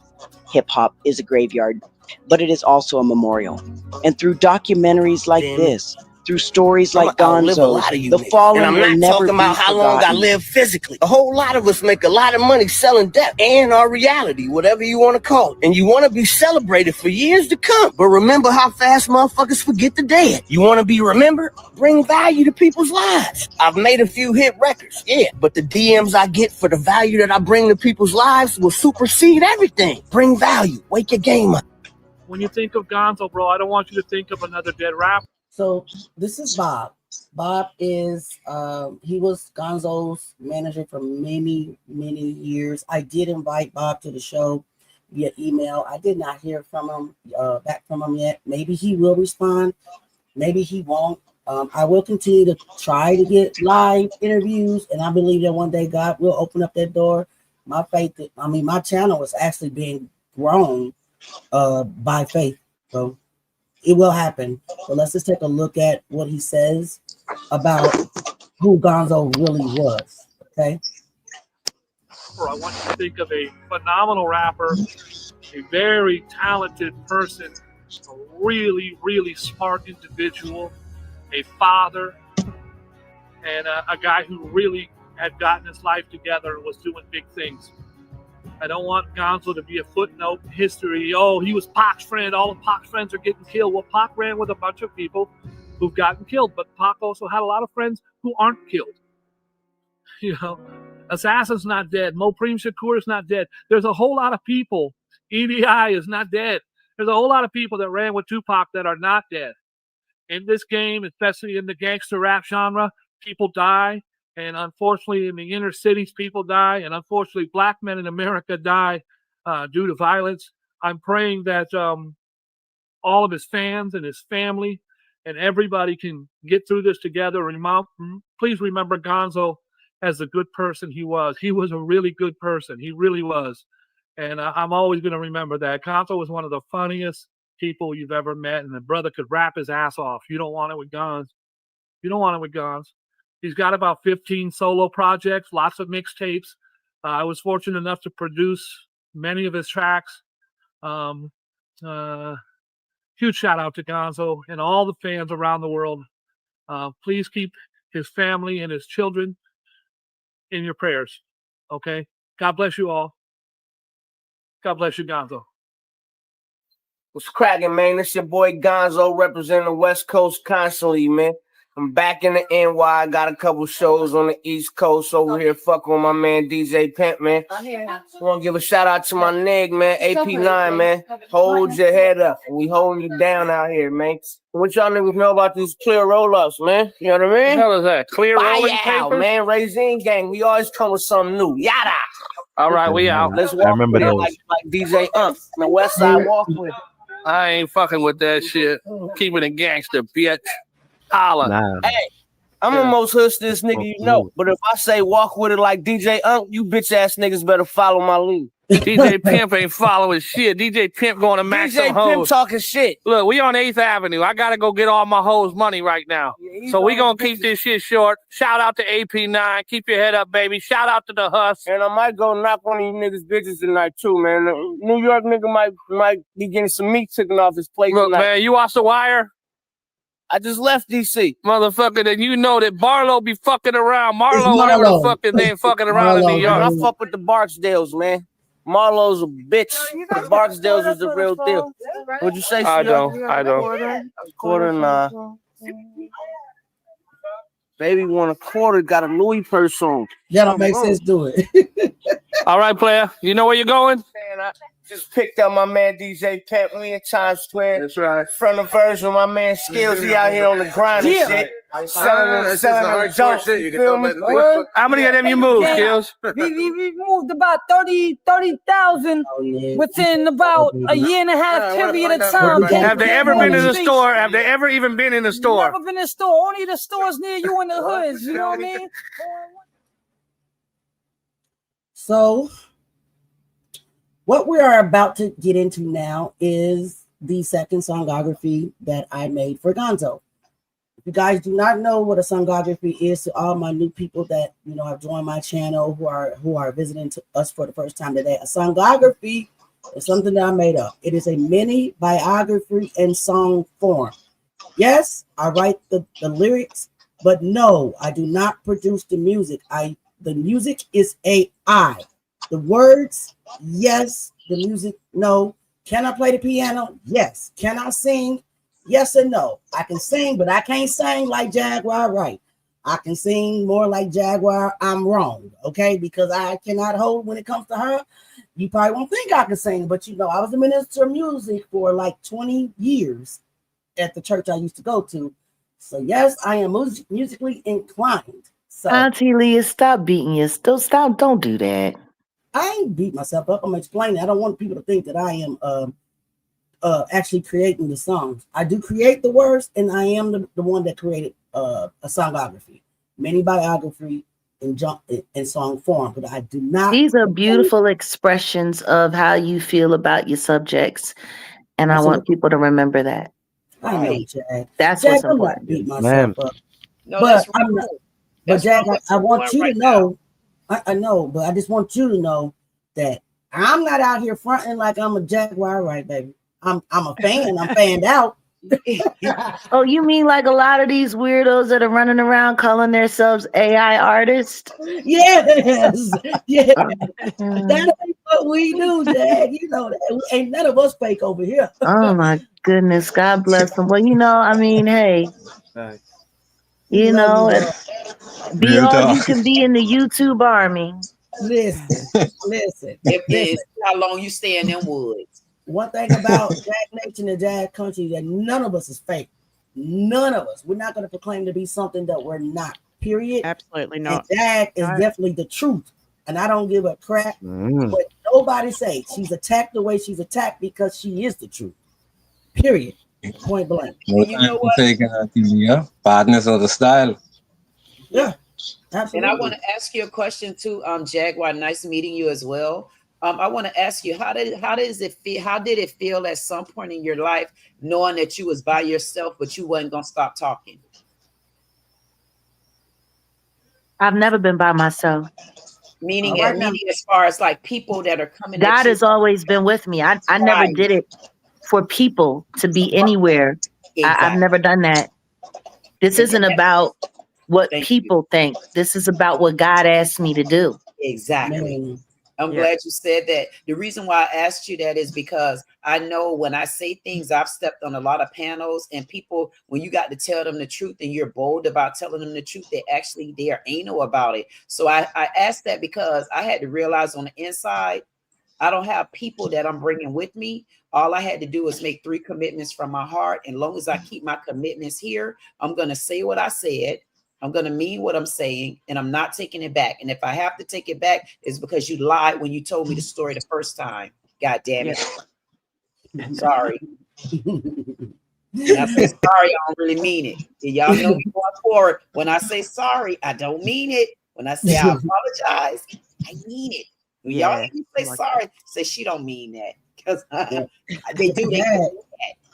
Hip-hop is a graveyard, but it is also a memorial. And through documentaries like this, through stories like Gonzoe, the fallen and I'm will not never talking about be how long I forgotten. live physically. A whole lot of us make a lot of money selling death and our reality, whatever you want to call it. And you want to be celebrated for years to come. But remember how fast motherfuckers forget the dead. You want to be remembered? Bring value to people's lives. I've made a few hit records, yeah, but the DMs I get for the value that I bring to people's lives will supersede everything. Bring value. Wake your game up. When you think of Gonzoe, bro, I don't want you to think of another dead rapper. So this is Bob. Bob is he was Gonzoe's manager for many years. I did invite Bob to the show via email. I did not hear from him back from him yet. Maybe he will respond, maybe he won't. I will continue to try to get live interviews, and I believe that one day God will open up that door. My faith, my channel is actually being grown by faith, so it will happen. But let's just take a look at what he says about who Gonzoe really was. Okay. I want you to think of a phenomenal rapper, a very talented person, a really smart individual, a father, and a guy who really had gotten his life together and was doing big things. I don't want Gonzoe to be a footnote in history. Oh, he was Pac's friend. All of Pac's friends are getting killed. Well, Pac ran with a bunch of people who've gotten killed, but Pac also had a lot of friends who aren't killed. You know, Assassin's not dead. Mopreme Shakur is not dead. There's a whole lot of people. EDI is not dead. There's a whole lot of people that ran with Tupac that are not dead. In this game, especially in the gangster rap genre, people die. And unfortunately, in the inner cities, people die. And unfortunately, black men in America die due to violence. I'm praying that all of his fans and his family and everybody can get through this together. Please remember Gonzoe as the good person he was. He was a really good person. He really was. And I'm always going to remember that. Gonzoe was one of the funniest people you've ever met, and the brother could rap his ass off. You don't want it with Gons. You don't want it with Gons. He's got about 15 solo projects, lots of mixtapes. I was fortunate enough to produce many of his tracks. Huge shout out to Gonzoe and all the fans around the world. Please keep his family and his children in your prayers. Okay? God bless you all. God bless you, Gonzoe. What's cracking, man? It's your boy Gonzoe representing the West Coast constantly, man. I'm back in the NY. Got a couple shows on the East Coast over here. Fuck with my man DJ Pimp, man. I want to give a shout out to my nigga, man. AP9, man. Hold your head up. We holding you down out here, man. What y'all niggas know about these clear roll-ups, man? You know what I mean? What the hell is that? Clear rolling out, papers? man. Raisin gang. We always come with something new. Yada. All right, we out. Let's walk with it like DJ the West Side walk with it. I ain't fucking with that shit. Keep it a gangster, bitch. Holla. Nah. Hey, I'm the most hood-this nigga you know. But if I say walk with it like DJ you bitch ass niggas better follow my lead. DJ Pimp ain't following shit. DJ Pimp going to max some DJ hoes. Pimp talking shit. Look, we on 8th Avenue. I got to go get all my hoes money right now. So we going to keep this shit short. Shout out to AP9. Keep your head up, baby. Shout out to the Huss. And I might go knock one of you niggas bitches tonight, too, man. New York nigga might be getting some meat taken off his plate Look, tonight. man, you watch The Wire? I just left DC. Motherfucker, then you know that Barlow be fucking around. Marlo, whatever the fuck his name, fucking around in New York. I fuck with the Barksdales, man. Marlo's a bitch. The Barksdales is the real deal. What'd you say? I don't. Quarter, nah. Baby want a quarter, got a Louis purse on. That don't make sense, do it. All right, player. You know where you're going? Man, I just picked up my man DJ Pimp. We in Times Square. That's right. From the version, my man Skills. He out here on the grind and shit. Selling dope. You feel me? How many of them you moved, Skills? We moved about 30,000 within about a year and a half period of time. Have they ever been in the store? Have they ever even been in the store? Never been in the store. Only the stores near you in the hoods. You know what I mean? So, what we are about to get into now is the second songography that I made for Gonzoe. If you guys do not know what a songography is, to all my new people that have joined my channel who are visiting us for the first time today, a songography is something that I made up. It is a mini biography in song form. Yes, I write the lyrics, but no, I do not produce the music. The music is AI. The words, yes. The music, no. Can I play the piano? Yes. Can I sing? Yes and no. I can sing, but I can't sing like Jaguar, right? I can sing more like Jaguar. I'm wrong, okay? Because I cannot hold when it comes to her. You probably won't think I can sing, but I was a minister of music for like 20 years at the church I used to go to. So yes, I am musically inclined. So Auntie Leah, stop beating you. Don't do that. I ain't beat myself up. I'm explaining. I don't want people to think that I am actually creating the songs. I do create the words, and I am the one that created a songography, mini biography in song form. But I do not. These are beautiful expressions of how you feel about your subjects, and I want people to remember that. I know, Jack. That's Jack, what's I'm important. not beating myself up. No, but I'm not. But Jack, I want you to know. I know, but I just want you to know that I'm not out here fronting like I'm a Jaguar, right, baby? I'm a fan. I'm fanned out. Oh, you mean like a lot of these weirdos that are running around calling themselves AI artists? Yes, yeah. That's what we do, Jack. You know that. Ain't none of us fake over here. Oh my goodness, God bless them. Well, hey, You know, be all you can be in the YouTube army. Listen. If how long you stay in them woods. One thing about Jag Nation and Jag Country, that none of us is fake. None of us. We're not going to proclaim to be something that we're not. Period. Absolutely not. And Jag is definitely the truth, and I don't give a crap what nobody say. She's attacked the way she's attacked because she is the truth. Period. Point blank. No you know what? Partners of the style. Yeah, absolutely. And I want to ask you a question too, Jaguar. Nice meeting you as well. I want to ask you, how did it feel? How did it feel at some point in your life, knowing that you was by yourself, but you wasn't gonna stop talking? I've never been by myself. Meaning as far as like people that are coming. God has always been with me. I never did it for people to be anywhere. Exactly. I've never done that. This isn't about what people think. This is about what God asked me to do. Exactly. I'm glad you said that. The reason why I asked you that is because I know when I say things, I've stepped on a lot of panels, and people, when you got to tell them the truth and you're bold about telling them the truth, they are anal about it. So I asked that because I had to realize on the inside, I don't have people that I'm bringing with me. All I had to do was make 3 commitments from my heart. And as long as I keep my commitments here, I'm going to say what I said. I'm going to mean what I'm saying, and I'm not taking it back. And if I have to take it back, it's because you lied when you told me the story the first time. God damn it. Sorry. And I say sorry, I don't really mean it. And y'all know me going forward. When I say sorry, I don't mean it. When I say I apologize, I mean it. When y'all hear me say sorry, say she don't mean that. Because they do. Jag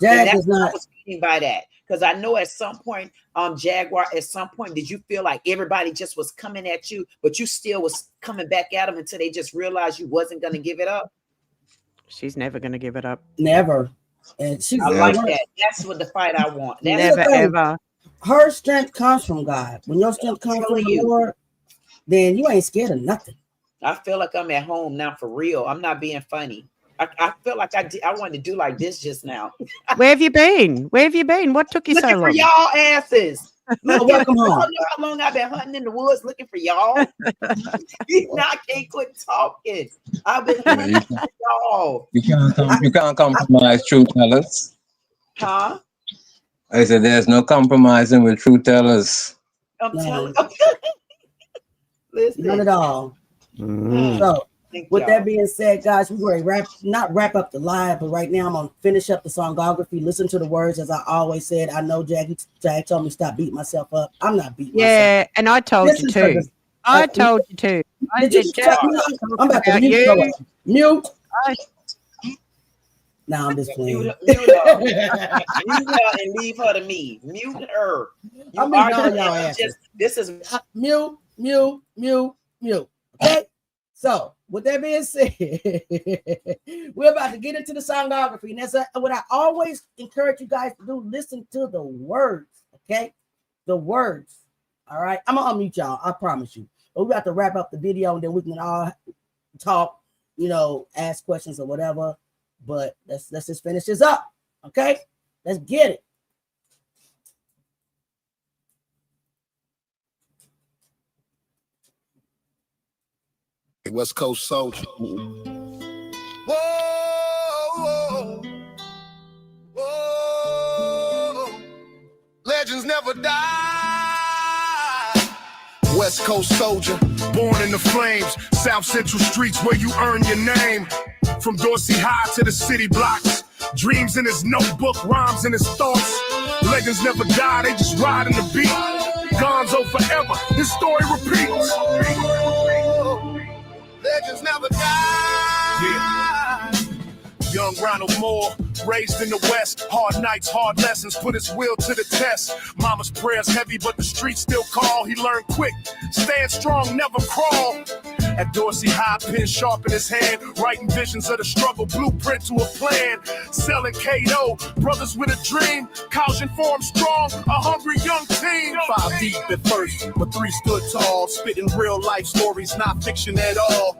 that's is not. what I was meaning by that. Because I know at some point, Jaguar, at some point, did you feel like everybody just was coming at you, but you still was coming back at them until they just realized you wasn't going to give it up? She's never going to give it up. Never. And she's I like that. That's what the fight I want. Never, ever. Her strength comes from God. When your strength comes from the Lord, then you ain't scared of nothing. I feel like I'm at home now for real. I'm not being funny. I feel like I wanted to do like this just now. Where have you been? Where have you been? What took you so long? Looking for y'all asses. Welcome home. Y'all know how long I've been hunting in the woods looking for y'all. Now I can't quit talking. I've been hunting for y'all. You can't compromise truth tellers. Huh? I said there's no compromising with truth tellers. I'm telling Listen. None at all. So with that being said, guys, we're going to wrap up the live, but right now I'm going to finish up the songography. Listen to the words, as I always said. I know Jag told me to stop beating myself up. I'm not beating myself. Yeah, and I told you too. I told you too. I'm about to mute. Nah, I'm just playing. Mute her. Mute her and leave her to me. Mute her. I'm y'all asses. This is mute. Okay. So, with that being said, we're about to get into the songography. And that's what I always encourage you guys to do. Listen to the words, okay? The words, all right? I'm going to unmute y'all, I promise you. But we have to wrap up the video, and then we can all talk, ask questions or whatever. But let's just finish this up, okay? Let's get it. West Coast Soldier. Whoa, whoa, whoa. Legends never die. West Coast Soldier, born in the flames. South Central streets where you earn your name. From Dorsey High to the city blocks. Dreams in his notebook, rhymes in his thoughts. Legends never die, they just ride in the beat. Gonzoe forever, his story repeats. Legends never die. Yeah. Young Ronald Moore, raised in the West. Hard nights, hard lessons, put his will to the test. Mama's prayers heavy, but the streets still call. He learned quick, stand strong, never crawl. At Dorsey High, pen sharp in his hand, writing visions of the struggle, blueprint to a plan. Selling K.O., brothers with a dream. Kausion formed strong, a hungry young team. 5 deep at first, but 3 stood tall. Spitting real life stories, not fiction at all.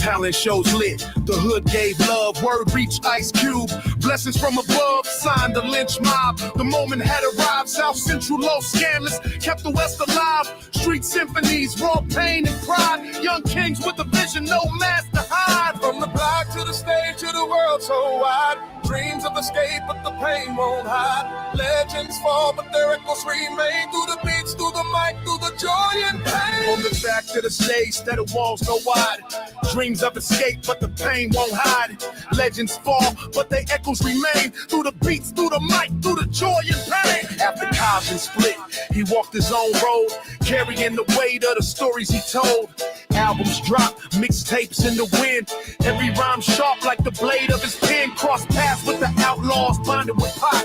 Talent shows lit, the hood gave love, word reached icecube. Blessings from above, signed the lynch mob. The moment had arrived, South Central low scandalous, kept the West alive. Street symphonies, raw pain and pride. Young kings with a vision, no mask to hide. From the block to the stage to the world so wide. Dreams of escape, but the pain won't hide. Legends fall, but their echoes remain. Through the beats, through the mic, through the joy and pain. On the back to the stage, that the walls go wide. Dreams of escape, but the pain won't hide. Legends fall, but their echoes remain. Through the beats, through the mic, through the joy and pain. After Kausion split, he walked his own road, carrying the weight of the stories he told. Albums drop, mixtapes in the wind. Every rhyme sharp like the blade of his pen. Cross paths with the outlaws, bonded with pop.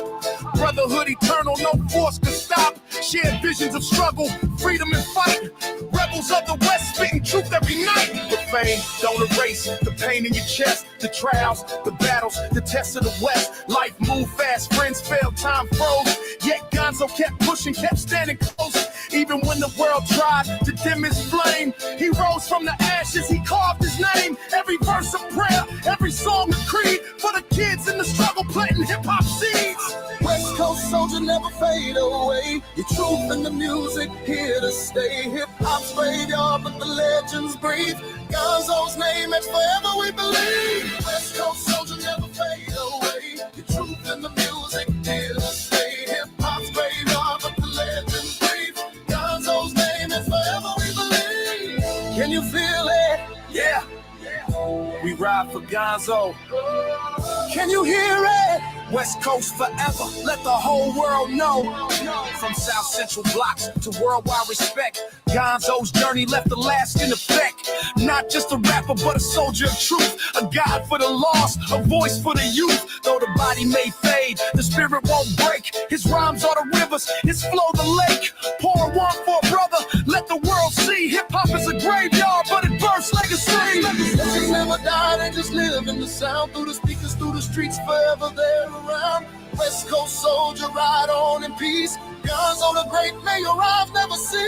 Brotherhood eternal, no force can stop. Shared visions of struggle, freedom and fight. Rebels of the West spitting truth every night. The fame don't erase the pain in your chest. The trials, the battles, the tests of the West. Life moved fast, friends failed, time froze. Yet Gonzoe kept pushing, kept standing close. Even when the world tried to dim his flame, he rose from the ashes, he carved his name. Every verse a prayer, every song a creed. For the kids in the struggle, planting hip-hop seeds. West Coast soldier never fade away. Your truth in the music, here to stay. Hip-hop's graveyard, but the legends breathe. Gonzoe's name, and forever we believe. West Coast soldier never fade away. Your truth in the music, here to stay. Hip-hop's graveyard, but the legends breathe. Gonzoe's name, and forever we believe. Can you feel it? Yeah. We ride for Gonzoe. Can you hear it? West Coast forever, let the whole world know. From South Central blocks to worldwide respect, Gonzoe's journey left a lasting effect. Not just a rapper, but a soldier of truth. A guide for the lost, a voice for the youth. Though the body may fade, the spirit won't break. His rhymes are the rivers, his flow the lake. Pour one for a brother, let the world see. Hip-hop is a graveyard, but it bursts legacy. Legends never die, they just live in the sound. Through the speakers, through the streets, forever they're around. West Coast soldier, ride on in peace. Gonzoe the great, may your eyes never see.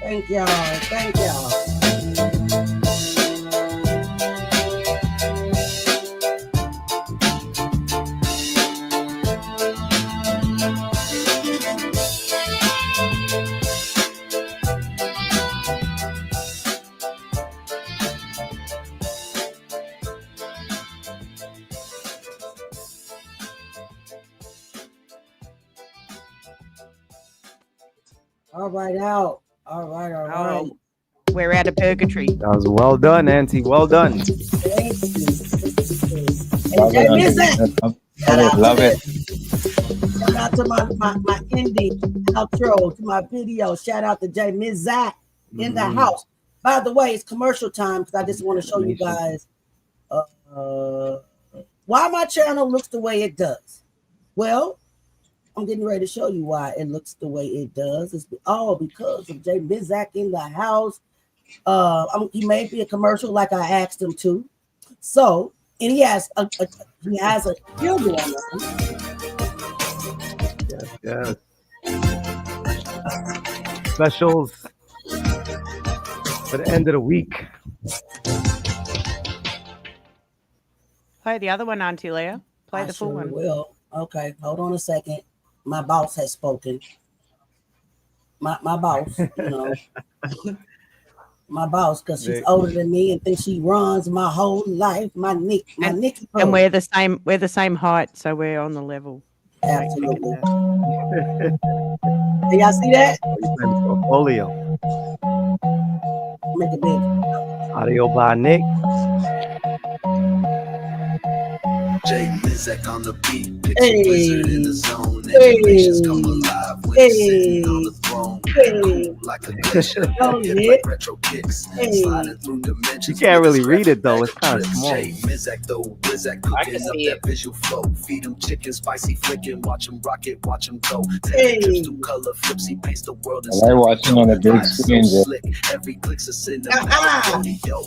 Thank y'all. Thank y'all. All right, out. All right, all right. Oh, we're out of purgatory. That was well done, Auntie. Well done. Thank you. Love And it, Demise, love it. shout out to my indie outro to my video. Shout out to Demise in the house. By the way, it's commercial time because I just want to show you guys why my channel looks the way it does. Well, I'm getting ready to show you why it looks the way it does. It's all because of Demise in the house. He made me a commercial like I asked him to. So, and he has a filter on it. Yes. Specials for the end of the week. Play the other one, Auntie Leah. Play the full one. Will. Okay, hold on a second. My boss has spoken. My boss, you know. My boss, because she's older than me and thinks she runs my whole life. Nikki. And we're the same height, so we're on the level. Absolutely. Hey, y'all see that? Portfolio. Make it big. Audio by Nick. Demise on the beat, hey, wizard in the zone. Animations come alive when sitting on the throne. Go, Nick. You can't really read it though. It's kind of small. I can see it. Feed them chicken, spicy flicking, watch them rock it, watch them go. Hey. Color flips, he paints the world. I like watching on a big screen. Every click's a cinematic yo.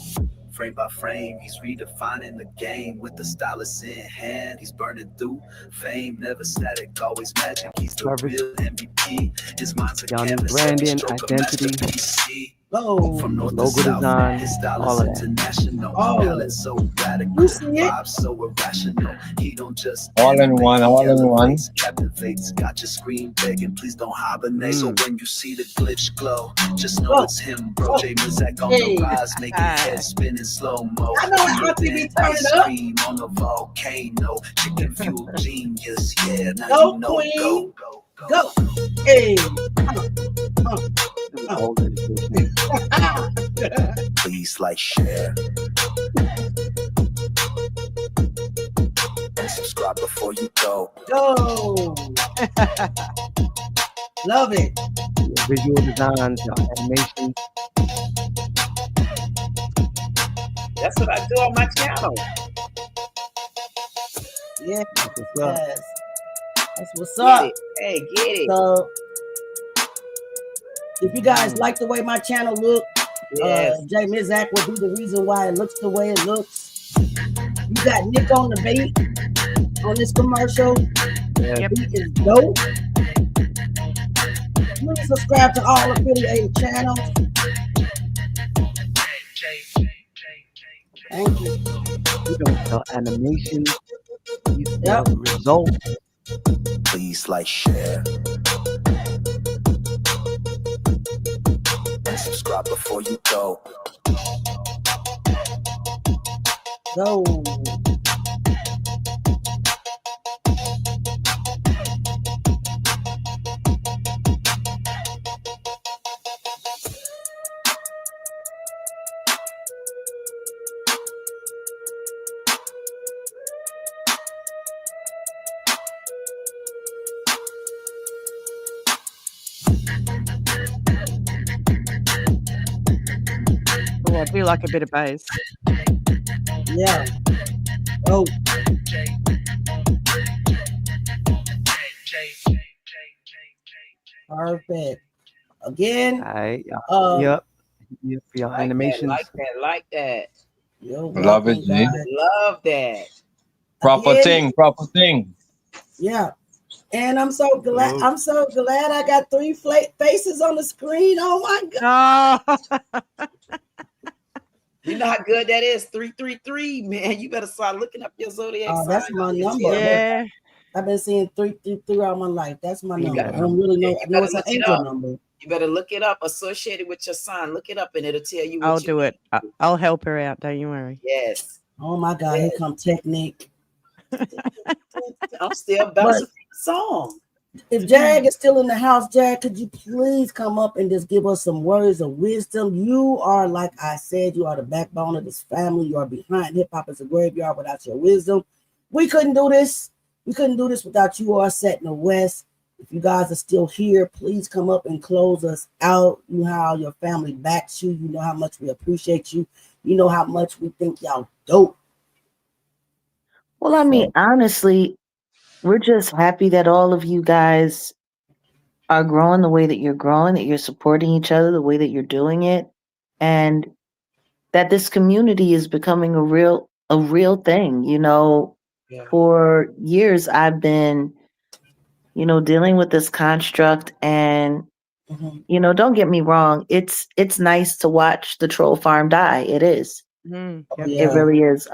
Frame by frame, he's redefining the game with the stylus in hand. He's burning through fame, never static, always magic. He's the real MVP. His mind's a canvas, branding, identity, from north logo to south, design, his style all is of that. international. Palette so radical, vibes so irrational. He don't just All in one, all in one. captivates. Got your screen begging, please don't hibernate. So when you see the glitch glow, just know it's him, bro. J Mizak on the rise, making head spin in slow mo. I know how to be turned up. Cream on the volcano, chicken fuel genius. Yeah, now Go, you know. queen. Go. Hey. Please like, share, and subscribe before you go. Go. Love it. Visual designs, animation. That's what I do on my channel. Yeah. Yes. That's what's Get up. it. Hey, get it. So, if you guys like the way my channel look, J Mizak will be the reason why it looks the way it looks. You got Nick on the beat on this commercial. Yep. Beat is dope. Please subscribe to all affiliated channels. Thank you. You don't sell animation. You sell results. Please like, share, and subscribe before you go. Go. Oh, I do like a bit of bass. Yeah. Oh. Perfect. Again. Yep. For your animations. Like that. Love it, G. Love that. Proper Again. thing. Yeah. And I'm so glad. I'm so glad I got 3 faces on the screen. Oh my God. You know how good that is? 333, man. You better start looking up your zodiac sign. That's my number. Yeah. I've been seeing 333 all my life. That's my number. gotta- I don't really know. you I know it's better an look it angel up. number. You better look it up associated with your sign. Look it up and it'll tell you what I'll you do it. I'll help her out. Don't you worry. Yes. Oh my God, here come Technique. I'm still bouncing the song. If Jag is still in the house, Jag, could you please come up and just give us some words of wisdom? You are, like I said, you are the backbone of this family. You are behind hip hop as a graveyard. Without your wisdom, we couldn't do this. We couldn't do this without you all set in the West. If you guys are still here, please come up and close us out. You know how your family backs you. You know how much we appreciate you. You know how much we think y'all dope. Well, I mean, honestly, we're just happy that all of you guys are growing the way that you're growing, that you're supporting each other the way that you're doing it, and that this community is becoming a real thing. You know, for years I've been, dealing with this construct, and don't get me wrong, it's nice to watch the troll farm die. It is. It really is.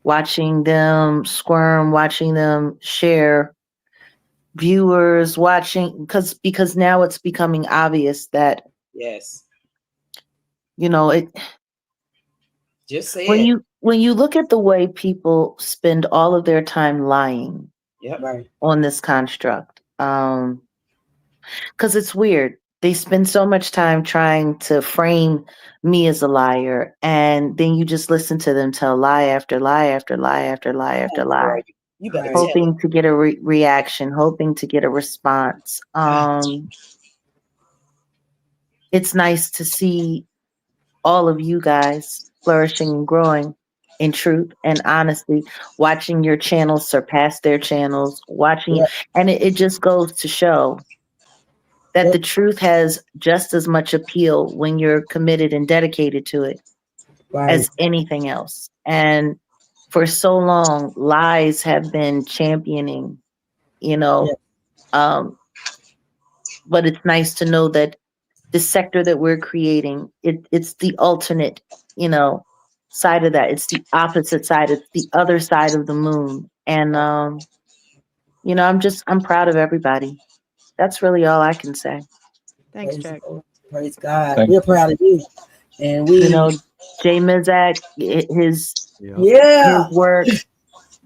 Watching them squirm, watching them share, viewers watching, because now it's becoming obvious that it. Just say when you look at the way people spend all of their time lying on this construct, because it's weird. They spend so much time trying to frame me as a liar, and then you just listen to them tell lie after lie after lie after lie after lie, hoping to get a reaction, hoping to get a response. it's nice to see all of you guys flourishing and growing in truth and honesty, watching your channels surpass their channels, watching Yeah. and it just goes to show that the truth has just as much appeal when you're committed and dedicated to it as anything else. And for so long, lies have been championing, you know. But it's nice to know that the sector that we're creating, it's the alternate, you know, side of that. It's the opposite side. It's the other side of the moon. And you know, I'm proud of everybody. That's really all I can say. Thanks, Jack. Praise God. Thank We're proud of you. And we, you know, Jay Mizak, his yeah, work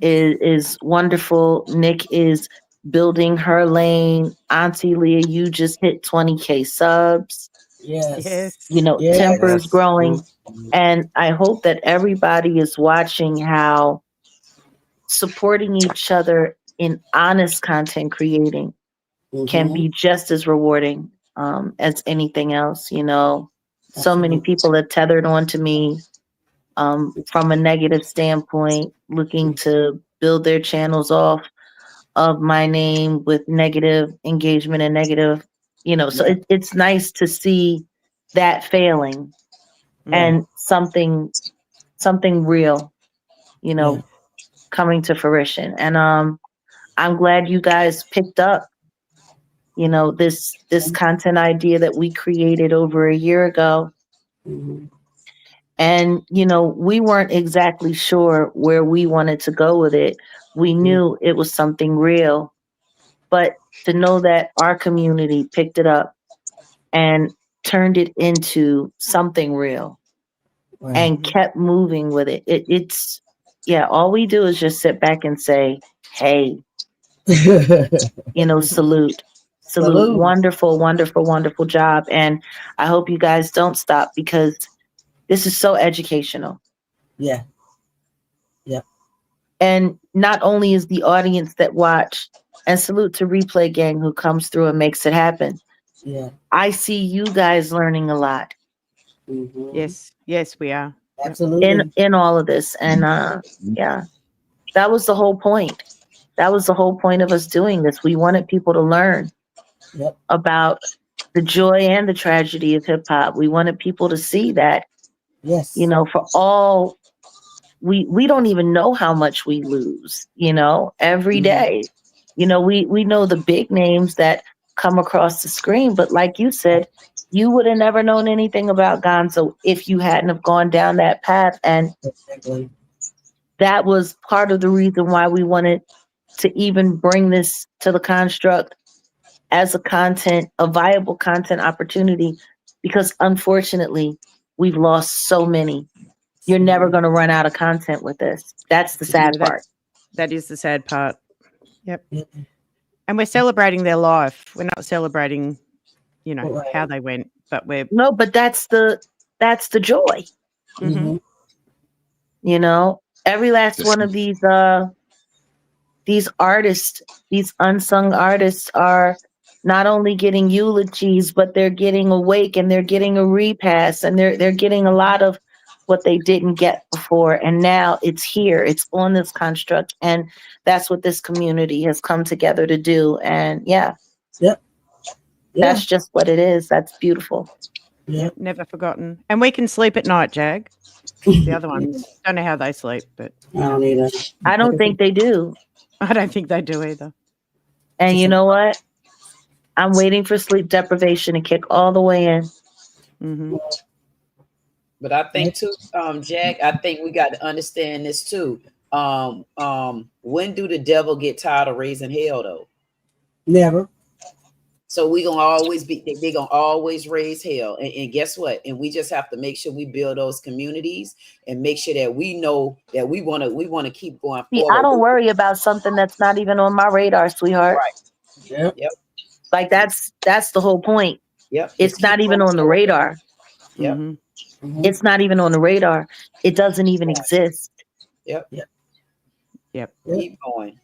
is wonderful. Nick is building her lane. Auntie Leah, you just hit 20K subs. yes, You know, yes. Temper's growing. And I hope that everybody is watching how supporting each other in honest content creating can be just as rewarding as anything else. You know, so many people have tethered onto me from a negative standpoint, looking to build their channels off of my name with negative engagement and negative, you know, so it's nice to see that failing and something real, you know, coming to fruition. And I'm glad you guys picked up, you know, this content idea that we created over a year ago. And, you know, we weren't exactly sure where we wanted to go with it. We knew it was something real, but to know that our community picked it up and turned it into something real and kept moving with it. It's, yeah, all we do is just sit back and say, hey, you know, salute. Wonderful, wonderful, wonderful job. And I hope you guys don't stop because this is so educational. Yeah. Yeah. And not only is the audience that watch, and salute to Replay Gang who comes through and makes it happen. Yeah. I see you guys learning a lot. Yes, we are. Absolutely. In all of this. And yeah, that was the whole point. That was the whole point of us doing this. We wanted people to learn about the joy and the tragedy of hip hop. We wanted people to see that, you know, for all we don't even know how much we lose, you know, every day. You know, we know the big names that come across the screen, but like you said, you would have never known anything about Gonzoe if you hadn't have gone down that path. And that was part of the reason why we wanted to even bring this to the construct as a viable content opportunity, because unfortunately we've lost so many. You're never going to run out of content with this. That's the sad part. That is the sad part. Yep. And we're celebrating their life. We're not celebrating, you know, how they went, but we're but that's the joy. Mm-hmm. You know, every last one of these artists, these unsung artists are not only getting eulogies, but they're getting awake and they're getting a repass and they're getting a lot of what they didn't get before. And now it's here, it's on this construct. And that's what this community has come together to do. And that's just what it is. That's beautiful. Yep, never forgotten. And we can sleep at night, Jag. The other ones, don't know how they sleep, but I don't either. I don't think they do. I don't think they do either. And you know what? I'm waiting for sleep deprivation to kick all the way in. Mm-hmm. But I think too, Jack, I think we got to understand this too. When do the devil get tired of raising hell though? Never. So we gonna always be, they gonna always raise hell. And guess what? And we just have to make sure we build those communities and make sure that we know that we wanna keep going forward. I don't worry about something that's not even on my radar, sweetheart. Right. Yep. Like that's the whole point. Yep. It's not even on the radar. Yep. It's not even on the radar. It doesn't even exist. Yep. Keep going.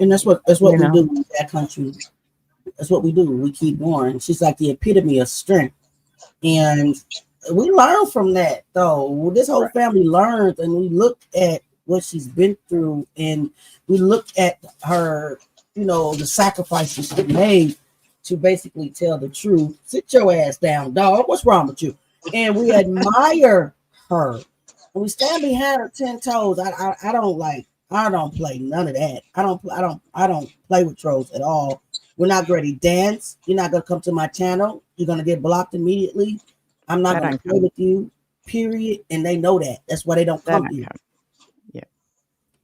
And that's what we do in that country. That's what we do. We keep going. She's like the epitome of strength. And we learn from that, though. This whole family learns, and we look at what she's been through, and we look at her, the sacrifices she made to basically tell the truth. Sit your ass down, dog. What's wrong with you? And we admire her. And we stand behind her 10 toes. I don't play none of that. I don't play with trolls at all. We're not going to dance. You're not going to come to my channel. You're going to get blocked immediately. I'm not going to play with you, period. And they know that. That's why they don't come here. Yeah.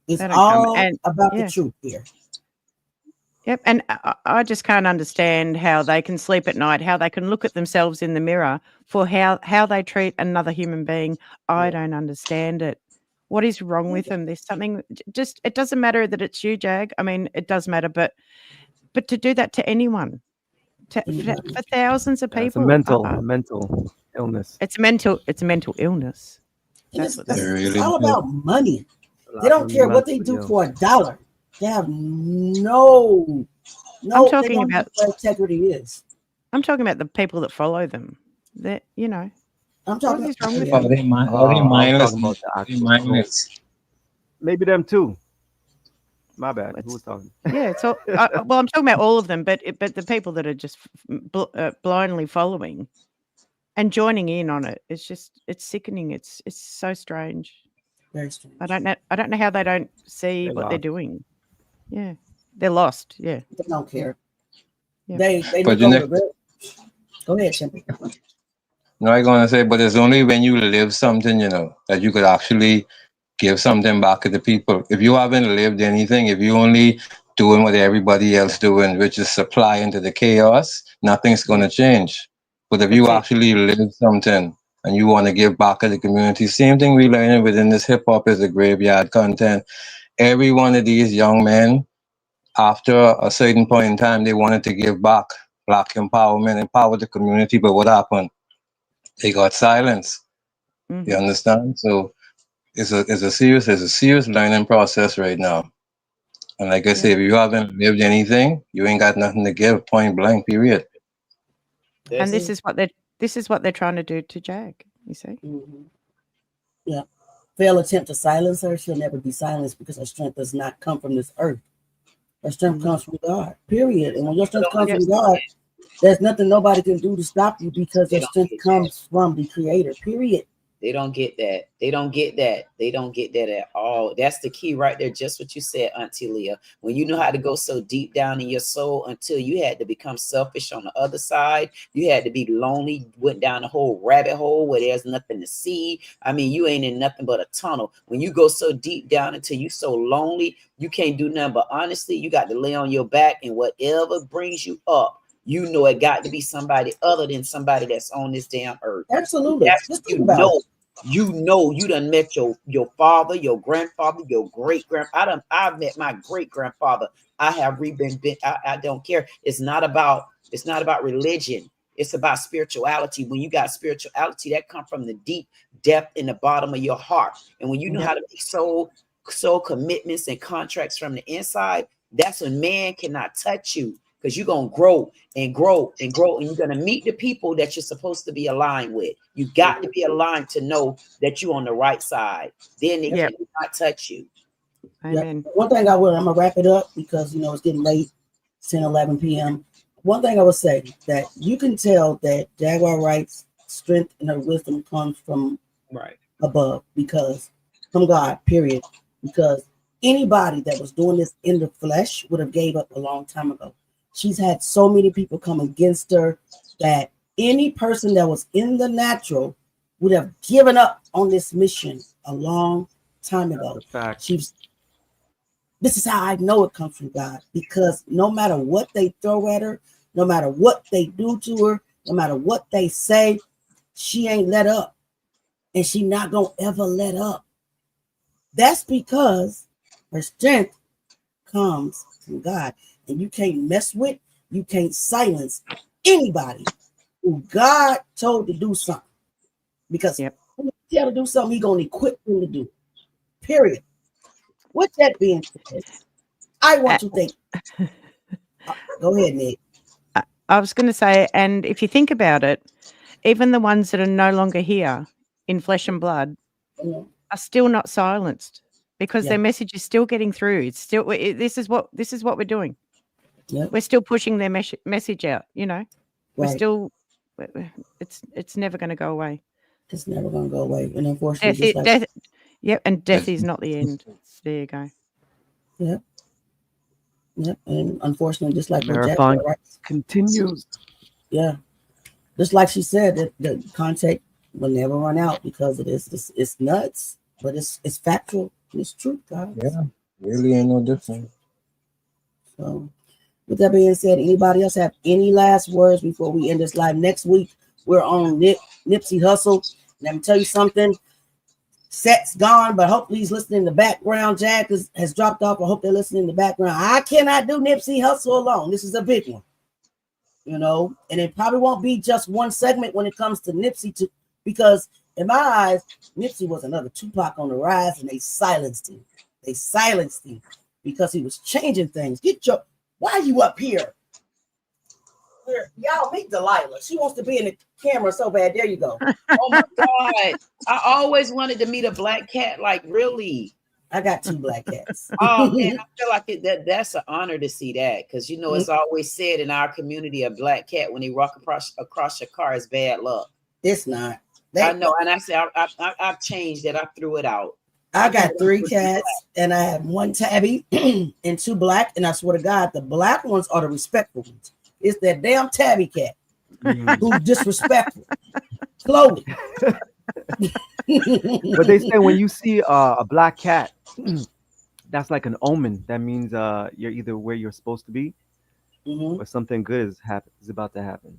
It's all about the truth here. Yep. And I just can't understand how they can sleep at night, how they can look at themselves in the mirror for how they treat another human being. I don't understand it. What is wrong with them? There's something, just, it doesn't matter that it's you, Jag. I mean, it does matter, but to do that to anyone, for thousands of people. It's a mental illness. It's a mental illness. It's all about money. They don't care what they do for $1. They have no. I'm talking about what integrity is. I'm talking about the people that follow them. That I'm talking what is wrong with Oh, them? they mindless. Maybe them too. My bad. Who was talking? Yeah, it's all. Well, I'm talking about all of them, but the people that are just blindly following and joining in on it, it's sickening. It's so strange. Very strange. I don't know how they don't see what they're doing. Yeah, they're lost. Yeah, they don't care. Yeah. They But go ahead, Chimpy. No, I'm gonna say, but it's only when you live something, that you could actually give something back to the people. If you haven't lived anything, if you only doing what everybody else doing, which is supplying to the chaos, nothing's gonna change. But if you actually live something and you want to give back to the community, same thing we learning within this hip hop is the graveyard content. Every one of these young men, after a certain point in time, they wanted to give back, black empowerment, empower the community. But what happened? They got silenced. Mm-hmm. You understand? So it's a serious learning process right now. And like I say, if you haven't lived anything, you ain't got nothing to give. Point blank. Period. And this is what they're trying to do to Jag. You see? Mm-hmm. Yeah. Fail attempt to silence her, she'll never be silenced because her strength does not come from this earth. Her strength comes from God, period. And when your strength comes from God, there's nothing nobody can do to stop you because your strength comes from the Creator, period. They don't get that. They don't get that. They don't get that at all. That's the key right there. Just what you said, Auntie Leah. When you know how to go so deep down in your soul until you had to become selfish on the other side, you had to be lonely, went down the whole rabbit hole where there's nothing to see. I mean, you ain't in nothing but a tunnel. When you go so deep down until you so lonely, you can't do nothing but honestly, you got to lay on your back and whatever brings you up. You know it got to be somebody other than somebody that's on this damn earth. Absolutely. That's you done met your father, your grandfather, your great grandfather. I've met my great grandfather. I have I don't care. It's not about religion. It's about spirituality. When you got spirituality, that comes from the deep depth in the bottom of your heart. And when you know how to make soul commitments and contracts from the inside, that's when man cannot touch you. Because you're going to grow and grow and grow. And you're going to meet the people that you're supposed to be aligned with. You got to be aligned to know that you're on the right side. Then they cannot touch you. Amen. One thing I'm going to wrap it up because, it's getting late, 10, 11 p.m. One thing I would say that you can tell that Jaguar Wright's strength and her wisdom comes from above because from God, period. Because anybody that was doing this in the flesh would have gave up a long time ago. She's had so many people come against her that any person that was in the natural would have given up on this mission a long time ago. This is how I know it comes from God, because no matter what they throw at her, no matter what they do to her, no matter what they say, she ain't let up. And she not gonna ever let up. That's because her strength comes from God. And you can't mess with, you can't silence anybody who God told to do something. Because when he tell to do something, he's going to equip them to do it. Period. With that being said, I want to think. Go ahead, Nick. I was going to say, and if you think about it, even the ones that are no longer here in flesh and blood are still not silenced because their message is still getting through. It's still this is what we're doing. Yep. We're still pushing their message out. You know, we're Right. still. It's never going to go away. It's never going to go away, and unfortunately, death. Yep, and death is not the end. There you go. Yep. Yep, and unfortunately, just like what Jack Marathon said, right? continues. Yeah, just like she said, that the content will never run out because it is. It's nuts, but it's factual. It's truth, guys. Yeah, really ain't no different. So, with that being said, anybody else have any last words before we end this live? Next week, we're on Nipsey Hussle. And let me tell you something. Set's gone, but hopefully he's listening in the background. Jack has dropped off. I hope they're listening in the background. I cannot do Nipsey Hussle alone. This is a big one, you know, and it probably won't be just one segment when it comes to Nipsey, because in my eyes, Nipsey was another Tupac on the rise, and they silenced him. They silenced him because he was changing things. Why are you up here? Y'all meet Delilah. She wants to be in the camera so bad. There you go. Oh my God. I always wanted to meet a black cat. Like, really? I got 2 black cats. Oh man, I feel like that's an honor to see that, because you know it's always said in our community, a black cat when they walk across your car is bad luck. It's not. I know, and I said I've changed it. I threw it out. I got 3 cats, and I have 1 tabby and 2 black. And I swear to God, the black ones are the respectful ones. It's that damn tabby cat who's disrespectful. Chloe. But they say when you see a black cat, that's like an omen. That means you're either where you're supposed to be, or something good is about to happen.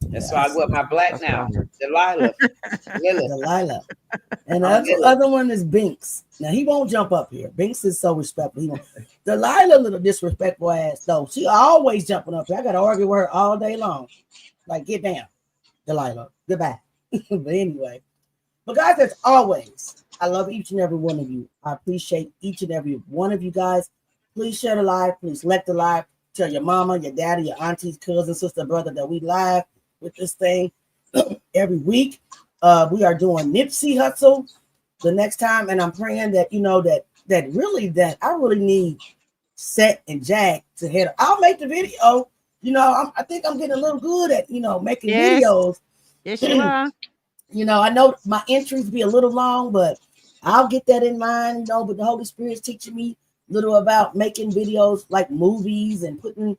That's why I got my black now. Delilah. Delilah. And the other one is Binks. Now he won't jump up here. Binks is so respectful. He won't. Delilah, little disrespectful ass though. She always jumping up here. I gotta argue with her all day long. Like, get down, Delilah. Goodbye. But anyway. But guys, as always, I love each and every one of you. I appreciate each and every one of you guys. Please share the live. Please like the live. Tell your mama, your daddy, your aunties, cousin, sister, brother that we live with this thing every week. We are doing Nipsey Hussle the next time, and I'm praying that that I really need Set and Jack to head. I'll make the video. You know, I think I'm getting a little good at making videos. Yes, you are. You know, I know my entries be a little long, but I'll get that in mind. But the Holy Spirit's teaching me little about making videos like movies and putting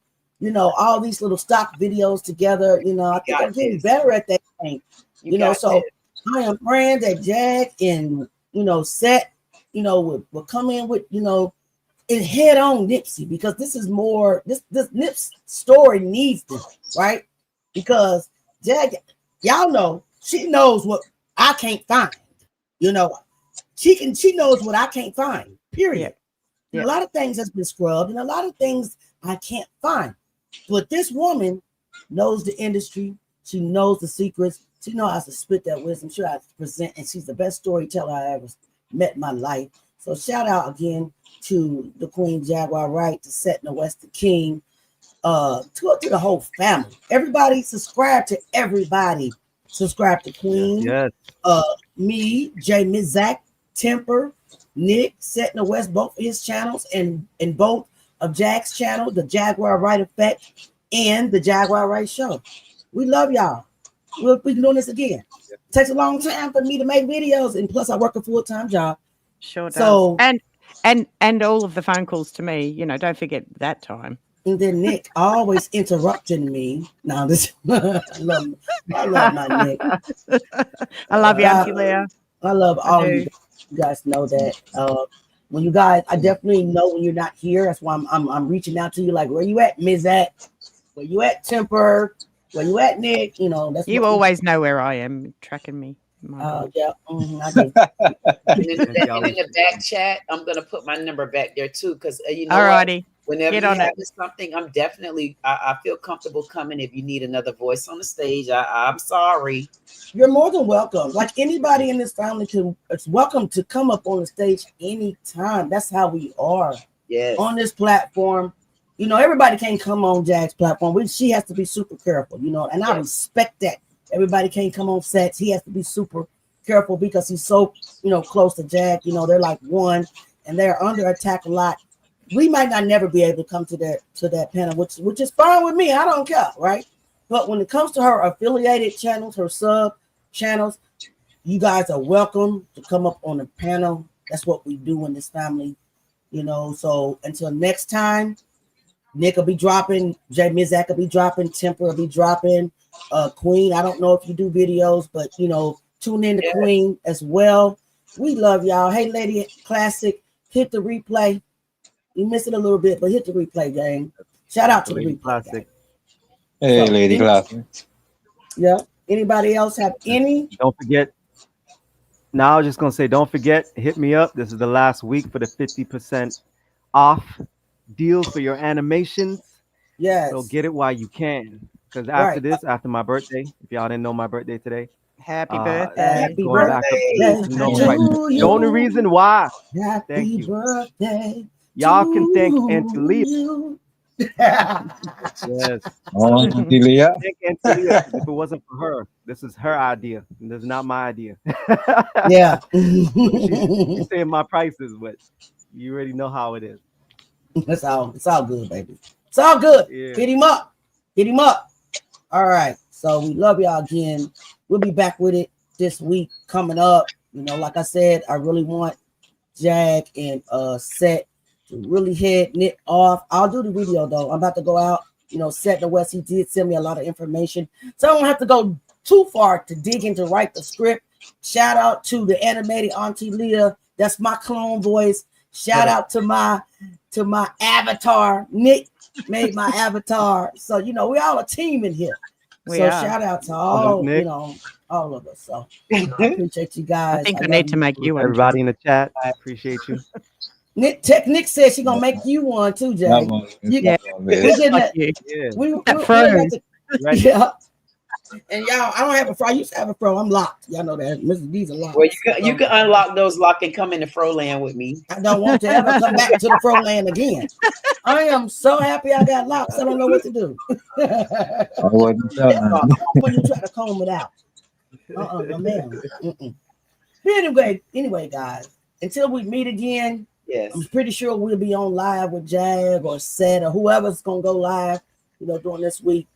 all these little stock videos together. I think I'm getting better at that thing. So I am praying that Jack and Set, will come in with and head on Nipsey, because this is more this Nip's story needs this, right? Because Jack, y'all know she knows what I can't find. She knows what I can't find. Period. Yeah. A lot of things has been scrubbed, and a lot of things I can't find. But this woman knows the industry. She knows the secrets. She knows how to spit that wisdom. She knows how to present, and she's the best storyteller I ever met in my life. So shout out again to the Queen Jaguar Wright, to Set in the West, the King, to the whole family. Everybody subscribe to everybody. Subscribe to Queen. Yes. Me, Jay Mizak, Temper, Nick, Set in the West, both of his channels, and both of Jack's channel, the Jaguar Wright Effect and the Jaguar Wright Show. We love y'all. We'll be doing this again. It takes a long time for me to make videos, and plus I work a full-time job. Sure does. So and all of the phone calls to me, don't forget that time. And then Nick always interrupting me. Now this I love my Nick. I love you, Auntie Leah. I love all of you. You guys know that. When you guys, I definitely know when you're not here. That's why I'm reaching out to you. Like, where you at, Ms. At? Where you at, Temper? Where you at, Nick? That's you always know where I am, tracking me. Yeah. And in the back chat, I'm gonna put my number back there too, because Alrighty. Whenever you have something, I'm definitely I feel comfortable coming. If you need another voice on the stage, I'm sorry. You're more than welcome. Like anybody in this family it's welcome to come up on the stage anytime. That's how we are. Yes. On this platform, you know, everybody can't come on Jack's platform. She has to be super careful, you know, and I respect that. Everybody can't come on sets. He has to be super careful because he's so, you know, close to Jack. You know, they're like one, and they're under attack a lot. We might not never be able to come to that panel, which is fine with me. I don't care, right? But when it comes to her affiliated channels, her sub channels, you guys are welcome to come up on the panel. That's what we do in this family, you know. So until next time, Nick will be dropping, J Mizak will be dropping, Temper will be dropping, Queen. I don't know if you do videos, but you know, tune in to Queen as well. We love y'all. Hey, Lady Classic, hit the replay. You missed it a little bit, but hit the replay, gang. Shout out to the replay Classic. Hey, so, Lady Classic. Yeah. Anybody else have any? Don't forget. Now I was just gonna say, don't forget, hit me up. This is the last week for the 50% off deal for your animations. Yes. So get it while you can. Because after this, after my birthday, if y'all didn't know my birthday today. Happy birthday. Happy birthday. The only reason why. Happy birthday. Y'all can thank Auntie Leah. Yes. Auntie Leah. Thank Auntie Leah. If it wasn't for her, this is her idea. And this is not my idea. Yeah. She's saying my prices, but you already know how it is. It's all good, baby. It's all good. Yeah. Hit him up. Hit him up. All right. So we love y'all again. We'll be back with it this week coming up. You know, like I said, I really want Jag and Set to really head Nick off. I'll do the video though. I'm about to go out. You know, Set in the West, he did send me a lot of information. So I don't have to go too far to dig into write the script. Shout out to the animated Auntie Leah. That's my clone voice. Shout out to my avatar. Nick made my avatar. So, you know, we all a team in here. Shout out to all, you know, all of us. So I appreciate you guys. I think I need to make you one. Everybody in the chat, I appreciate you. Nick said she's gonna make you one too, Jay. Yeah. And y'all, I don't have a fro. I used to have a fro. I'm locked. Y'all know that. These are locked. Well, you can unlock those lock and come into Fro Land with me. I don't want to ever come back to the Fro Land again. I am so happy I got locks. I don't know what to do. When you try to comb it out. No, man. Anyway, guys, until we meet again, I'm pretty sure we'll be on live with Jag or Set or whoever's gonna go live, you know, during this week.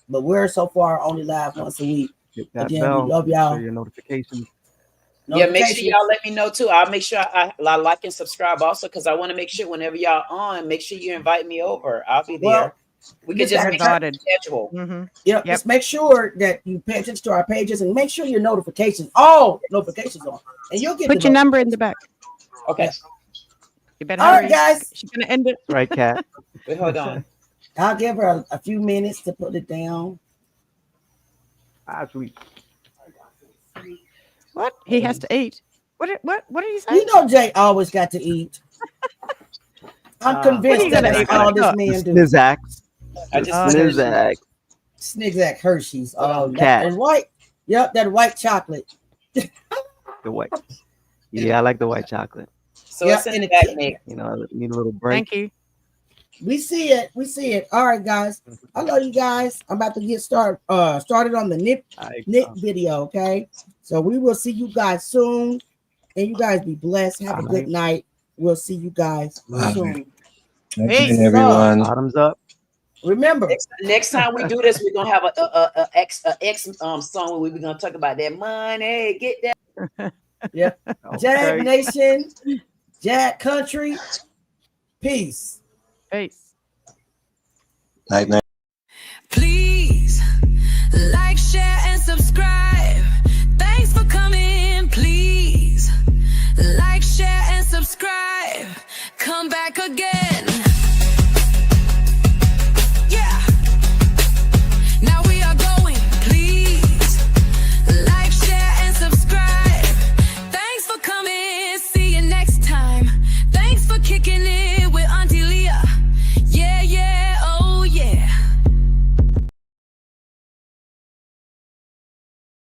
But we're so far only live once a week. Again, we love y'all. Your notifications. Yeah, make sure y'all let me know too. I'll make sure I like and subscribe also because I want to make sure whenever y'all on, make sure you invite me over. I'll be there. Well, we can just make sure schedule. Mm-hmm. Yeah, just make sure that you pay attention to our pages and make sure your notifications, all notifications on, and you'll get. Put your number in the back. Okay. You better. All right, guys. She's gonna end it. Right, Kat. Wait, hold on. I'll give her a few minutes to put it down. Sweet. What? He has to eat. What did he say? You know Jay always got to eat. I'm convinced that's all this man do. Snizak. Snizak Hershey's. That white. Yep, that white chocolate. The white. Yeah, I like the white chocolate. So it's in the back, Nick. You know, I need a little break. Thank you. We see it. All right, guys. I love you guys. I'm about to get started on the Nick video. Okay, so we will see you guys soon, and you guys be blessed. Have a good night. We'll see you guys soon. Peace, everyone. Bottoms up. Remember, next time we do this, we're gonna have a X song where we're gonna talk about that money. Get that. Yeah. Jag Nation, Jag Country. Peace. Peace. Night, night. Please like, share, and subscribe.